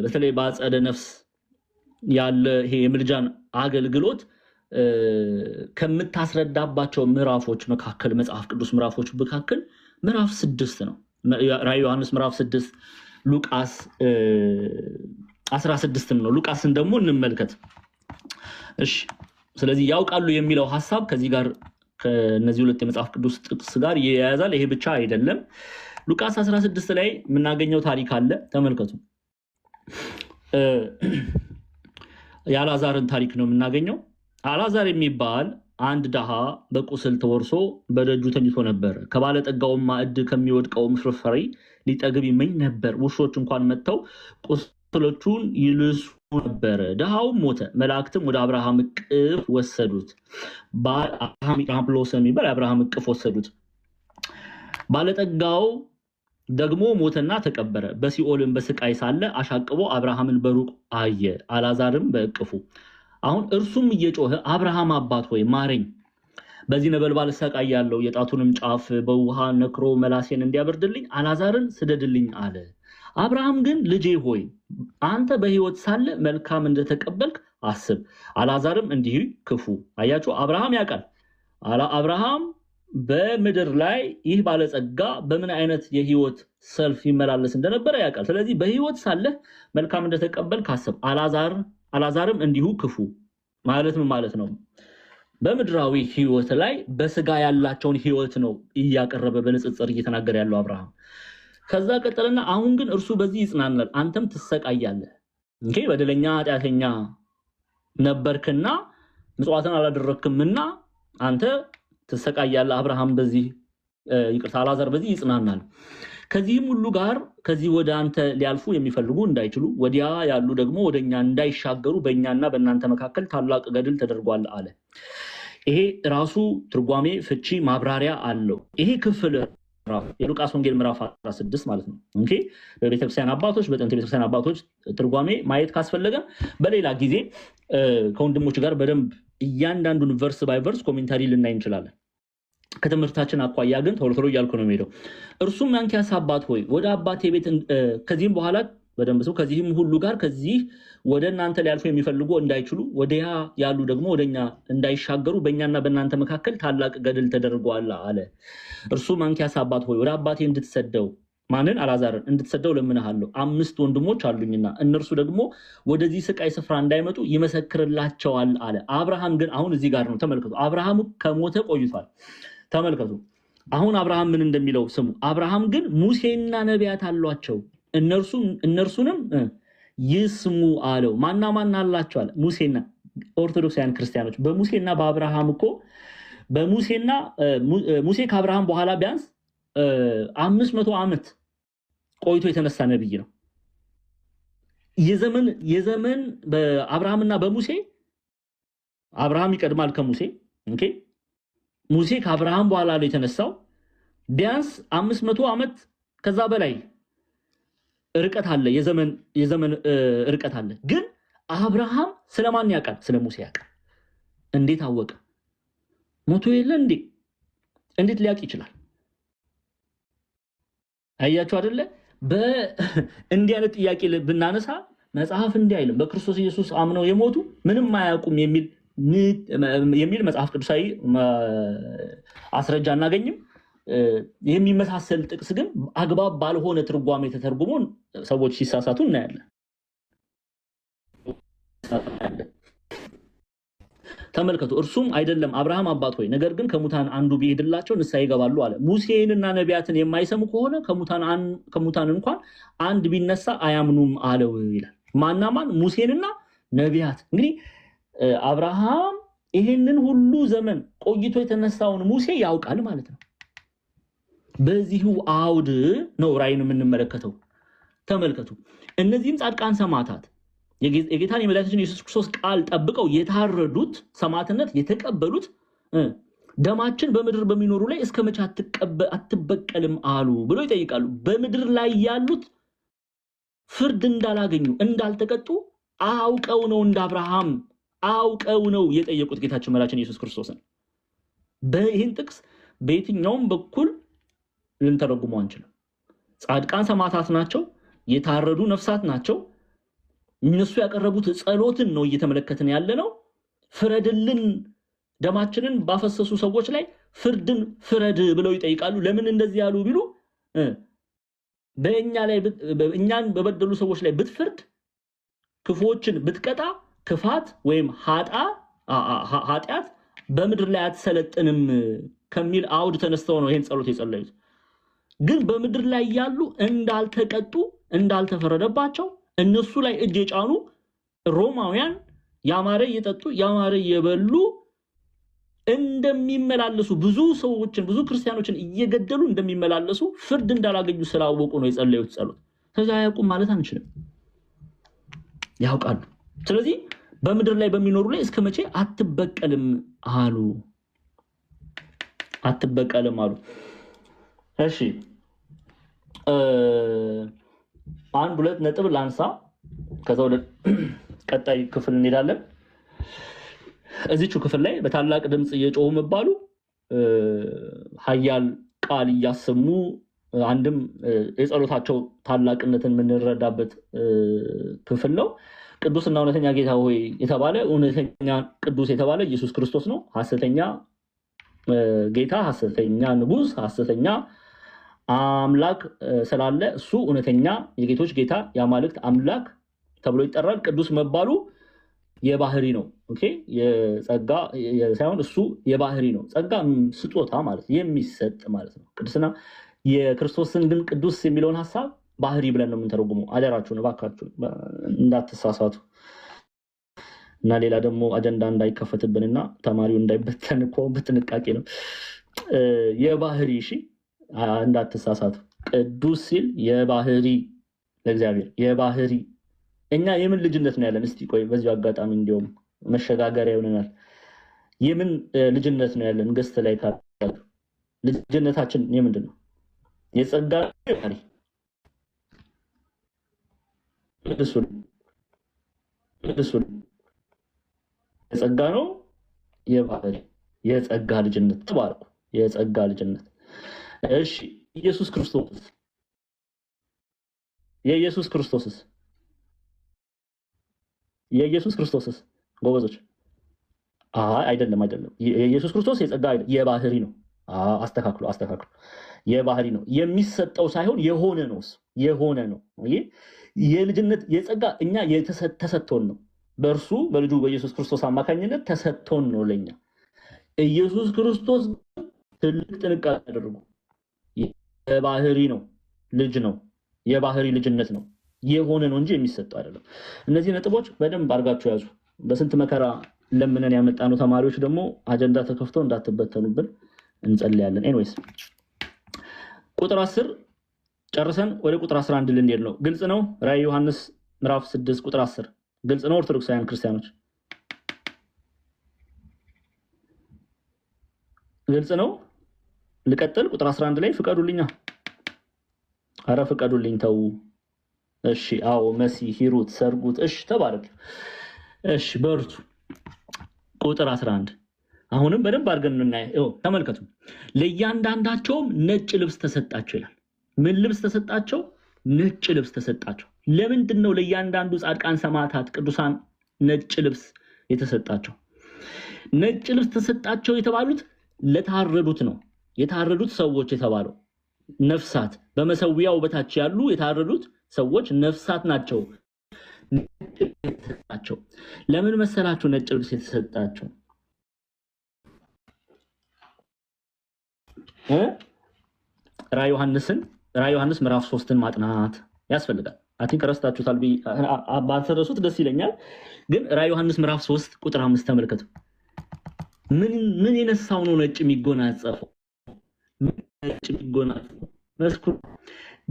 በተለይ በአጸደ ነፍስ ያለ ይሄ የምልጃን አገልግሎት ከምታስረዳባቸው ምዕራፎች መካከል መጽሐፍ ቅዱስ ምዕራፎች መካከል ምዕራፍ 6 ነው። ራዕየ ዮሐንስ ምዕራፍ 6 ሉቃስ 16 ነው። ሉቃስን ደግሞ እንመልከት እሺ። ስለዚህ ያውቃሉ የሚለው ሐሳብ ከዚህ ጋር ከነዚህ ሁለት የመጽሐፍ ቅዱስ ጥቅስ ጋር ይያያዛል። ይሄ ብቻ አይደለም። ሉቃስ 16 ላይ የምናገኘው ታሪክ አለ፣ ተመልከቱ። የአልዓዛርን ታሪክ ነው የምናገኘው። አልዓዛር የሚባል አንድ ድሃ በቁስል ተወርሶ በደጁ ተኝቶ ነበር። ከባለጠጋውም ማዕድ ከሚወድቀውም ፍርፋሪ ሊጠግብ ይመኝ ነበር። ውሾች እንኳን መጥተው ቁስሎቹን ይልሱ ነበር። ድሃው ሞተ፣ መላእክትም ወደ አብርሃም እቅፍ ወሰዱት። አብርሃም ብሎስ የሚባል የአብርሃም እቅፍ ወሰዱት። ባለጠጋው ደግሞ ሞተና ተቀበረ። በሲኦልም በስቃይ ሳለ አሻቅቦ አብርሃምን በሩቅ አየ፣ አልዓዛርም በእቅፉ። አሁን እርሱም እየጮኸ አብርሃም አባት ሆይ ማረኝ፣ በዚህ ነበልባል እሰቃያለሁ፣ የጣቱንም ጫፍ በውሃ ነክሮ መላሴን እንዲያበርድልኝ አልዓዛርን ስደድልኝ አለ። አብርሃም ግን ልጄ ሆይ አንተ በሕይወት ሳለ መልካም እንደተቀበልክ አስብ፣ አልዓዛርም እንዲህ ክፉ። አያችሁ፣ አብርሃም ያውቃል። አብርሃም በምድር ላይ ይህ ባለጸጋ በምን አይነት የህይወት ሰልፍ ይመላለስ እንደነበረ ያውቃል። ስለዚህ በህይወት ሳለ መልካም እንደተቀበልክ አስብ፣ አልዓዛርም እንዲሁ ክፉ። ማለት ምን ማለት ነው? በምድራዊ ህይወት ላይ በስጋ ያላቸውን ህይወት ነው እያቀረበ በንጽጽር እየተናገረ ያለው አብርሃም። ከዛ ቀጠለና አሁን ግን እርሱ በዚህ ይጽናናል፣ አንተም ትሰቃያለህ። እንዴ በደለኛ ኃጢአተኛ ነበርክና ምጽዋትን አላደረክምና አንተ ትሰቃያለህ። አብርሃም በዚህ ይቅርታ፣ አልዓዛር በዚህ ይጽናናል። ከዚህም ሁሉ ጋር ከዚህ ወደ አንተ ሊያልፉ የሚፈልጉ እንዳይችሉ ወዲያ ያሉ ደግሞ ወደኛ እንዳይሻገሩ በእኛና በእናንተ መካከል ታላቅ ገድል ተደርጓል አለ። ይሄ ራሱ ትርጓሜ፣ ፍቺ፣ ማብራሪያ አለው። ይሄ ክፍል የሉቃስ ወንጌል ምዕራፍ 16 ማለት ነው። ኦኬ በቤተክርስቲያን አባቶች በጥንት ቤተክርስቲያን አባቶች ትርጓሜ ማየት ካስፈለገ በሌላ ጊዜ ከወንድሞች ጋር በደንብ እያንዳንዱን ቨርስ ባይ ቨርስ ኮሜንታሪ ልናይ እንችላለን። ከትምህርታችን አኳያ ግን ቶሎ ቶሎ እያልኩ ነው የምሄደው። እርሱም ያንኪያስ አባት ሆይ ወደ አባቴ ቤት ከዚህም በኋላ በደንብ ሰው ከዚህም ሁሉ ጋር ከዚህ ወደ እናንተ ሊያልፉ የሚፈልጉ እንዳይችሉ ወዲያ ያሉ ደግሞ ወደኛ እንዳይሻገሩ በእኛና በእናንተ መካከል ታላቅ ገድል ተደርጓል አለ። እርሱም ያንኪያስ አባት ሆይ ወደ አባቴ እንድትሰደው ማንን? አልዓዛርን እንድትሰደው ለምንሃለሁ። 5 ወንድሞች አሉኝና እነርሱ ደግሞ ወደዚህ ስቃይ ስፍራ እንዳይመጡ ይመሰክርላቸዋል አለ። አብርሃም ግን አሁን እዚህ ጋር ነው ተመልከቱ። አብርሃም ከሞተ ቆይቷል። ተመልከቱ አሁን አብርሃም ምን እንደሚለው ስሙ። አብርሃም ግን ሙሴና ነቢያት አሏቸው፣ እነርሱንም ይስሙ አለው። ማና ማን አላቸው አለ? ሙሴና ኦርቶዶክሳውያን ክርስቲያኖች በሙሴና በአብርሃም እኮ ሙሴ ከአብርሃም በኋላ ቢያንስ 500 ዓመት ቆይቶ የተነሳ ነብይ ነው። የዘመን በአብርሃምና በሙሴ አብርሃም ይቀድማል ከሙሴ። ኦኬ ሙሴ ከአብርሃም በኋላ ነው የተነሳው። ቢያንስ 500 ዓመት ከዛ በላይ ርቀት አለ፣ የዘመን ርቀት አለ። ግን አብርሃም ስለማን ያውቃል? ስለ ሙሴ ያውቃል። እንዴት አወቀ? ሞቶ የለ እንዴ? እንዴት ሊያውቅ ይችላል? አያችሁ አይደለ? በእንዲህ አይነት ጥያቄ ብናነሳ መጽሐፍ እንዲህ አይልም። በክርስቶስ ኢየሱስ አምነው የሞቱ ምንም አያውቁም የሚል መጽሐፍ ቅዱሳዊ አስረጃ አናገኝም። የሚመሳሰል ጥቅስ ግን አግባብ ባልሆነ ትርጓሜ ተተርጉሞ ሰዎች ሲሳሳቱ እናያለን። ተመልከቱ። እርሱም አይደለም አብርሃም አባት ሆይ ነገር ግን ከሙታን አንዱ ቢሄድላቸው ንስሐ ይገባሉ አለ። ሙሴንና ነቢያትን የማይሰሙ ከሆነ ከሙታን እንኳን አንድ ቢነሳ አያምኑም አለው ይላል። ማናማን? ሙሴንና ነቢያት። እንግዲህ አብርሃም ይህንን ሁሉ ዘመን ቆይቶ የተነሳውን ሙሴ ያውቃል ማለት ነው። በዚሁ አውድ ነው ራእይን የምንመለከተው። ተመልከቱ። እነዚህም ጻድቃን ሰማዕታት የጌታን የመድኃኒታችን ኢየሱስ ክርስቶስ ቃል ጠብቀው የታረዱት ሰማዕትነት የተቀበሉት ደማችን በምድር በሚኖሩ ላይ እስከ መቼ አትበቀልም አሉ ብሎ ይጠይቃሉ። በምድር ላይ ያሉት ፍርድ እንዳላገኙ እንዳልተቀጡ አውቀው ነው፣ እንደ አብርሃም አውቀው ነው የጠየቁት ጌታችን መድኃኒታችን ኢየሱስ ክርስቶስን። በይህን ጥቅስ በየትኛውም በኩል ልንተረጉመው አንችልም። ጻድቃን ሰማዕታት ናቸው፣ የታረዱ ነፍሳት ናቸው። እነሱ ያቀረቡት ጸሎትን ነው እየተመለከትን ያለ ነው። ፍረድልን፣ ደማችንን ባፈሰሱ ሰዎች ላይ ፍርድን ፍረድ ብለው ይጠይቃሉ። ለምን እንደዚህ ያሉ ቢሉ እኛን በበደሉ ሰዎች ላይ ብትፍርድ፣ ክፉዎችን ብትቀጣ፣ ክፋት ወይም ኃጢአት በምድር ላይ አትሰለጥንም ከሚል አውድ ተነስተው ነው ይህን ጸሎት የጸለዩት። ግን በምድር ላይ ያሉ እንዳልተቀጡ እንዳልተፈረደባቸው እነሱ ላይ እጅ የጫኑ ሮማውያን ያማረ እየጠጡ ያማረ እየበሉ እንደሚመላለሱ ብዙ ሰዎችን ብዙ ክርስቲያኖችን እየገደሉ እንደሚመላለሱ ፍርድ እንዳላገኙ ስላወቁ ነው የጸለዩት ጸሎት። ከዛ አያውቁም ማለት አንችልም። ያውቃሉ። ስለዚህ በምድር ላይ በሚኖሩ ላይ እስከ መቼ አትበቀልም አሉ። እሺ አንድ ሁለት ነጥብ ላንሳ፣ ከዛ ወደ ቀጣይ ክፍል እንሄዳለን። እዚቹ ክፍል ላይ በታላቅ ድምፅ እየጮሁ መባሉ ኃያል ቃል እያሰሙ አንድም የጸሎታቸው ታላቅነትን የምንረዳበት ክፍል ነው። ቅዱስና እውነተኛ ጌታ ሆይ የተባለ እውነተኛ ቅዱስ የተባለ ኢየሱስ ክርስቶስ ነው። ሐሰተኛ ጌታ፣ ሐሰተኛ ንጉስ፣ ሐሰተኛ አምላክ ስላለ እሱ እውነተኛ የጌቶች ጌታ የአማልክት አምላክ ተብሎ ይጠራል። ቅዱስ መባሉ የባህሪ ነው። ኦኬ የጸጋ ሳይሆን እሱ የባህሪ ነው። ጸጋ ስጦታ ማለት የሚሰጥ ማለት ነው። ቅዱስና የክርስቶስን ግን ቅዱስ የሚለውን ሐሳብ ባህሪ ብለን ነው የምንተረጉመው። አደራችሁን እባካችሁ እንዳትሳሳቱ እና ሌላ ደግሞ አጀንዳ እንዳይከፈትብንና ተማሪው እንዳይበተን እኮ በጥንቃቄ ነው። የባህሪ እሺ፣ እንዳትሳሳቱ። ቅዱስ ሲል የባህሪ ለእግዚአብሔር የባህሪ እኛ የምን ልጅነት ነው ያለን? እስቲ ቆይ በዚሁ አጋጣሚ እንዲያውም መሸጋገሪያ ይሆነናል። የምን ልጅነት ነው ያለን? ገስት ላይ ካሉ ልጅነታችን የምንድን ነው? የጸጋ ባህሪ ቅዱሱን የጸጋ ነው የባህሪ የጸጋ ልጅነት ተባረኩ። የጸጋ ልጅነት እሺ። ኢየሱስ ክርስቶስስ ጎበዞች፣ አይደለም የኢየሱስ ክርስቶስ የጸጋ የባህሪ ነው። አስተካክሉ። የባህሪ ነው፣ የሚሰጠው ሳይሆን የሆነ ነው። የልጅነት የጸጋ እኛ ተሰጥቶን ነው። በእርሱ በልጁ በኢየሱስ ክርስቶስ አማካኝነት ተሰጥቶን ነው ለኛ። ኢየሱስ ክርስቶስ ትልቅ ጥንቃቄ አድርጉ። የባህሪ ነው፣ ልጅ ነው፣ የባህሪ ልጅነት ነው፣ የሆነ ነው እንጂ የሚሰጠው አይደለም። እነዚህ ነጥቦች በደንብ አድርጋችሁ ያዙ። በስንት መከራ ለምነን ያመጣነው ተማሪዎች ደግሞ አጀንዳ ተከፍተው እንዳትበተኑብን እንጸልያለን። ኤኒዌይስ ቁጥር 10 ጨርሰን ወደ ቁጥር 11 ልንሄድ ነው። ግልጽ ነው። ራዕይ ዮሐንስ ምዕራፍ 6 ቁጥር 10 ግልጽ ነው። ኦርቶዶክሳውያን ክርስቲያኖች ግልጽ ነው። ልቀጥል። ቁጥር 11 ላይ ፍቀዱልኛ። አረ ፍቀዱልኝ ተው። እሺ አዎ፣ መሲ ሂሩት ሰርጉት። እሺ ተባረክ። እሺ በርቱ። ቁጥር 11 አሁንም በደንብ አድርገን እናየው። ተመልከቱ። ለእያንዳንዳቸውም ነጭ ልብስ ተሰጣቸው ይላል። ምን ልብስ ተሰጣቸው? ነጭ ልብስ ተሰጣቸው። ለምንድን ነው ለእያንዳንዱ ጻድቃን፣ ሰማዕታት፣ ቅዱሳን ነጭ ልብስ የተሰጣቸው? ነጭ ልብስ ተሰጣቸው የተባሉት ለታረዱት ነው። የታረዱት ሰዎች የተባለው ነፍሳት፣ በመሰዊያው በታች ያሉ የታረዱት ሰዎች ነፍሳት ናቸው። የተሰጣቸው ለምን መሰላችሁ? ነጭ ልብስ የተሰጣቸው ራዕይ ዮሐንስ ምዕራፍ 3ን ማጥናት ያስፈልጋል። አቲንክ ረስታችሁታል። ባትረሱት ደስ ይለኛል። ግን ራዕይ ዮሐንስ ምዕራፍ 3 ቁጥር 5 ተመልከቱ። ምን የነሳው ነው ነጭ የሚጎናጸፈው? ነጭ የሚጎናጸፈው መስኩር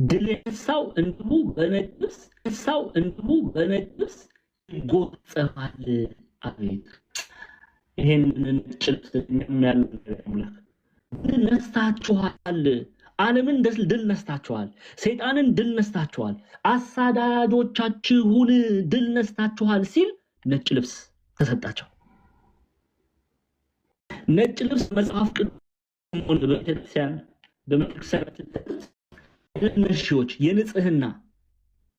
ድል የነሳው እንዲሁ በነጭ ልብስ ይጎናጸፋል። አቤት ይሄን ነጭ ልብስ የሚያለው ድል ነስታችኋል። ዓለምን ድል ነስታችኋል። ሰይጣንን ድል ነስታችኋል። አሳዳጆቻችሁን ድል ነስታችኋል ሲል ነጭ ልብስ ተሰጣቸው። ነጭ ልብስ መጽሐፍ ቅዱስ በቤተክርስቲያን ነሺዎች የንጽህና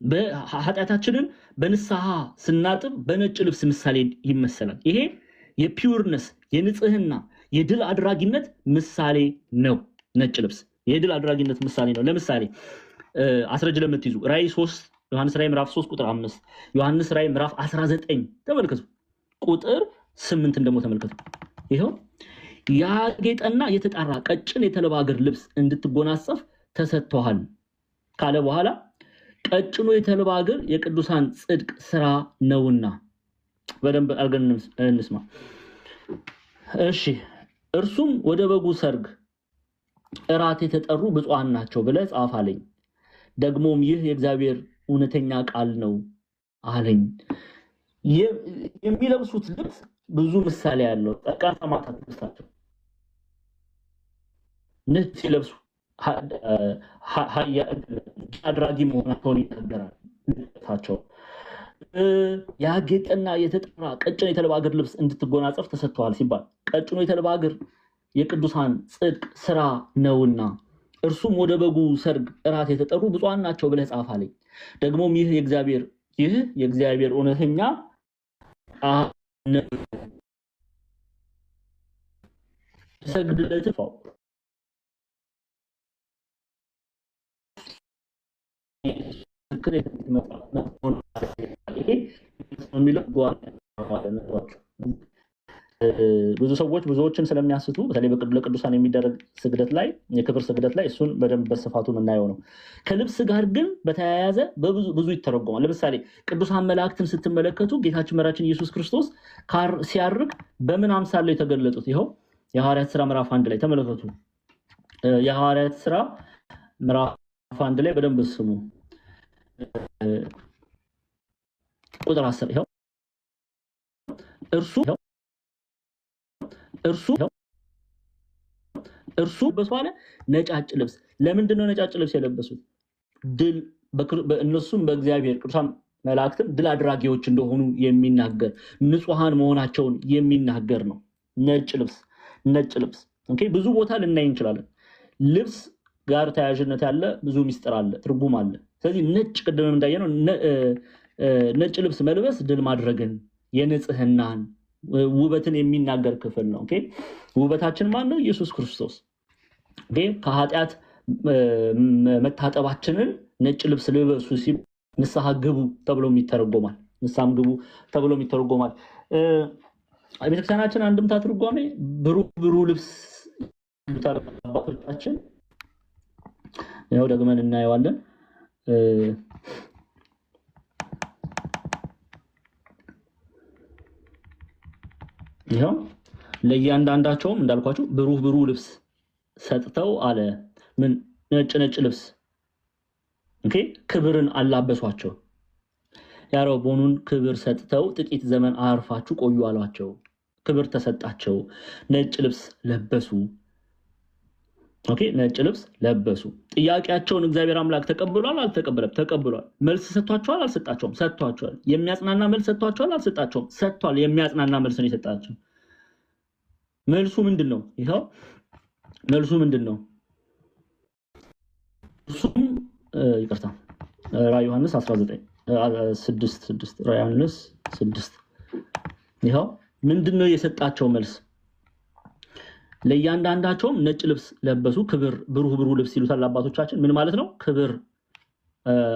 በኃጢአታችንን በንስሐ ስናጥብ በነጭ ልብስ ምሳሌ ይመሰላል። ይሄ የፒውርነስ የንጽህና የድል አድራጊነት ምሳሌ ነው። ነጭ ልብስ የድል አድራጊነት ምሳሌ ነው። ለምሳሌ አስረጅ ለምትይዙ ራዕይ 3 ዮሐንስ ራዕይ ምዕራፍ 3 ቁጥር 5 ዮሐንስ ራዕይ ምዕራፍ 19 ተመልከቱ። ቁጥር 8 ደግሞ ተመልከቱ። ይሄው ያጌጠና የተጣራ ቀጭን የተልባ እግር ልብስ እንድትጎናጸፍ ተሰጥቷል ካለ በኋላ ቀጭኑ የተልባ እግር የቅዱሳን ጽድቅ ስራ ነውና በደንብ አድርገን እንስማ። እሺ እርሱም ወደ በጉ ሰርግ እራት የተጠሩ ብፁዓን ናቸው ብለህ ጻፍ አለኝ። ደግሞም ይህ የእግዚአብሔር እውነተኛ ቃል ነው። አለኝ። የሚለብሱት ልብስ ብዙ ምሳሌ ያለው ጠቃሚ ሰማዕታት ልብሳቸው ነጭ ሲለብሱ አድራጊ መሆናቸውን ይናገራል። ልብሳቸው ያጌጠና የተጠራ ቀጭን የተልባ እግር ልብስ እንድትጎናጸፍ ተሰጥተዋል ሲባል ቀጭኑ የተልባ እግር የቅዱሳን ጽድቅ ስራ ነውና እርሱም ወደ በጉ ሰርግ እራት የተጠሩ ብፁዓን ናቸው ብለህ ጻፍ አለኝ። ደግሞም ይህ የእግዚአብሔር እውነተኛ ሰግድለት ፋው ብዙዎችን ስለሚያስቱ በተለይ ለቅዱሳን የሚደረግ ስግደት ላይ የክብር ስግደት ላይ እሱን በደንብ በስፋቱ የምናየው ነው። ከልብስ ጋር ግን በተያያዘ ብዙ ይተረጎማል። ለምሳሌ ቅዱሳን መላእክትን ስትመለከቱ ጌታችን መድኃኒታችን ኢየሱስ ክርስቶስ ሲያርግ በምን አምሳል ላይ የተገለጡት? ይኸው የሐዋርያት ሥራ ምዕራፍ 1 ላይ ተመለከቱ። የሐዋርያት ሥራ ምዕራፍ 1 ላይ በደንብ ስሙ። ቁጥር 10 ይኸው እርሱ በሷለ ነጫጭ ልብስ። ለምንድን ነው ነጫጭ ልብስ የለበሱት? እነሱም በእግዚአብሔር ቅዱሳን መላእክትም ድል አድራጊዎች እንደሆኑ የሚናገር ንጹሐን መሆናቸውን የሚናገር ነው። ነጭ ልብስ ኦኬ። ብዙ ቦታ ልናይ እንችላለን። ልብስ ጋር ተያያዥነት ያለ ብዙ ሚስጥር አለ፣ ትርጉም አለ። ስለዚህ ነጭ ቅድምም እንዳየነው ነጭ ልብስ መልበስ ድል ማድረግን የንጽህናን ውበትን የሚናገር ክፍል ነው። ኦኬ ውበታችን ማን ነው? ኢየሱስ ክርስቶስ። ኦኬ ከኃጢአት መታጠባችንን ነጭ ልብስ ልበሱ ሲል ንስሐ ግቡ ተብሎም ይተረጎማል። ንስሐም ግቡ ተብሎም ይተረጎማል። ቤተክርስቲያናችን አንድምታ ትርጓሜ ብሩህ ልብስ አባቶቻችን ያው ደግመን እናየዋለን። ይሄው ለእያንዳንዳቸውም እንዳልኳችሁ ብሩህ ልብስ ሰጥተው አለ። ምን ነጭ ልብስ ኦኬ ክብርን አላበሷቸው። ያረቦኑን ክብር ሰጥተው ጥቂት ዘመን አርፋችሁ ቆዩ አሏቸው። ክብር ተሰጣቸው። ነጭ ልብስ ለበሱ። ኦኬ ነጭ ልብስ ለበሱ። ጥያቄያቸውን እግዚአብሔር አምላክ ተቀብሏል አልተቀበለም? ተቀብሏል። መልስ ሰጥቷቸዋል አልሰጣቸውም? ሰጥቷቸዋል። የሚያጽናና መልስ ሰጥቷቸዋል አልሰጣቸውም? ሰጥቷል። የሚያጽናና መልስ ነው የሰጣቸው። መልሱ ምንድነው? ይሄው መልሱ ምንድነው? እሱም ይቅርታ ራዕየ ዮሐንስ 19:6 ራዕየ ዮሐንስ 6 ይሄው ምንድነው የሰጣቸው መልስ? ለእያንዳንዳቸውም ነጭ ልብስ ለበሱ። ክብር ብሩህ ልብስ ይሉታል አባቶቻችን። ምን ማለት ነው? ክብር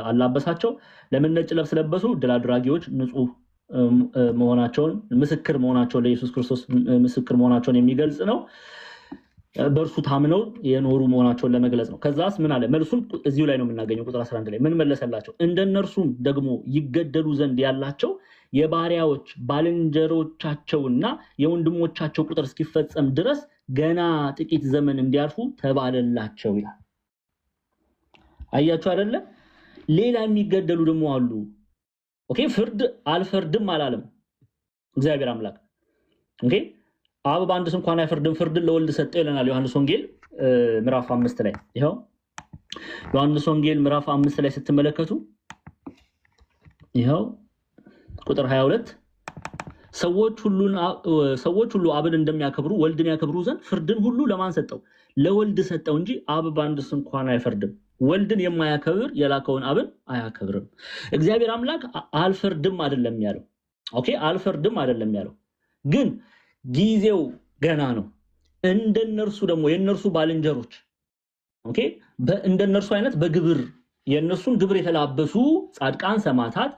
አላበሳቸው። ለምን ነጭ ልብስ ለበሱ? ድል አድራጊዎች ንጹህ መሆናቸውን ምስክር መሆናቸውን ለኢየሱስ ክርስቶስ ምስክር መሆናቸውን የሚገልጽ ነው። በእርሱ ታምነው የኖሩ መሆናቸውን ለመግለጽ ነው። ከዛስ ምን አለ? መልሱን እዚሁ ላይ ነው የምናገኘው። ቁጥር 11 ላይ ምን መለሰላቸው? እንደነርሱም ደግሞ ይገደሉ ዘንድ ያላቸው የባሪያዎች ባልንጀሮቻቸውና የወንድሞቻቸው ቁጥር እስኪፈጸም ድረስ ገና ጥቂት ዘመን እንዲያርፉ ተባለላቸው ይላል። አያችሁ አይደለ? ሌላ የሚገደሉ ደግሞ አሉ። ኦኬ ፍርድ አልፈርድም አላለም እግዚአብሔር አምላክ። ኦኬ አብ በአንድስ እንኳን አይፈርድም ፍርድን ለወልድ ሰጠው ይለናል ዮሐንስ ወንጌል ምዕራፍ 5 ላይ። ይሄው ዮሐንስ ወንጌል ምዕራፍ 5 ላይ ስትመለከቱ ይሄው ቁጥር 22 ሰዎች ሁሉ አብን እንደሚያከብሩ ወልድን ያከብሩ ዘንድ ፍርድን ሁሉ ለማን ሰጠው? ለወልድ ሰጠው እንጂ አብ በአንድስ እንኳን አይፈርድም። ወልድን የማያከብር የላከውን አብን አያከብርም። እግዚአብሔር አምላክ አልፈርድም አይደለም ያለው። ኦኬ አልፈርድም አይደለም ያለው፣ ግን ጊዜው ገና ነው። እንደነርሱ ደግሞ የነርሱ ባልንጀሮች ኦኬ እንደነርሱ አይነት በግብር የነሱን ግብር የተላበሱ ጻድቃን ሰማዕታት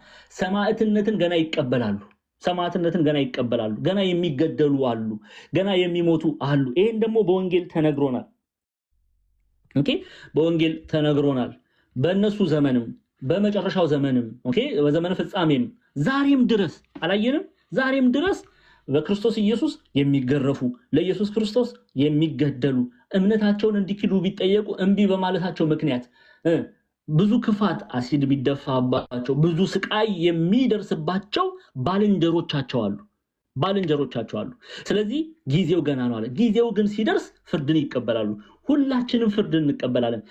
ሰማዕትነትን ገና ይቀበላሉ። ገና የሚገደሉ አሉ፣ ገና የሚሞቱ አሉ። ይሄን ደግሞ በወንጌል ተነግሮናል። ኦኬ በወንጌል ተነግሮናል። በእነሱ ዘመንም በመጨረሻው ዘመንም ኦኬ በዘመነ ፍጻሜም ዛሬም ድረስ አላየንም? ዛሬም ድረስ በክርስቶስ ኢየሱስ የሚገረፉ ለኢየሱስ ክርስቶስ የሚገደሉ እምነታቸውን እንዲክዱ ቢጠየቁ እምቢ በማለታቸው ምክንያት ብዙ ክፋት አሲድ ቢደፋባቸው ብዙ ስቃይ የሚደርስባቸው ባልንጀሮቻቸው አሉ። ስለዚህ ጊዜው ገና ነው አለ። ጊዜው ግን ሲደርስ ፍርድን ይቀበላሉ። ሁላችንም ፍርድን እንቀበላለን።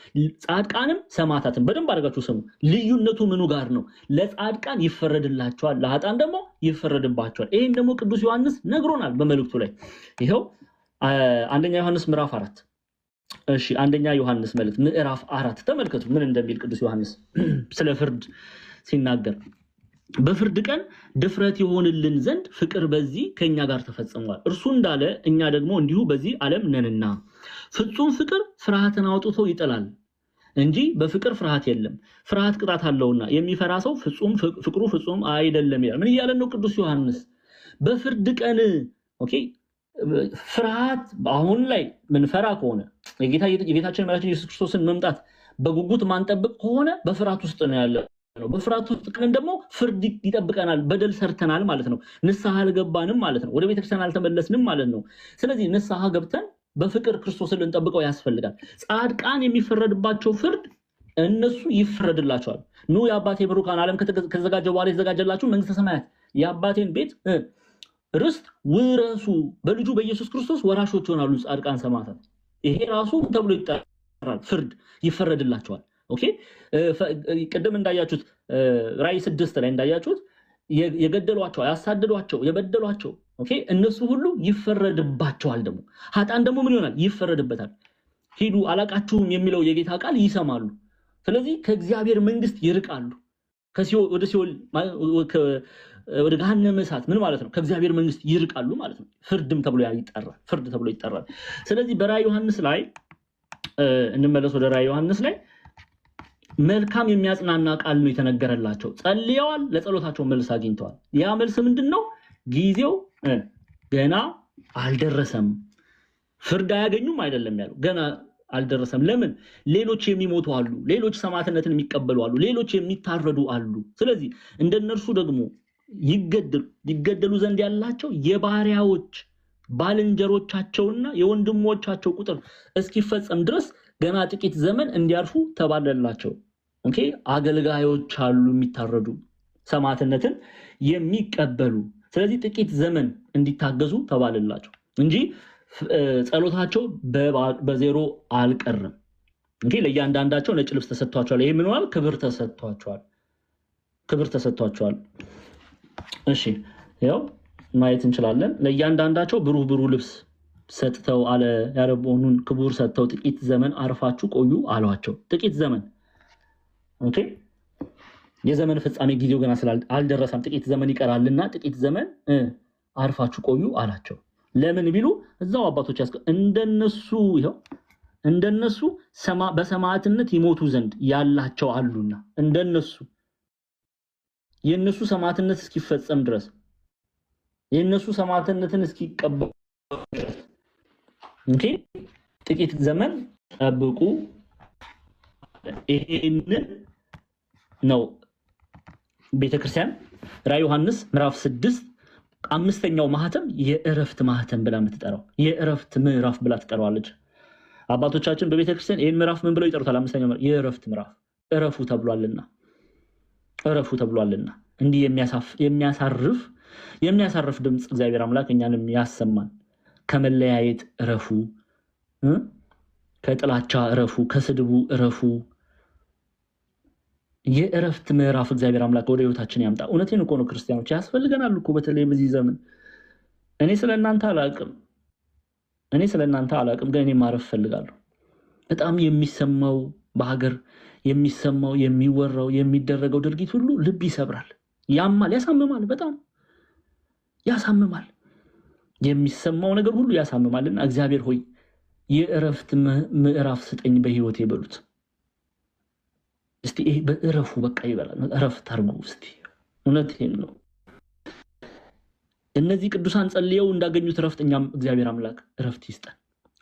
ጻድቃንም ሰማዕታትን በደንብ አድርጋችሁ ስሙ። ልዩነቱ ምኑ ጋር ነው? ለጻድቃን ይፈረድላቸዋል፣ ለኃጥአን ደግሞ ይፈረድባቸዋል። ይሄን ደግሞ ቅዱስ ዮሐንስ ነግሮናል በመልእክቱ ላይ። ይሄው አንደኛ ዮሐንስ ምዕራፍ 4 እሺ አንደኛ ዮሐንስ መልእክት ምዕራፍ 4 ተመልከቱ ምን እንደሚል ቅዱስ ዮሐንስ ስለ ፍርድ ሲናገር። በፍርድ ቀን ድፍረት ይሆንልን ዘንድ ፍቅር በዚህ ከኛ ጋር ተፈጽሟል። እርሱ እንዳለ እኛ ደግሞ እንዲሁ በዚህ ዓለም ነንና። ፍጹም ፍቅር ፍርሃትን አውጥቶ ይጥላል እንጂ በፍቅር ፍርሃት የለም። ፍርሃት ቅጣት አለውና የሚፈራ ሰው ፍቅሩ ፍጹም አይደለም ይላል። ምን እያለ ነው ቅዱስ ዮሐንስ? በፍርድ ቀን ኦኬ ፍርሃት አሁን ላይ ምንፈራ ከሆነ የጌታችን መድኃኒታችን ኢየሱስ ክርስቶስን መምጣት በጉጉት ማንጠብቅ ከሆነ በፍርሃት ውስጥ ነው ያለ ነው። በፍርሃት ውስጥ ቀን ደግሞ ፍርድ ይጠብቀናል። በደል ሰርተናል ማለት ነው። ንስሐ አልገባንም ማለት ነው። ወደ ቤተክርስቲያን አልተመለስንም ማለት ነው። ስለዚህ ንስሐ ገብተን በፍቅር ክርስቶስን ልንጠብቀው ያስፈልጋል። ጻድቃን የሚፈረድባቸው ፍርድ እነሱ ይፈረድላቸዋል። ኑ የአባቴ ብሩካን ዓለም ከተዘጋጀ በኋላ የተዘጋጀላችሁ መንግስተ ሰማያት የአባቴን ቤት ርስት ውረሱ፣ በልጁ በኢየሱስ ክርስቶስ ወራሾች ይሆናሉ ጻድቃን ሰማዕታት። ይሄ ራሱ ተብሎ ይጠራል። ፍርድ ይፈረድላቸዋል። ኦኬ ቅድም እንዳያችሁት ራእይ 6 ላይ እንዳያችሁት የገደሏቸው ያሳደዷቸው የበደሏቸው ኦኬ እነሱ ሁሉ ይፈረድባቸዋል። ደግሞ ኃጥአን ደግሞ ምን ይሆናል? ይፈረድበታል። ሂዱ አላቃችሁም የሚለው የጌታ ቃል ይሰማሉ። ስለዚህ ከእግዚአብሔር መንግስት ይርቃሉ። ከሲኦል ወደ ሲኦል ወደ ገሃነመ እሳት ምን ማለት ነው? ከእግዚአብሔር መንግስት ይርቃሉ ማለት ነው። ፍርድም ተብሎ ይጠራል። ፍርድ ተብሎ ይጠራል። ስለዚህ በራእይ ዮሐንስ ላይ እንመለስ። ወደ ራእይ ዮሐንስ ላይ መልካም የሚያጽናና ቃል ነው የተነገረላቸው። ጸልየዋል፣ ለጸሎታቸው መልስ አግኝተዋል። ያ መልስ ምንድነው? ጊዜው ገና አልደረሰም። ፍርድ አያገኙም አይደለም ያለው፣ ገና አልደረሰም። ለምን? ሌሎች የሚሞቱ አሉ፣ ሌሎች ሰማዕትነትን የሚቀበሉ አሉ፣ ሌሎች የሚታረዱ አሉ። ስለዚህ እንደነርሱ ደግሞ ይገደሉ ዘንድ ያላቸው የባሪያዎች ባልንጀሮቻቸውና የወንድሞቻቸው ቁጥር እስኪፈጸም ድረስ ገና ጥቂት ዘመን እንዲያርፉ ተባለላቸው። ኦኬ አገልጋዮች አሉ የሚታረዱ ሰማዕትነትን የሚቀበሉ። ስለዚህ ጥቂት ዘመን እንዲታገዙ ተባለላቸው እንጂ ጸሎታቸው በዜሮ አልቀረም። እንግዲህ ለእያንዳንዳቸው ነጭ ልብስ ተሰጥቷቸዋል። ይሄ ምን ማለት? ክብር ተሰጥቷቸዋል። እሺ ያው ማየት እንችላለን። ለእያንዳንዳቸው ብሩህ ልብስ ሰጥተው አለ ያረቦኑን ክቡር ሰጥተው ጥቂት ዘመን አርፋችሁ ቆዩ አሏቸው። ጥቂት ዘመን ኦኬ የዘመን ፍጻሜ ጊዜው ገና አልደረሰም፣ ጥቂት ዘመን ይቀራልና ጥቂት ዘመን አርፋችሁ ቆዩ አላቸው። ለምን ቢሉ እዛው አባቶች እንደነሱ በሰማዕትነት ይሞቱ ዘንድ ያላቸው አሉና እንደነሱ የነሱ ሰማዕትነት እስኪፈጸም ድረስ የነሱ ሰማዕትነትን እስኪቀበሉ ድረስ እንጂ ጥቂት ዘመን ጠብቁ። ይሄንን ነው ቤተክርስቲያን ራዕይ ዮሐንስ ምዕራፍ 6 5ኛው ማህተም የእረፍት ማህተም ብላ የምትጠራው የእረፍት ምዕራፍ ብላ ትጠራዋለች። አባቶቻችን በቤተክርስቲያን ይሄን ምዕራፍ ምን ብለው ይጠሩታል? 5ኛው ምዕራፍ የእረፍት ምዕራፍ። እረፉ ተብሏልና እንዲህ የሚያሳርፍ ድምፅ እግዚአብሔር አምላክ እኛንም ያሰማን። ከመለያየት እረፉ፣ ከጥላቻ እረፉ፣ ከስድቡ እረፉ። የእረፍት ምዕራፍ እግዚአብሔር አምላክ ወደ ህይወታችን ያምጣ። እውነቴን እኮ ነው ክርስቲያኖች፣ ያስፈልገናል እኮ በተለይ በዚህ ዘመን። እኔ ስለእናንተ አላቅም፣ ግን እኔ ማረፍ ፈልጋለሁ። በጣም የሚሰማው በሀገር የሚሰማው የሚወራው የሚደረገው ድርጊት ሁሉ ልብ ይሰብራል፣ ያማል፣ ያሳምማል፣ በጣም ያሳምማል። የሚሰማው ነገር ሁሉ ያሳምማልና እግዚአብሔር ሆይ የእረፍት ምዕራፍ ስጠኝ በህይወቴ በሉት እስቲ። ይሄ በእረፉ በቃ ይበላል፣ እረፍት አድርጉ እስቲ። እውነቴን ነው። እነዚህ ቅዱሳን ጸልየው እንዳገኙት እረፍት እኛም እግዚአብሔር አምላክ እረፍት ይስጠን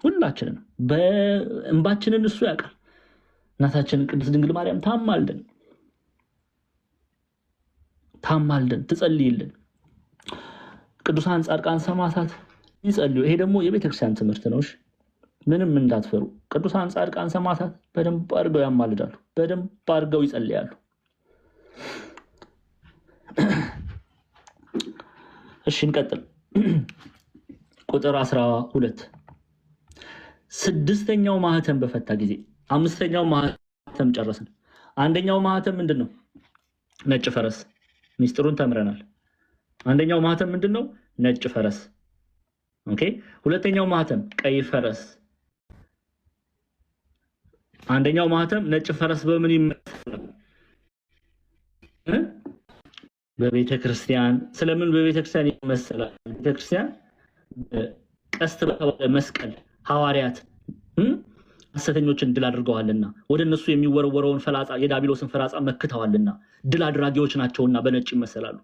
ሁላችንን። በእንባችንን እሱ ያውቃል። እናታችን ቅድስት ድንግል ማርያም ታማልደን ትጸልይልን። ቅዱሳን ጻድቃን ሰማዕታት ይጸልዩ። ይሄ ደግሞ የቤተክርስቲያን ትምህርት ነው። ምንም እንዳትፈሩ። ቅዱሳን ጻድቃን ሰማዕታት በደንብ አድርገው ያማልዳሉ፣ በደንብ አድርገው ይጸልያሉ። እሺ እንቀጥል። ቁጥር 12 ስድስተኛው ማህተም በፈታ ጊዜ፣ አምስተኛው ማህተም ጨረስን። አንደኛው ማህተም ምንድነው? ነጭ ፈረስ። ሚስጥሩን ተምረናል። አንደኛው ማህተም ምንድነው? ነጭ ፈረስ። ኦኬ። ሁለተኛው ማህተም ቀይ ፈረስ። አንደኛው ማህተም ነጭ ፈረስ በምን ይመሰላል? በቤተ ክርስቲያን። ስለምን በቤተ ክርስቲያን ይመሰላል? ቤተ ክርስቲያን ቀስት በተባለ መስቀል ሐዋርያት ሐሰተኞችን ድል አድርገዋልና ወደ እነሱ የሚወረወረውን ፈላጻ የዳቢሎስን ፈላጻ መክተዋልና ድል አድራጊዎች ናቸውና በነጭ ይመሰላሉ።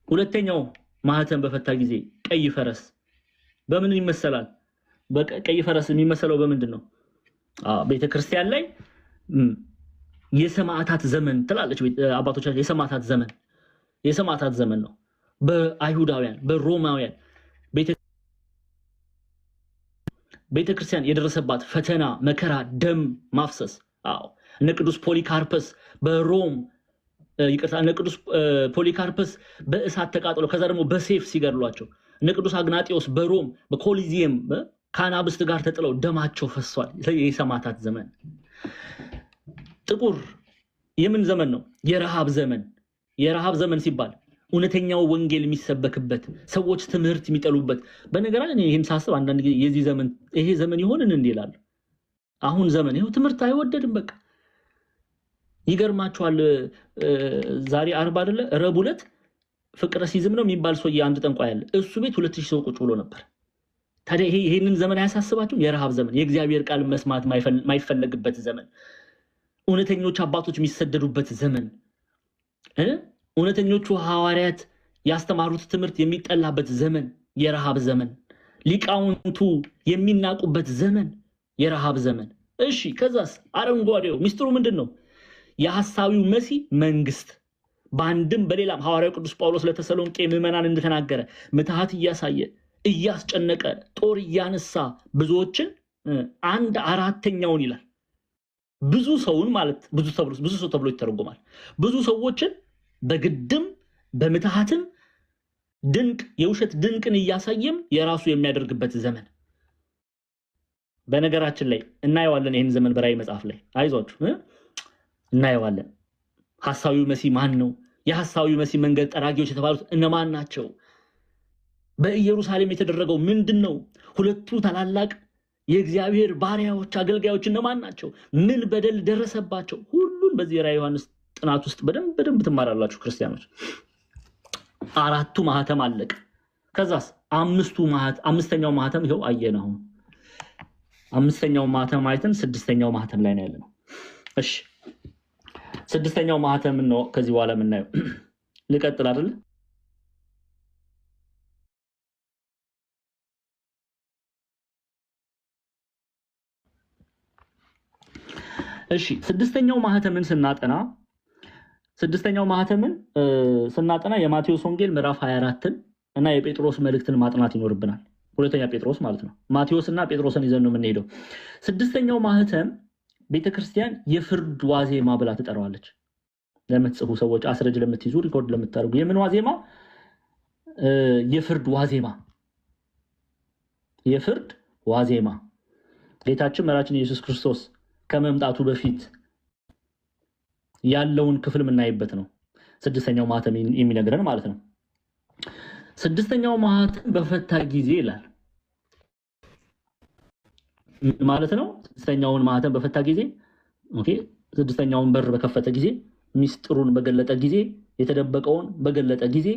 ሁለተኛው ማህተም በፈታ ጊዜ ቀይ ፈረስ በምን ይመሰላል? በቀይ ፈረስ የሚመሰለው በምንድን ነው? ቤተ ክርስቲያን ላይ የሰማዕታት ዘመን ትላለች አባቶቻችን። የሰማዕታት ዘመን ነው። በአይሁዳውያን በሮማውያን ቤተክርስቲያን የደረሰባት ፈተና፣ መከራ፣ ደም ማፍሰስ። እነ ቅዱስ ፖሊካርፐስ በሮም እነ ቅዱስ ፖሊካርፐስ በእሳት ተቃጥለው ከዛ ደግሞ በሴፍ ሲገድሏቸው፣ እነ ቅዱስ አግናጢዮስ በሮም በኮሊዚየም ከአናብስት ጋር ተጥለው ደማቸው ፈሷል። የሰማዕታት ዘመን። ጥቁር የምን ዘመን ነው? የረሃብ ዘመን። የረሃብ ዘመን ሲባል እውነተኛው ወንጌል የሚሰበክበት፣ ሰዎች ትምህርት የሚጠሉበት። በነገራችን ይሄን ሳስብ አንዳንድ ጊዜ የዚህ ዘመን ይሄ ዘመን ይሆንን እንዴ ይላል። አሁን ዘመን ይሄው ትምህርት አይወደድም። በቃ ይገርማችኋል። ዛሬ አርብ አይደለ? ረቡዕ ዕለት ፍቅረ ሲዝም ነው የሚባል ሰውዬ አንድ ጠንቋይ ያለ እሱ ቤት 2000 ሰው ቁጭ ብሎ ነበር። ታዲያ ይሄንን ዘመን አያሳስባችሁም? የረሃብ ዘመን፣ የእግዚአብሔር ቃል መስማት ማይፈለግበት ዘመን፣ እውነተኞች አባቶች የሚሰደዱበት ዘመን፣ እውነተኞቹ ሐዋርያት ያስተማሩት ትምህርት የሚጠላበት ዘመን፣ የረሃብ ዘመን፣ ሊቃውንቱ የሚናቁበት ዘመን፣ የረሃብ ዘመን። እሺ ከዛስ? አረንጓዴው ሚስጥሩ ምንድን ነው? የሐሳዊው መሲህ መንግስት። በአንድም በሌላም ሐዋርያው ቅዱስ ጳውሎስ ለተሰሎንቄ ምዕመናን እንደተናገረ ምትሃት እያሳየ እያስጨነቀ ጦር እያነሳ ብዙዎችን 1/4ኛውን ይላል። ብዙ ሰውን ማለት ብዙ ሰው ተብሎ ይተረጎማል። ብዙ ሰዎችን በግድም በምትሃትም ድንቅ የውሸት ድንቅን እያሳየም የራሱ የሚያደርግበት ዘመን። በነገራችን ላይ እናየዋለን። ይህን ዘመን በራእይ መጽሐፍ ላይ አይዟችሁ እናየዋለን። ሐሳዊው መሲህ ማን ነው? የሐሳዊው መሲህ መንገድ ጠራጊዎች የተባሉት እነማን ናቸው? በኢየሩሳሌም የተደረገው ምንድን ነው? ሁለቱ ታላላቅ የእግዚአብሔር ባሪያዎች አገልጋዮች እነማን ናቸው? ምን በደል ደረሰባቸው? ሁሉን በዚህ ራዕየ ዮሐንስ ጥናት ውስጥ በደንብ ትማራላችሁ ክርስቲያኖች። 4ቱ ማህተም አለቀ። ከዛስ አምስተኛው ማህተም ይኸው አየን። አሁን 5ኛው ማህተም አይተን 6ኛው ማህተም ላይ ነው ያለነው። እሺ 6ኛው ማህተም ነው ከዚህ በኋላ የምናየው። ልቀጥል አይደል? እሺ 6ኛው ማህተምን ስናጠና የማቴዎስ ወንጌል ምዕራፍ 24ን እና የጴጥሮስ መልእክትን ማጥናት ይኖርብናል። ሁለተኛ ጴጥሮስ ማለት ነው። ማቴዎስ እና ጴጥሮስን ይዘን ነው የምንሄደው። 6ኛው ማህተም ቤተክርስቲያን የፍርድ ዋዜማ ብላ ትጠራዋለች። ለምትጽፉ ሰዎች፣ አስረጅ ለምትይዙ፣ ሪኮርድ ለምታደርጉ የምን ዋዜማ? የፍርድ ዋዜማ። የፍርድ ዋዜማ ጌታችን መራችን ኢየሱስ ክርስቶስ ከመምጣቱ በፊት ያለውን ክፍል የምናይበት ነው። 6ኛው ማህተም የሚነግረን ማለት ነው። 6ኛው ማህተም በፈታ ጊዜ ይላል ማለት ነው። 6ኛውን ማህተም በፈታ ጊዜ ኦኬ። 6ኛውን በር በከፈተ ጊዜ፣ ሚስጥሩን በገለጠ ጊዜ፣ የተደበቀውን በገለጠ ጊዜ፣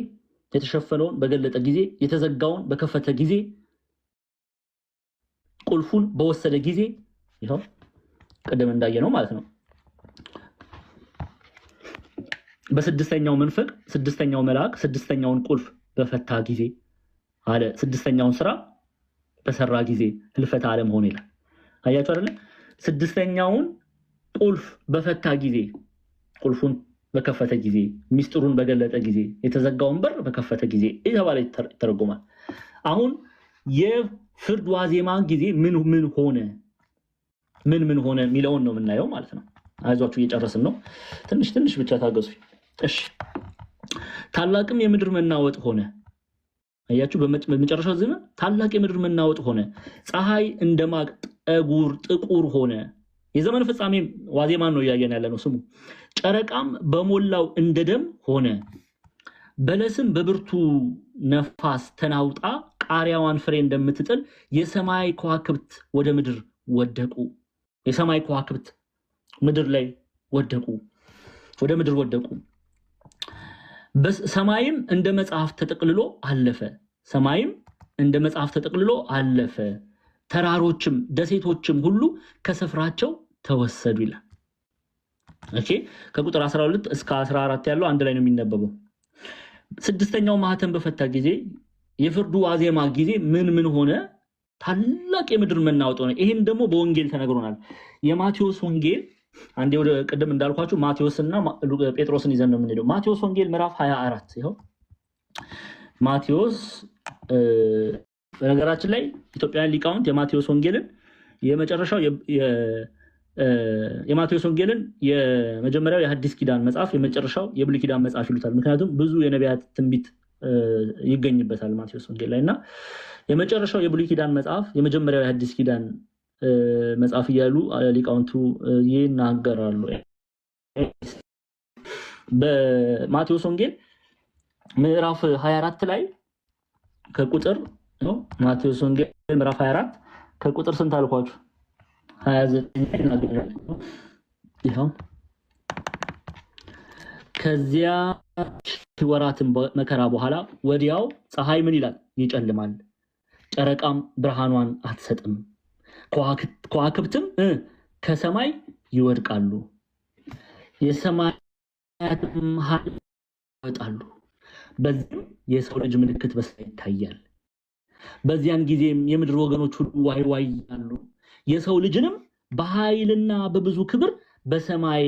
የተሸፈነውን በገለጠ ጊዜ፣ የተዘጋውን በከፈተ ጊዜ፣ ቁልፉን በወሰደ ጊዜ፣ ይኸው ቀደም እንዳየነው ማለት ነው። በ6ኛው መንፈቅ 6ኛው መልአክ 6ኛውን ቁልፍ በፈታ ጊዜ አለ። 6ኛውን ስራ በሰራ ጊዜ ህልፈተ ዓለም ሆነ ይላል። አያችሁ አይደለ? 6ኛውን ቁልፍ በፈታ ጊዜ፣ ቁልፉን በከፈተ ጊዜ፣ ሚስጥሩን በገለጠ ጊዜ፣ የተዘጋውን በር በከፈተ ጊዜ እየተባለ ይተረጎማል። አሁን ፍርድ ዋዜማ ጊዜ ምን ሆነ የሚለውን ነው የምናየው ማለት ነው። አይዟችሁ እየጨረስን ነው። ትንሽ ብቻ ታገሱ። እሺ። ታላቅም የምድር መናወጥ ሆነ። አያችሁ፣ በመጨረሻው ዘመን ታላቅ የምድር መናወጥ ሆነ። ፀሐይ እንደማቅ ጠጉር ጥቁር ሆነ። የዘመን ፍጻሜ ዋዜማን ነው እያየን ያለ ነው። ስሙ። ጨረቃም በሞላው እንደ ደም ሆነ። በለስም በብርቱ ነፋስ ተናውጣ ቃሪያዋን ፍሬ እንደምትጥል የሰማይ ከዋክብት ወደ ምድር ወደቁ። የሰማይ ከዋክብት ምድር ላይ ወደቁ፣ ወደ ምድር ወደቁ። ሰማይም እንደ መጽሐፍ ተጠቅልሎ አለፈ። ሰማይም እንደ መጽሐፍ ተጠቅልሎ አለፈ። ተራሮችም ደሴቶችም ሁሉ ከስፍራቸው ተወሰዱ ይላል። ኦኬ። ከቁጥር 12 እስከ 14 ያለው አንድ ላይ ነው የሚነበበው። ስድስተኛው ማህተም በፈታ ጊዜ የፍርዱ ዋዜማ ጊዜ ምን ሆነ? ታላቅ የምድር መናወጥ ሆነ። ይህም ደግሞ በወንጌል ተነግሮናል። የማቴዎስ ወንጌል አንዴ ወደ ቅድም እንዳልኳችሁ ማቴዎስና ጴጥሮስን ይዘን ነው የምንሄደው። ማቴዎስ ወንጌል ምዕራፍ 24 ይኸው ማቴዎስ። በነገራችን ላይ ኢትዮጵያውያን ሊቃውንት የማቴዎስ ወንጌልን የመጨረሻው የማቴዎስ ወንጌልን የመጀመሪያው የሐዲስ ኪዳን መጽሐፍ የመጨረሻው የብሉይ ኪዳን መጽሐፍ ይሉታል። ምክንያቱም ብዙ የነቢያት ትንቢት ይገኝበታል ማቴዎስ ወንጌል ላይ እና የመጨረሻው የብሉይ ኪዳን መጽሐፍ የመጀመሪያው የሐዲስ ኪዳን መጽሐፍ እያሉ ሊቃውንቱ ይናገራሉ። በማቴዎስ ወንጌል ምዕራፍ 24 ላይ ከቁጥር ነው። ማቴዎስ ወንጌል ምዕራፍ 24 ከቁጥር ስንት አልኳችሁ? 29 ይናገራል። ይኸው ከዚያ ወራትን መከራ በኋላ ወዲያው ፀሐይ ምን ይላል? ይጨልማል፣ ጨረቃም ብርሃኗን አትሰጥም፣ ከዋክብትም ከሰማይ ይወድቃሉ፣ የሰማያትም ኃይል ይወጣሉ። በዚህም የሰው ልጅ ምልክት በሰማይ ይታያል። በዚያን ጊዜም የምድር ወገኖች ሁሉ ዋይ ዋይ ይላሉ። የሰው ልጅንም በኃይልና በብዙ ክብር በሰማይ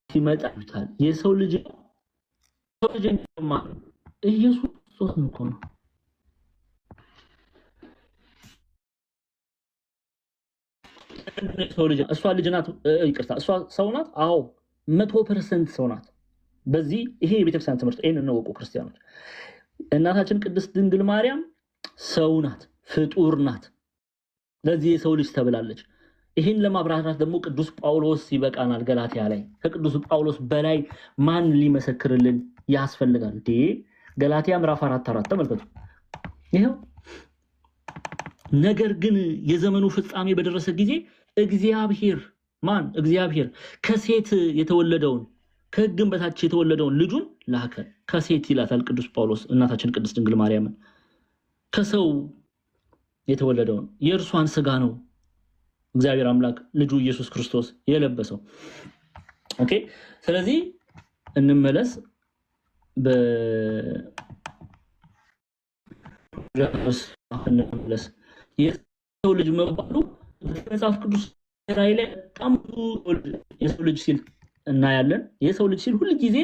ሲመጣ ይታያል። የሰው ልጅ ኢየሱስ ክርስቶስ ነው። እሷ ልጅ ናት። ይቅርታ፣ እሷ ሰው ናት። አዎ 100% ሰው ናት። በዚህ ይሄ የቤተክርስቲያን ትምህርት ይሄን እንወቁ ክርስቲያኖች። እናታችን ቅድስት ድንግል ማርያም ሰው ናት፣ ፍጡር ናት። ለዚህ የሰው ልጅ ተብላለች። ይህን ለማብራራት ደግሞ ቅዱስ ጳውሎስ ይበቃናል። ገላትያ ላይ ከቅዱስ ጳውሎስ በላይ ማን ሊመሰክርልን ያስፈልጋል? ገላትያ ምዕራፍ 4 ተመልከቱ። ይሄው ነገር ግን የዘመኑ ፍጻሜ በደረሰ ጊዜ እግዚአብሔር ከሴት የተወለደውን ከሕግም በታች የተወለደውን ልጁን ላከ። ከሴት ይላታል ቅዱስ ጳውሎስ እናታችን ቅድስት ድንግል ማርያምን። ከሰው የተወለደውን የእርሷን ስጋ ነው እግዚአብሔር አምላክ ልጁ ኢየሱስ ክርስቶስ የለበሰው። ኦኬ። ስለዚህ እንመለስ። የሰው ልጅ መባሉ መጽሐፍ ቅዱስ ራእይ ላይ በጣም ብዙ የሰው ልጅ ሲል እናያለን። የሰው ልጅ ሲል ሁል ጊዜ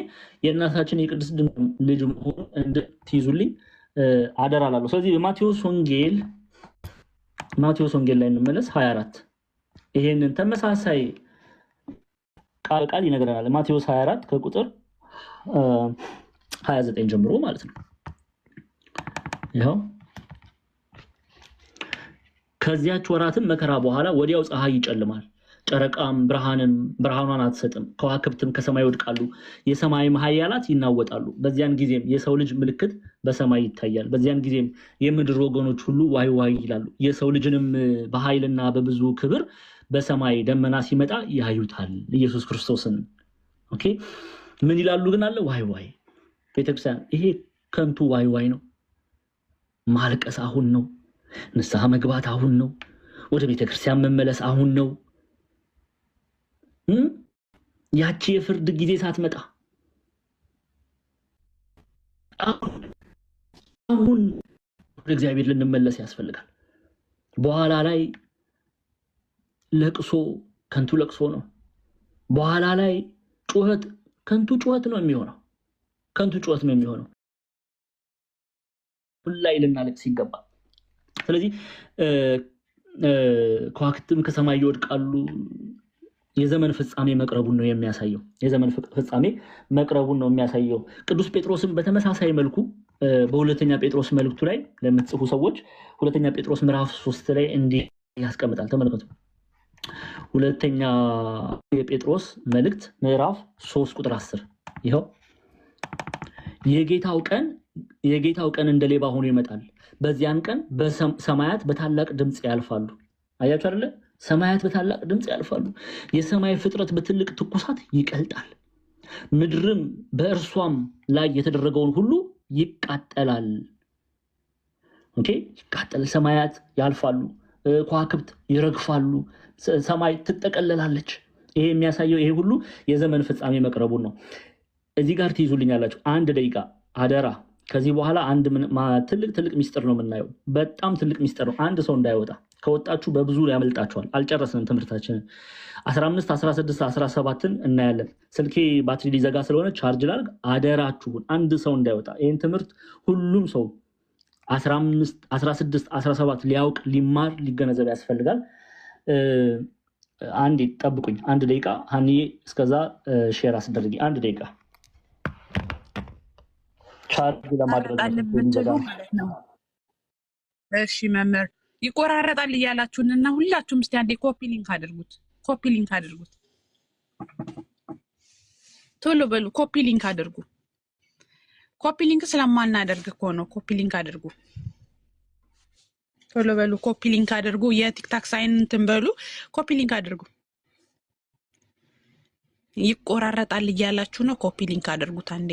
የእናታችን የቅድስት ድንግል ልጅ መሆኑ እንድትይዙልኝ አደራ እላለሁ። ስለዚህ በማቴዎስ ወንጌል ላይ እንመለስ 24 ይሄንን ተመሳሳይ ቃል ይነግረናል። ማቴዎስ 24 ከቁጥር 29 ጀምሮ ማለት ነው። ይኸው ከዚያች ወራትም መከራ በኋላ ወዲያው ፀሐይ ይጨልማል፣ ጨረቃም ብርሃኗን አትሰጥም፣ ከዋክብትም ከሰማይ ይወድቃሉ፣ የሰማይም ኃያላት ይናወጣሉ። በዚያን ጊዜም የሰው ልጅ ምልክት በሰማይ ይታያል። በዚያን ጊዜም የምድር ወገኖች ሁሉ ዋይ ዋይ ይላሉ። የሰው ልጅንም በኃይልና በብዙ ክብር በሰማይ ደመና ሲመጣ ያዩታል ኢየሱስ ክርስቶስን። ኦኬ። ምን ይላሉ ግን አለ? ዋይ ዋይ። ቤተክርስቲያን ይሄ ከንቱ ዋይ ዋይ ነው። ማልቀስ አሁን ነው። ንስሐ መግባት አሁን ነው። ወደ ቤተክርስቲያን መመለስ አሁን ነው። ያቺ የፍርድ ጊዜ ሳትመጣ አሁን ወደ እግዚአብሔር ልንመለስ ያስፈልጋል። በኋላ ላይ ለቅሶ ከንቱ ለቅሶ ነው። በኋላ ላይ ጩኸት ከንቱ ጩኸት ነው የሚሆነው። ላይ ልናለቅስ ይገባል። ስለዚህ ከዋክብትም ከሰማይ ይወድቃሉ የዘመን ፍጻሜ መቅረቡን ነው የሚያሳየው። የዘመን ፍጻሜ መቅረቡን ነው የሚያሳየው። ቅዱስ ጴጥሮስም በተመሳሳይ መልኩ በሁለተኛ ጴጥሮስ መልእክቱ ላይ ለምትጽፉ ሰዎች ሁለተኛ ጴጥሮስ ምዕራፍ 3 ላይ እንዲህ ያስቀምጣል። ተመልከቱ። ሁለተኛ የጴጥሮስ መልእክት ምዕራፍ 3 ቁጥር 10 ይኸው የጌታው ቀን እንደ ሌባ ሆኖ ይመጣል። በዚያን ቀን ሰማያት በታላቅ ድምፅ ያልፋሉ። አያችሁ አይደለ? ሰማያት በታላቅ ድምፅ ያልፋሉ። የሰማይ ፍጥረት በትልቅ ትኩሳት ይቀልጣል። ምድርም በእርሷም ላይ የተደረገውን ሁሉ ይቃጠላል። ኦኬ፣ ይቃጠላል። ሰማያት ያልፋሉ፣ ከዋክብት ይረግፋሉ፣ ሰማይ ትጠቀለላለች። ይሄ የሚያሳየው ይሄ ሁሉ የዘመን ፍጻሜ መቅረቡን ነው። እዚህ ጋር ትይዙልኛላችሁ። 1 ደቂቃ አደራ። ከዚህ በኋላ አንድ ትልቅ ሚስጥር ነው የምናየው። በጣም ትልቅ ሚስጥር ነው። አንድ ሰው እንዳይወጣ፣ ከወጣችሁ በብዙ ያመልጣችኋል። አልጨረስንም ትምህርታችንን። 15፣ 16፣ 17ን እናያለን። ስልኬ ባትሪ ሊዘጋ ስለሆነ ቻርጅ ላድርግ። አደራችሁን አንድ ሰው እንዳይወጣ። ይህን ትምህርት ሁሉም ሰው 15፣ 16፣ 17 ሊያውቅ ሊማር ሊገነዘብ ያስፈልጋል። አንዴ ጠብቁኝ፣ 1 ደቂቃ። ሀኒዬ እስከዛ ሼር አስደርጊ። 1 ደቂቃ ቻርጅ ለማድረግ ነው። እሺ መምህር ይቆራረጣል እያላችሁንና ሁላችሁም እስቲ አንዴ ኮፒ ሊንክ አድርጉት። ቶሎ በሉ ኮፒ ሊንክ አድርጉ። ኮፒ ሊንክ ስለማናደርግ እኮ ነው። ኮፒ ሊንክ አድርጉ። ቶሎ በሉ ኮፒ ሊንክ አድርጉ። የቲክታክ ሳይን እንትን በሉ ኮፒ ሊንክ አድርጉ። ይቆራረጣል እያላችሁ ነው። ኮፒ ሊንክ አድርጉት አንዴ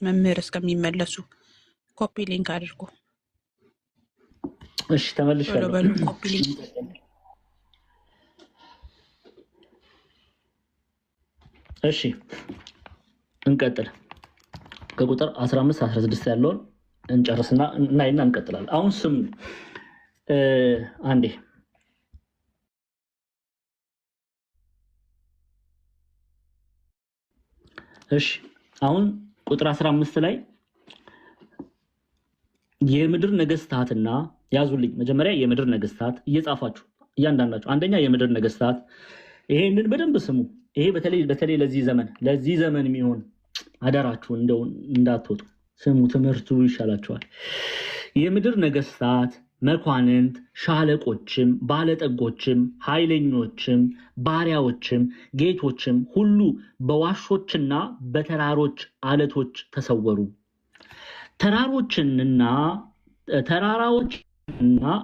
መምህር እስከሚመለሱ ኮፒ ሊንክ አድርጉ። እሺ ተመልሻለሁ። በሉ ኮፒ ሊንክ። እሺ እንቀጥል። ከቁጥር 15 16 ያለውን እንጨርስና እናይና እንቀጥላለን። አሁን ስሙ አንዴ። እሺ አሁን ቁጥር 15 ላይ የምድር ነገስታትና ያዙልኝ። መጀመሪያ የምድር ነገስታት እየጻፋችሁ እያንዳንዳችሁ፣ አንደኛ የምድር ነገስታት። ይሄንን በደንብ ስሙ። ይሄ በተለይ ለዚህ ዘመን የሚሆን አደራችሁን እንደው እንዳትወጡ ስሙ። ትምህርቱ ይሻላችኋል። የምድር ነገስታት፣ መኳንንት፣ ሻለቆችም፣ ባለጠጎችም፣ ኃይለኞችም፣ ባሪያዎችም፣ ጌቶችም ሁሉ በዋሾችና በተራሮች አለቶች ተሰወሩ። ተራራዎችንና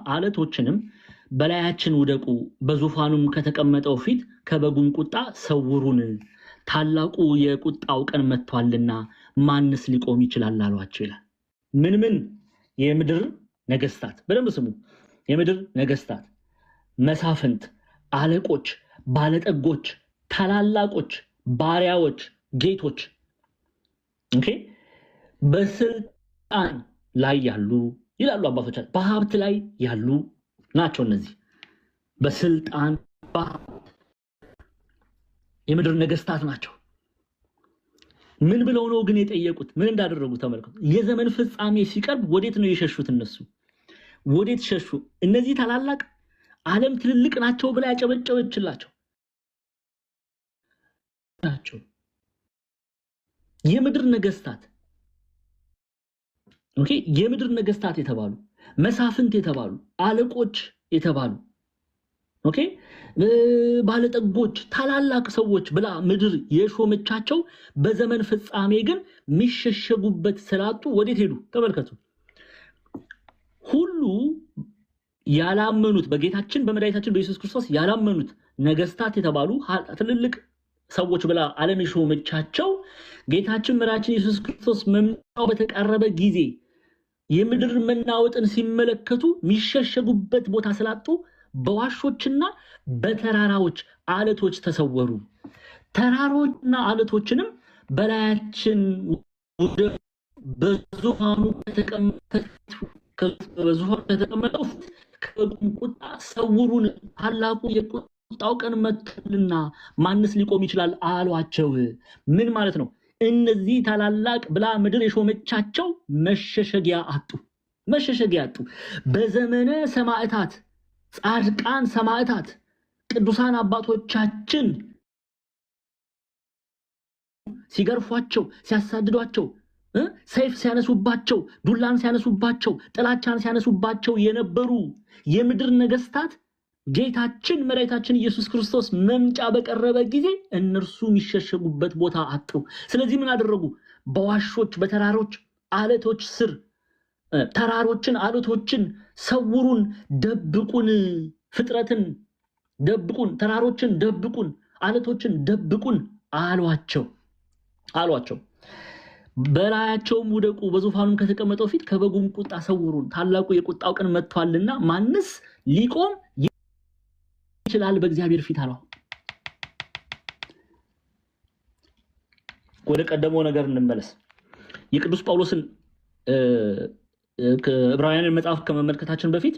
አለቶችንም በላያችን ውደቁ፣ በዙፋኑም ከተቀመጠው ፊት ከበጉም ቁጣ ሰውሩን፣ ታላቁ የቁጣው ቀን መጥቷልና ማንስ ሊቆም ይችላል አሏቸው ይላል። ምን የምድር ነገስታት፣ በደንብ ስሙ። የምድር ነገስታት፣ መሳፍንት፣ አለቆች፣ ባለጠጎች፣ ታላላቆች፣ ባሪያዎች፣ ጌቶች፣ ኦኬ፣ በስልጣን ላይ ያሉ ይላሉ አባቶቻችን። በሀብት ላይ ያሉ ናቸው እነዚህ። በስልጣን በሀብት የምድር ነገስታት ናቸው። ምን ብለው ነው ግን የጠየቁት? ምን እንዳደረጉ ተመልከቱ። የዘመን ፍጻሜ ሲቀርብ ወዴት ነው የሸሹት? እነሱ ወዴት ሸሹ? እነዚህ ታላላቅ ዓለም ትልልቅ ናቸው ብላ ያጨበጨበችላቸው ናቸው የምድር ነገስታት። ኦኬ፣ የምድር ነገስታት የተባሉ መሳፍንት የተባሉ አለቆች የተባሉ ኦኬ፣ ባለጠጎች ታላላቅ ሰዎች ብላ ምድር የሾመቻቸው በዘመን ፍጻሜ ግን የሚሸሸጉበት ስላጡ ወዴት ሄዱ? ተመልከቱ። ሁሉ ያላመኑት በጌታችን በመድኃኒታችን በኢየሱስ ክርስቶስ ያላመኑት ነገስታት የተባሉ ትልልቅ ሰዎች ብላ ዓለም የሾመቻቸው ጌታችን መድኃኒታችን ኢየሱስ ክርስቶስ መምጫው በተቃረበ ጊዜ የምድር መናወጥን ሲመለከቱ የሚሸሸጉበት ቦታ ስላጡ በዋሾችና በተራራዎች አለቶች ተሰወሩ። ተራሮችና አለቶችንም በላያችን በዙፋኑ ከተቀመጠው ከበጉም ቁጣ ሰውሩን፣ ታላቁ የቁጣው ቀን መጥቷልና ማንስ ሊቆም ይችላል አሏቸው። ምን ማለት ነው? እነዚህ ታላላቅ ብላ ምድር የሾመቻቸው መሸሸጊያ አጡ። መሸሸጊያ ያጡ በዘመነ ሰማዕታት ጻድቃን ሰማዕታት ቅዱሳን አባቶቻችን ሲገርፏቸው ሲያሳድዷቸው ሰይፍ ሲያነሱባቸው ዱላን ሲያነሱባቸው ጥላቻን ሲያነሱባቸው የነበሩ የምድር ነገስታት ጌታችን መድኃኒታችን ኢየሱስ ክርስቶስ መምጫ በቀረበ ጊዜ እነርሱ የሚሸሸጉበት ቦታ አጡ። ስለዚህ ምን አደረጉ? በዋሾች በተራሮች አለቶች ስር ተራሮችን አለቶችን ሰውሩን፣ ደብቁን፣ ፍጥረትን ደብቁን፣ ተራሮችን ደብቁን፣ አለቶችን ደብቁን አሏቸው። በላያቸውም ውደቁ፣ በዙፋኑም ከተቀመጠው ፊት ከበጉም ቁጣ ሰውሩን፣ ታላቁ የቁጣው ቀን መጥቷልና ማንስ ሊቆም ይችላል በእግዚአብሔር ፊት አለው። ወደ ቀደመው ነገር እንመለስ። የቅዱስ ጳውሎስን ዕብራውያንን መጽሐፍ ከመመልከታችን በፊት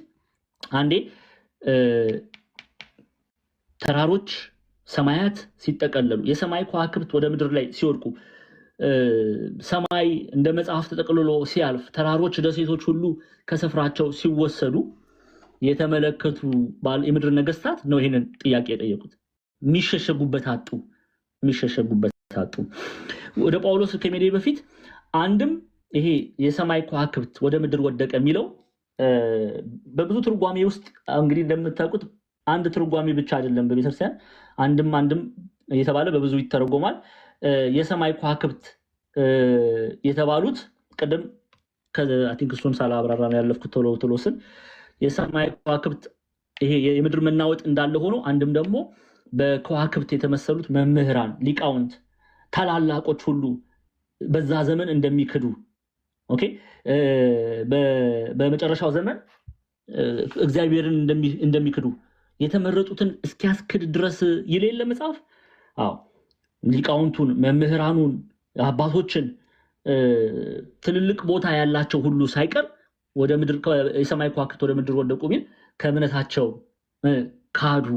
አንዴ ተራሮች ሰማያት ሲጠቀለሉ የሰማይ ከዋክብት ወደ ምድር ላይ ሲወድቁ ሰማይ እንደ መጽሐፍ ተጠቅልሎ ሲያልፍ ተራሮች ደሴቶች ሁሉ ከስፍራቸው ሲወሰዱ የተመለከቱ የምድር ነገስታት ነው ይሄንን ጥያቄ የጠየቁት። የሚሸሸጉበት አጡ። ወደ ጳውሎስ ከመሄዴ በፊት አንድም ይሄ የሰማይ ከዋክብት ወደ ምድር ወደቀ የሚለው በብዙ ትርጓሜ ውስጥ እንግዲህ እንደምታውቁት አንድ ትርጓሜ ብቻ አይደለም። በቤተክርስቲያን አንድም እየተባለ በብዙ ይተረጎማል። የሰማይ ከዋክብት የተባሉት ቅድም አይ ቲንክ እሱን ሳላብራራ ነው ያለፍኩት ቶሎ ስል የሰማይ ከዋክብት ይሄ የምድር መናወጥ እንዳለ ሆኖ አንድም ደግሞ በከዋክብት የተመሰሉት መምህራን ሊቃውንት ታላላቆች ሁሉ በዛ ዘመን እንደሚክዱ ኦኬ በመጨረሻው ዘመን እግዚአብሔርን እንደሚክዱ የተመረጡትን እስኪያስክድ ድረስ ይሌለ መጽሐፍ። አዎ ሊቃውንቱን መምህራኑን አባቶችን ትልልቅ ቦታ ያላቸው ሁሉ ሳይቀር ወደ ምድር የሰማይ ከዋክብት ወደ ምድር ወደቁ ቢል ከእምነታቸው ካዱ።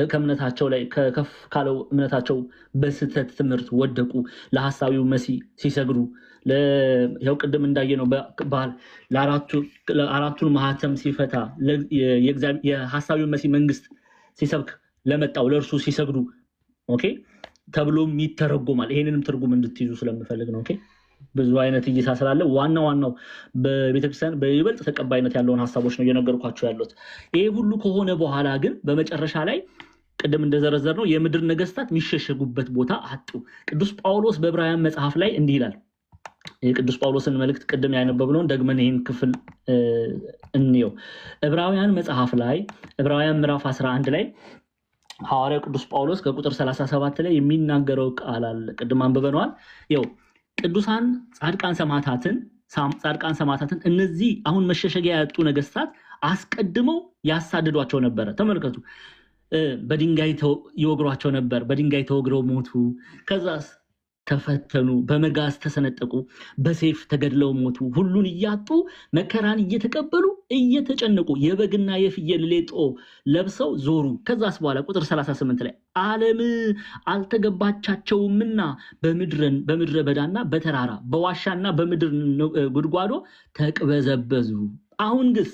ከእምነታቸው ላይ ከፍ ካለው እምነታቸው በስተት ትምህርት ወደቁ። ለሐሳዊው መሲህ ሲሰግዱ ያው ቅድም እንዳየነው ለአራቱን ማህተም ሲፈታ የሐሳዊው መሲህ መንግስት ሲሰብክ ለመጣው ለእርሱ ሲሰግዱ ኦኬ ተብሎም ይተረጎማል። ይሄንንም ትርጉም እንድትይዙ ስለምፈልግ ነው። ኦኬ ብዙ አይነት እይታ ስላለ ዋናው በቤተክርስቲያን በይበልጥ ተቀባይነት ያለውን ሐሳቦች ነው እየነገርኳችሁ ያሉት። ይሄ ሁሉ ከሆነ በኋላ ግን በመጨረሻ ላይ ቅድም እንደዘረዘር ነው የምድር ነገስታት የሚሸሸጉበት ቦታ አጡ። ቅዱስ ጳውሎስ በዕብራውያን መጽሐፍ ላይ እንዲህ ይላል። የቅዱስ ጳውሎስን መልእክት ቅድም ያነበብነውን ደግመን ይህን ክፍል እንየው። ዕብራውያን መጽሐፍ ላይ ዕብራውያን ምዕራፍ 11 ላይ ሐዋርያው ቅዱስ ጳውሎስ ከቁጥር 37 ላይ የሚናገረው ቃል አለ። ቅድም አንብበነዋል። ይኸው ቅዱሳን ጻድቃን ሰማዕታትን እነዚህ አሁን መሸሸጊያ ያጡ ነገስታት አስቀድመው ያሳድዷቸው ነበረ። ተመልከቱ። በድንጋይ ይወግሯቸው ነበር። በድንጋይ ተወግረው ሞቱ። ከዛስ ተፈተኑ፣ በመጋዝ ተሰነጠቁ፣ በሰይፍ ተገድለው ሞቱ። ሁሉን እያጡ መከራን እየተቀበሉ እየተጨነቁ የበግና የፍየል ሌጦ ለብሰው ዞሩ። ከዛስ በኋላ ቁጥር 38 ላይ ዓለም አልተገባቻቸውምና በምድረ በዳና በተራራ በዋሻና በምድር ጉድጓዶ ተቅበዘበዙ። አሁን ግስ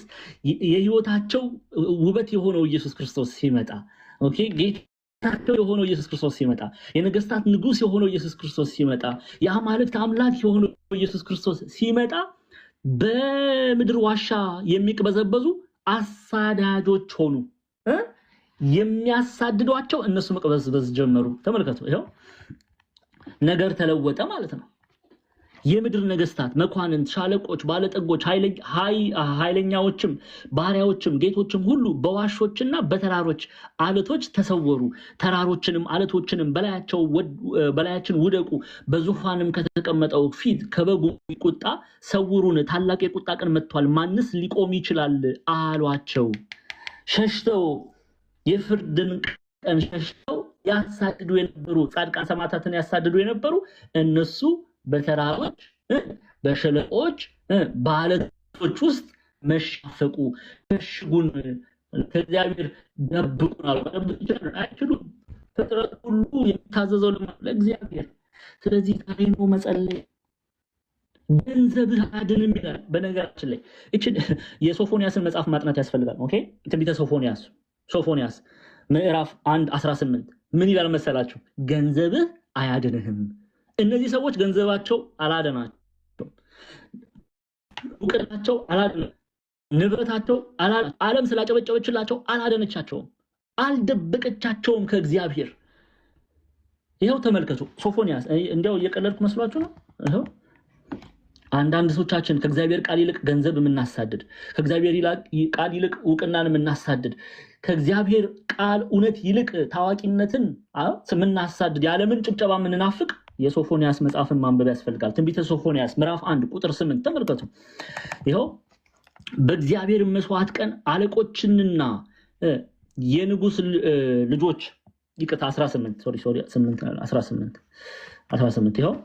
የህይወታቸው ውበት የሆነው ኢየሱስ ክርስቶስ ሲመጣ ኦኬ ጌታቸው የሆነው ኢየሱስ ክርስቶስ ሲመጣ የነገስታት ንጉስ የሆነው ኢየሱስ ክርስቶስ ሲመጣ የአማልክት አምላክ የሆነው ኢየሱስ ክርስቶስ ሲመጣ በምድር ዋሻ የሚቅበዘበዙ አሳዳጆች ሆኑ። የሚያሳድዷቸው እነሱ መቅበዝበዝ ጀመሩ። ተመልከቱ። ይሄው ነገር ተለወጠ ማለት ነው። የምድር ነገስታት መኳንንት፣ ሻለቆች፣ ባለጠጎች፣ ኃይለኛዎችም፣ ባሪያዎችም፣ ጌቶችም ሁሉ በዋሾችና በተራሮች አለቶች ተሰወሩ። ተራሮችንም አለቶችንም በላያችን ውደቁ፣ በዙፋንም ከተቀመጠው ፊት ከበጉ ቁጣ ሰውሩን፣ ታላቅ የቁጣ ቀን መጥቷል፣ ማንስ ሊቆም ይችላል አሏቸው። ሸሽተው የፍርድን ቀን ሸሽተው ያሳድዱ የነበሩ ጻድቃን ሰማዕታትን ያሳድዱ የነበሩ እነሱ በተራሮች በሸለቆች በአለቶች ውስጥ መሻፈቁ። ሸሽጉን ከእግዚአብሔር ደብቁን አሉ። አይችሉም። ፍጥረት ሁሉ የሚታዘዘው ለእግዚአብሔር። ስለዚህ ታሪኖ መጸለይ ገንዘብህ አያድንም ይላል። በነገራችን ላይ እቺ የሶፎንያስን መጽሐፍ ማጥናት ያስፈልጋል። ኦኬ ትንቢተ ሶፎንያስ ምዕራፍ 1:18 ምን ይላል መሰላችሁ? ገንዘብህ አያድንህም። እነዚህ ሰዎች ገንዘባቸው አላደናቸው፣ እውቀታቸው አላደናቸው፣ ንብረታቸው ዓለም ስላጨበጨበችላቸው አላደነቻቸውም፣ አልደበቀቻቸውም ከእግዚአብሔር። ይኸው ተመልከቱ ሶፎንያስ። እንዲያው እየቀለድኩ መስሏችሁ ነው? ይኸው አንዳንድ ሰዎቻችን ከእግዚአብሔር ቃል ይልቅ ገንዘብ የምናሳድድ፣ ከእግዚአብሔር ቃል ይልቅ እውቅናን የምናሳድድ፣ ከእግዚአብሔር ቃል እውነት ይልቅ ታዋቂነትን የምናሳድድ፣ የዓለምን ጭብጨባ የምንናፍቅ የሶፎንያስ መጽሐፍን ማንበብ ያስፈልጋል። ትንቢተ ሶፎንያስ ምዕራፍ 1:8 ተመልከቱ። ይኸው በእግዚአብሔር መስዋዕት ቀን አለቆችንና የንጉስ ልጆች ይቅርታ 18 ይኸው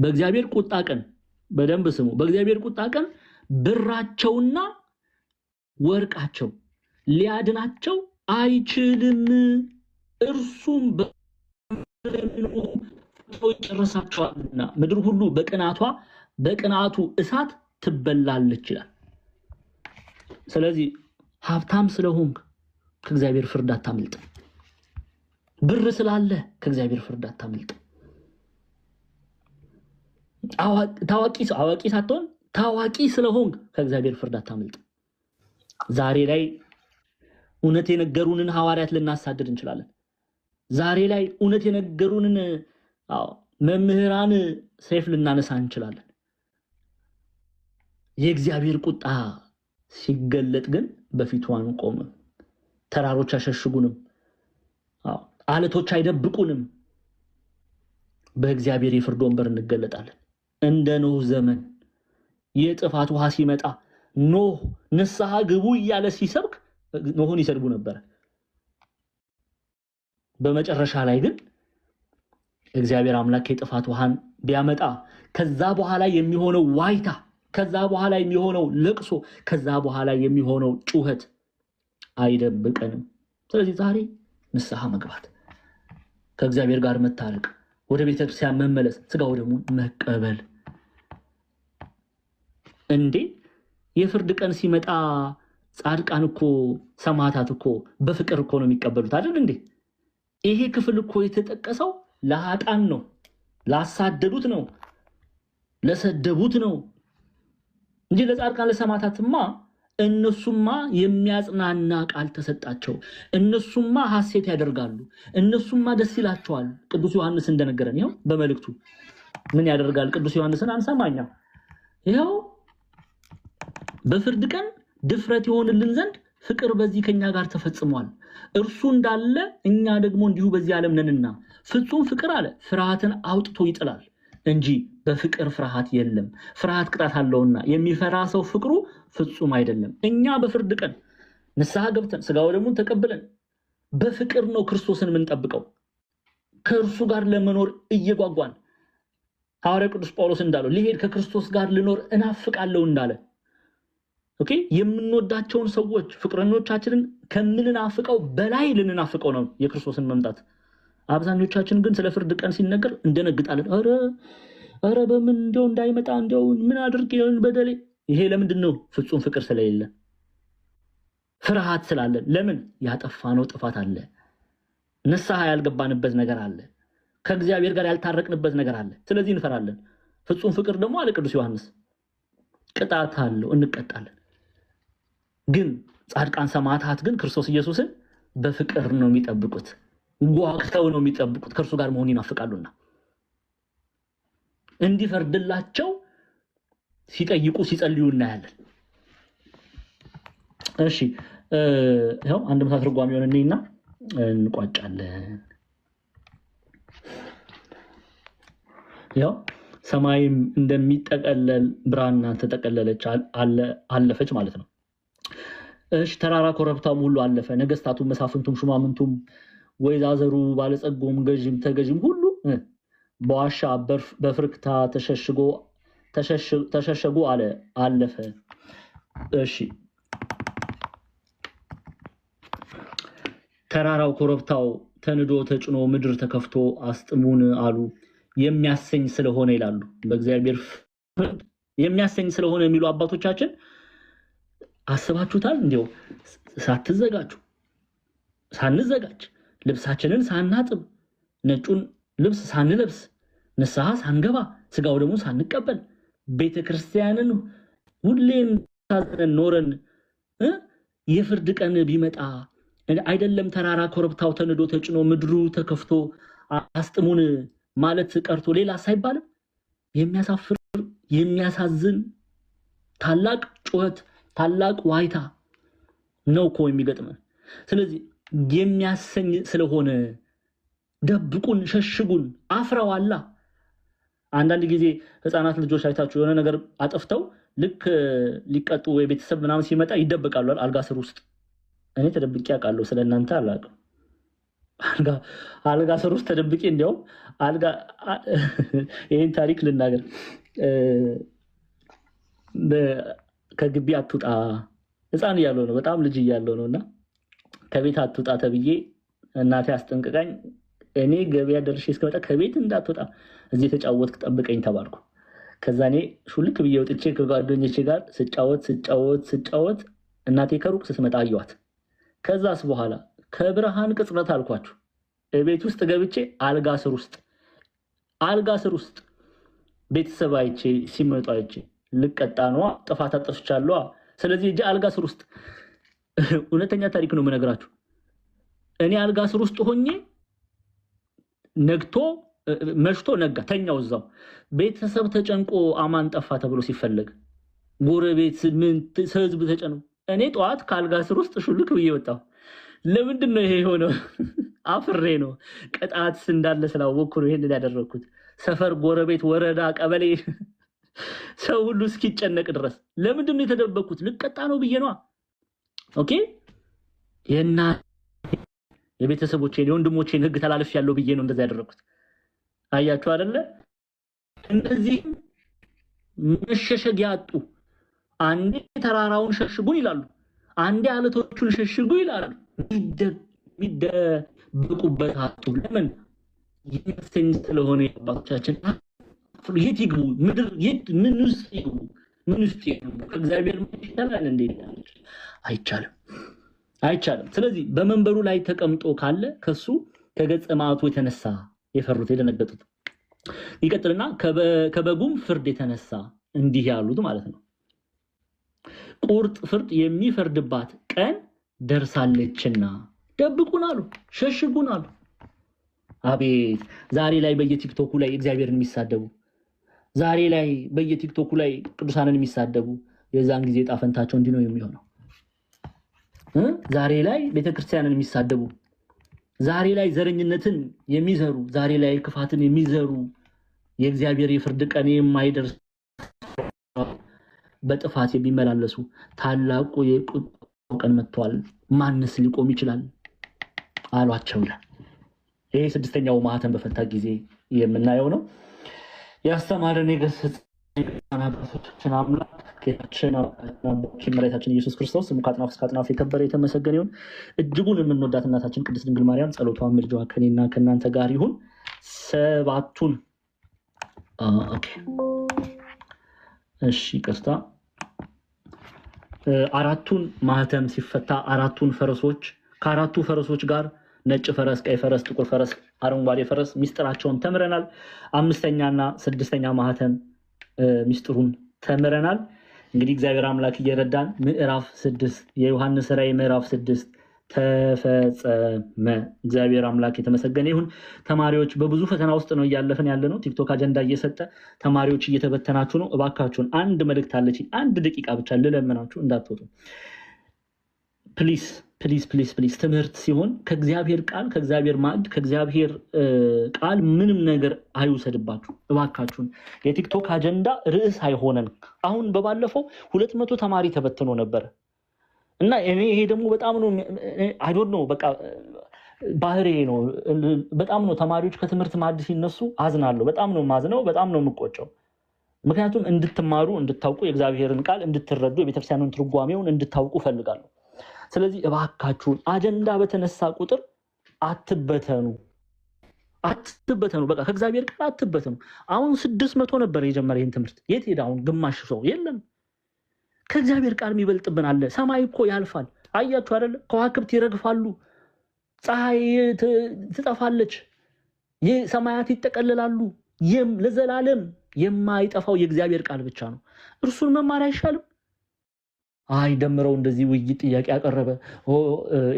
በእግዚአብሔር ቁጣ ቀን በደንብ ስሙ። በእግዚአብሔር ቁጣ ቀን ብራቸውና ወርቃቸው ሊያድናቸው አይችልም፣ እርሱም ይጨርሳቸዋልና ምድር ሁሉ በቅናቱ እሳት ትበላለች ይላል። ስለዚህ ሀብታም ስለሆንክ ከእግዚአብሔር ፍርድ አታምልጥ። ብር ስላለ ከእግዚአብሔር ፍርድ አታምልጥ። አዋቂ ሳትሆን ታዋቂ ስለሆንክ ከእግዚአብሔር ፍርድ አታምልጥ። ዛሬ ላይ እውነት የነገሩንን ሐዋርያት ልናሳድድ እንችላለን። ዛሬ ላይ እውነት የነገሩንን መምህራን ሰይፍ ልናነሳ እንችላለን። የእግዚአብሔር ቁጣ ሲገለጥ ግን በፊቱ አንቆምም። ተራሮች አይሸሽጉንም፣ አለቶች አይደብቁንም። በእግዚአብሔር የፍርድ ወንበር እንገለጣለን። እንደ ኖህ ዘመን የጥፋት ውሃ ሲመጣ ኖህ ንስሐ ግቡ እያለ ሲሰብክ ኖህን ይሰድቡ ነበር። በመጨረሻ ላይ ግን እግዚአብሔር አምላክ የጥፋት ውሃን ቢያመጣ ከዛ በኋላ የሚሆነው ዋይታ፣ ከዛ በኋላ የሚሆነው ለቅሶ፣ ከዛ በኋላ የሚሆነው ጩኸት አይደብቀንም። ስለዚህ ዛሬ ንስሐ መግባት፣ ከእግዚአብሔር ጋር መታረቅ፣ ወደ ቤተክርስቲያን መመለስ፣ ስጋ ወደሙን መቀበል። እንዴ የፍርድ ቀን ሲመጣ ጻድቃን እኮ ሰማዕታት እኮ በፍቅር እኮ ነው የሚቀበሉት አይደል እንዴ? ይሄ ክፍል እኮ የተጠቀሰው ለኃጥአን ነው፣ ላሳደዱት ነው፣ ለሰደቡት ነው እንጂ ለጻድቃን ለሰማዕታትማ እነሱማ የሚያጽናና ቃል ተሰጣቸው። እነሱማ ሐሴት ያደርጋሉ፣ እነሱማ ደስ ይላቸዋል። ቅዱስ ዮሐንስ እንደነገረን ይኸው በመልእክቱ ምን ያደርጋል? ቅዱስ ዮሐንስን አንሰማኛ። ይኸው በፍርድ ቀን ድፍረት ይሆንልን ዘንድ ፍቅር በዚህ ከኛ ጋር ተፈጽሟል። እርሱ እንዳለ እኛ ደግሞ እንዲሁ በዚህ ዓለም ነንና፣ ፍጹም ፍቅር አለ ፍርሃትን አውጥቶ ይጥላል እንጂ በፍቅር ፍርሃት የለም። ፍርሃት ቅጣት አለውና የሚፈራ ሰው ፍቅሩ ፍጹም አይደለም። እኛ በፍርድ ቀን ንስሐ ገብተን ስጋ ወደሙን ተቀብለን በፍቅር ነው ክርስቶስን የምንጠብቀው፣ ከእርሱ ጋር ለመኖር እየጓጓን። ሐዋርያ ቅዱስ ጳውሎስ እንዳለው ሊሄድ ከክርስቶስ ጋር ልኖር እናፍቃለሁ እንዳለ ኦኬ። የምንወዳቸውን ሰዎች ፍቅረኞቻችንን ከምንናፍቀው በላይ ልንናፍቀው ነው የክርስቶስን መምጣት። አብዛኞቻችን ግን ስለ ፍርድ ቀን ሲነገር እንደነግጣለን። ኧረ በምን እንደው እንዳይመጣ እንደው ምን አድርግ ይሆን በደሌ። ይሄ ለምንድን ነው? ፍጹም ፍቅር ስለሌለ፣ ፍርሃት ስላለን። ለምን? ያጠፋነው ጥፋት አለ፣ ንስሐ ያልገባንበት ነገር አለ፣ ከእግዚአብሔር ጋር ያልታረቅንበት ነገር አለ። ስለዚህ እንፈራለን። ፍጹም ፍቅር ደግሞ አለ ቅዱስ ዮሐንስ ቅጣት አለው፣ እንቀጣለን። ግን ጻድቃን ሰማዕታት ግን ክርስቶስ ኢየሱስን በፍቅር ነው የሚጠብቁት፣ ጓግተው ነው የሚጠብቁት፣ ከእርሱ ጋር መሆን ይናፍቃሉና እንዲፈርድላቸው ሲጠይቁ ሲጸልዩ እናያለን። እሺ ይኸው አንድ ምሳ ትርጓሜውን እንይና እንቋጫለን። ያው ሰማይም እንደሚጠቀለል ብራና ተጠቀለለች፣ አለፈች ማለት ነው። እሺ ተራራ ኮረብታም ሁሉ አለፈ፣ ነገስታቱም መሳፍንቱም ሹማምንቱም ወይዛዘሩ ባለጸጎም ገዥም ተገዥም ሁሉ በዋሻ በፍርክታ ተሸሸጉ አለፈ። እሺ ተራራው ኮረብታው ተንዶ ተጭኖ ምድር ተከፍቶ አስጥሙን አሉ። የሚያሰኝ ስለሆነ ይላሉ። በእግዚአብሔር ፍርድ የሚያሰኝ ስለሆነ የሚሉ አባቶቻችን አስባችሁታል? እንዲያው ሳንዘጋጅ ልብሳችንን ሳናጥብ ነጩን ልብስ ሳንለብስ ንስሐ ሳንገባ ስጋው ደግሞ ሳንቀበል ቤተክርስቲያንን ሁሌም ታዘን ኖረን የፍርድ ቀን ቢመጣ አይደለም ተራራ ኮረብታው ተንዶ ተጭኖ ምድሩ ተከፍቶ አስጥሙን ማለት ቀርቶ ሌላ ሳይባልም የሚያሳፍር የሚያሳዝን ታላቅ ጩኸት ታላቅ ዋይታ ነው እኮ የሚገጥመን። ስለዚህ የሚያሰኝ ስለሆነ ደብቁን ሸሽጉን አፍረዋላ። አንዳንድ ጊዜ ህፃናት ልጆች አይታችሁ የሆነ ነገር አጥፍተው ልክ ሊቀጡ ወይ ቤተሰብ ምናምን ሲመጣ ይደበቃሉ አልጋ ስር ውስጥ። እኔ ተደብቄ አውቃለሁ፣ ስለእናንተ አላውቅም። አልጋ ስር ውስጥ ተደብቄ እንዲያውም ይህን ታሪክ ልናገር። ከግቢ አትውጣ ህፃን እያለሁ ነው፣ በጣም ልጅ እያለሁ ነው። እና ከቤት አትውጣ ተብዬ እናቴ አስጠንቅቃኝ እኔ ገበያ ደርሼ እስከመጣ ከቤት እንዳትወጣ እዚህ የተጫወትክ ጠብቀኝ ተባልኩ። ከዛ እኔ ሹልክ ብዬ ወጥቼ ከጓደኞቼ ጋር ስጫወት እናቴ ከሩቅ ስትመጣ አየኋት። ከዛስ በኋላ ከብርሃን ቅጽበት አልኳችሁ ቤት ውስጥ ገብቼ አልጋ ስር ውስጥ ቤተሰብ አይቼ ሲመጡ አይቼ ልቀጣ ነዋ፣ ጥፋት አጥፍቻለሁ። ስለዚህ እጄ አልጋ ስር ውስጥ እውነተኛ ታሪክ ነው የምነግራችሁ። እኔ አልጋ ስር ውስጥ ሆኜ መሽቶ ነጋ፣ ተኛው እዛው። ቤተሰብ ተጨንቆ አማን ጠፋ ተብሎ ሲፈለግ ጎረቤት ህዝብ ተጨነው፣ እኔ ጠዋት ከአልጋ ስር ውስጥ ሹልክ ብዬ ወጣሁ። ለምንድን ነው ይሄ የሆነው? አፍሬ ነው። ቅጣት እንዳለ ስላወቅኩ ነው ይሄንን ያደረግኩት። ሰፈር፣ ጎረቤት፣ ወረዳ፣ ቀበሌ ሰው ሁሉ እስኪጨነቅ ድረስ ለምንድን ነው የተደበኩት? ልቀጣ ነው ብዬ ነዋ። ኦኬ የቤተሰቦቼን የወንድሞቼን ህግ ተላልፍ ያለው ብዬ ነው እንደዛ ያደረኩት። አያችሁ አይደለ? እነዚህ መሸሸጊያ አጡ። አንዴ ተራራውን ሸሽጉን ይላሉ፣ አንዴ አለቶቹን ሸሽጉ ይላሉ። የሚደብቁበት አጡ። ለምን? የሚያሰኝ ስለሆነ አባቶቻችን የት ይግቡ? ምድር ምን ውስጥ ይግቡ? ከእግዚአብሔር ይቻላል እንዴ? አይቻልም። ስለዚህ በመንበሩ ላይ ተቀምጦ ካለ ከሱ ከገጸ መዓቱ የተነሳ የፈሩት የደነገጡት። ይቀጥልና ከበጉም ፍርድ የተነሳ እንዲህ ያሉት ማለት ነው። ቁርጥ ፍርድ የሚፈርድባት ቀን ደርሳለችና ደብቁን አሉ፣ ሸሽጉን አሉ። አቤት! ዛሬ ላይ በየቲክቶኩ ላይ እግዚአብሔርን የሚሳደቡ፣ ዛሬ ላይ በየቲክቶኩ ላይ ቅዱሳንን የሚሳደቡ የዛን ጊዜ ጣፈንታቸው እንዲህ ነው የሚሆነው። ዛሬ ላይ ቤተክርስቲያንን የሚሳደቡ፣ ዛሬ ላይ ዘረኝነትን የሚዘሩ፣ ዛሬ ላይ ክፋትን የሚዘሩ የእግዚአብሔር የፍርድ ቀን የማይደርስ በጥፋት የሚመላለሱ ታላቁ የቁጣው ቀን መጥቷል፣ ማንስ ሊቆም ይችላል አሏቸው ይላል። ይሄ ስድስተኛው ማህተም በፈታ ጊዜ የምናየው ነው። ያስተማረን የገሰጸን አባቶቻችን አምላክ ጌታችን መድኃኒታችን ኢየሱስ ክርስቶስ ስሙ ከአጥናፍ እስከ አጥናፍ የከበረ የተመሰገነ ይሁን። እጅጉን የምንወዳት እናታችን ቅድስት ድንግል ማርያም ጸሎቷ ምልጃዋ ከኔና ከእናንተ ጋር ይሁን። ይቅርታ፣ አራቱን ማህተም ሲፈታ አራቱን ፈረሶች ከአራቱ ፈረሶች ጋር ነጭ ፈረስ፣ ቀይ ፈረስ፣ ጥቁር ፈረስ፣ አረንጓዴ ፈረስ ሚስጥራቸውን ተምረናል። አምስተኛና ስድስተኛ ማህተም ሚስጥሩን ተምረናል። እንግዲህ እግዚአብሔር አምላክ እየረዳን ምዕራፍ 6 የዮሐንስ ራዕይ ምዕራፍ 6 ተፈጸመ። እግዚአብሔር አምላክ የተመሰገነ ይሁን። ተማሪዎች በብዙ ፈተና ውስጥ ነው እያለፈን ያለ ነው። ቲክቶክ አጀንዳ እየሰጠ ተማሪዎች እየተበተናችሁ ነው። እባካችሁን አንድ መልእክት አለች፣ አንድ ደቂቃ ብቻ ልለምናችሁ እንዳትወጡ ፕሊስ ፕሊስ ፕሊስ ፕሊስ። ትምህርት ሲሆን ከእግዚአብሔር ቃል ከእግዚአብሔር ማዕድ ከእግዚአብሔር ቃል ምንም ነገር አይውሰድባችሁ እባካችሁን። የቲክቶክ አጀንዳ ርዕስ አይሆነን። አሁን በባለፈው 200 ተማሪ ተበትኖ ነበረ እና ይሄ ደግሞ በጣም ነው አይዶን ነው በቃ ባህሪ ነው። በጣም ነው ተማሪዎች ከትምህርት ማዕድ ሲነሱ አዝናለሁ። በጣም ነው ማዝነው፣ በጣም ነው የምቆጨው። ምክንያቱም እንድትማሩ እንድታውቁ የእግዚአብሔርን ቃል እንድትረዱ የቤተክርስቲያኑን ትርጓሜውን እንድታውቁ ፈልጋለሁ። ስለዚህ እባካችሁን አጀንዳ በተነሳ ቁጥር አትበተኑ። አትበተኑ። በቃ ከእግዚአብሔር ቃል አትበተኑ። አሁን 600 ነበር የጀመረ ይህን ትምህርት። የት ሄደ? አሁን ግማሽ ሰው የለም። ከእግዚአብሔር ቃል የሚበልጥብን አለ? ሰማይ እኮ ያልፋል። አያችሁ አይደለ? ከዋክብት ይረግፋሉ፣ ፀሐይ ትጠፋለች፣ ሰማያት ይጠቀልላሉ። ለዘላለም የማይጠፋው የእግዚአብሔር ቃል ብቻ ነው። እርሱን መማር አይሻልም? አይ ደምረው እንደዚህ ውይይት ጥያቄ ያቀረበ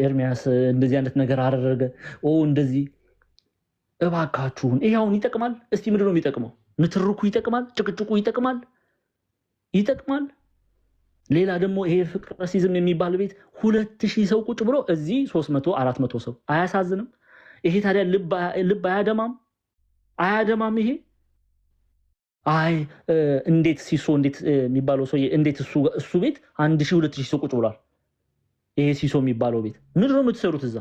ኤርሚያስ እንደዚህ አይነት ነገር አደረገ እንደዚህ። እባካችሁን ይሄ አሁን ይጠቅማል? እስቲ ምንድን ነው የሚጠቅመው? ንትርኩ ይጠቅማል? ጭቅጭቁ ይጠቅማል? ይጠቅማል? ሌላ ደግሞ ይሄ ፍቅር ረሲዝም የሚባል ቤት 2000 ሰው ቁጭ ብሎ እዚህ 300 400 ሰው አያሳዝንም? ይሄ ታዲያ ልብ አያደማም? አያደማም? ይሄ አይ እንዴት ሲሶ እንዴት የሚባለው ሰው እንዴት እሱ ቤት 1000 2000 ሰው ቁጭ ብሏል። ይሄ ሲሶ የሚባለው ቤት ምንድን ነው የምትሰሩት እዛ?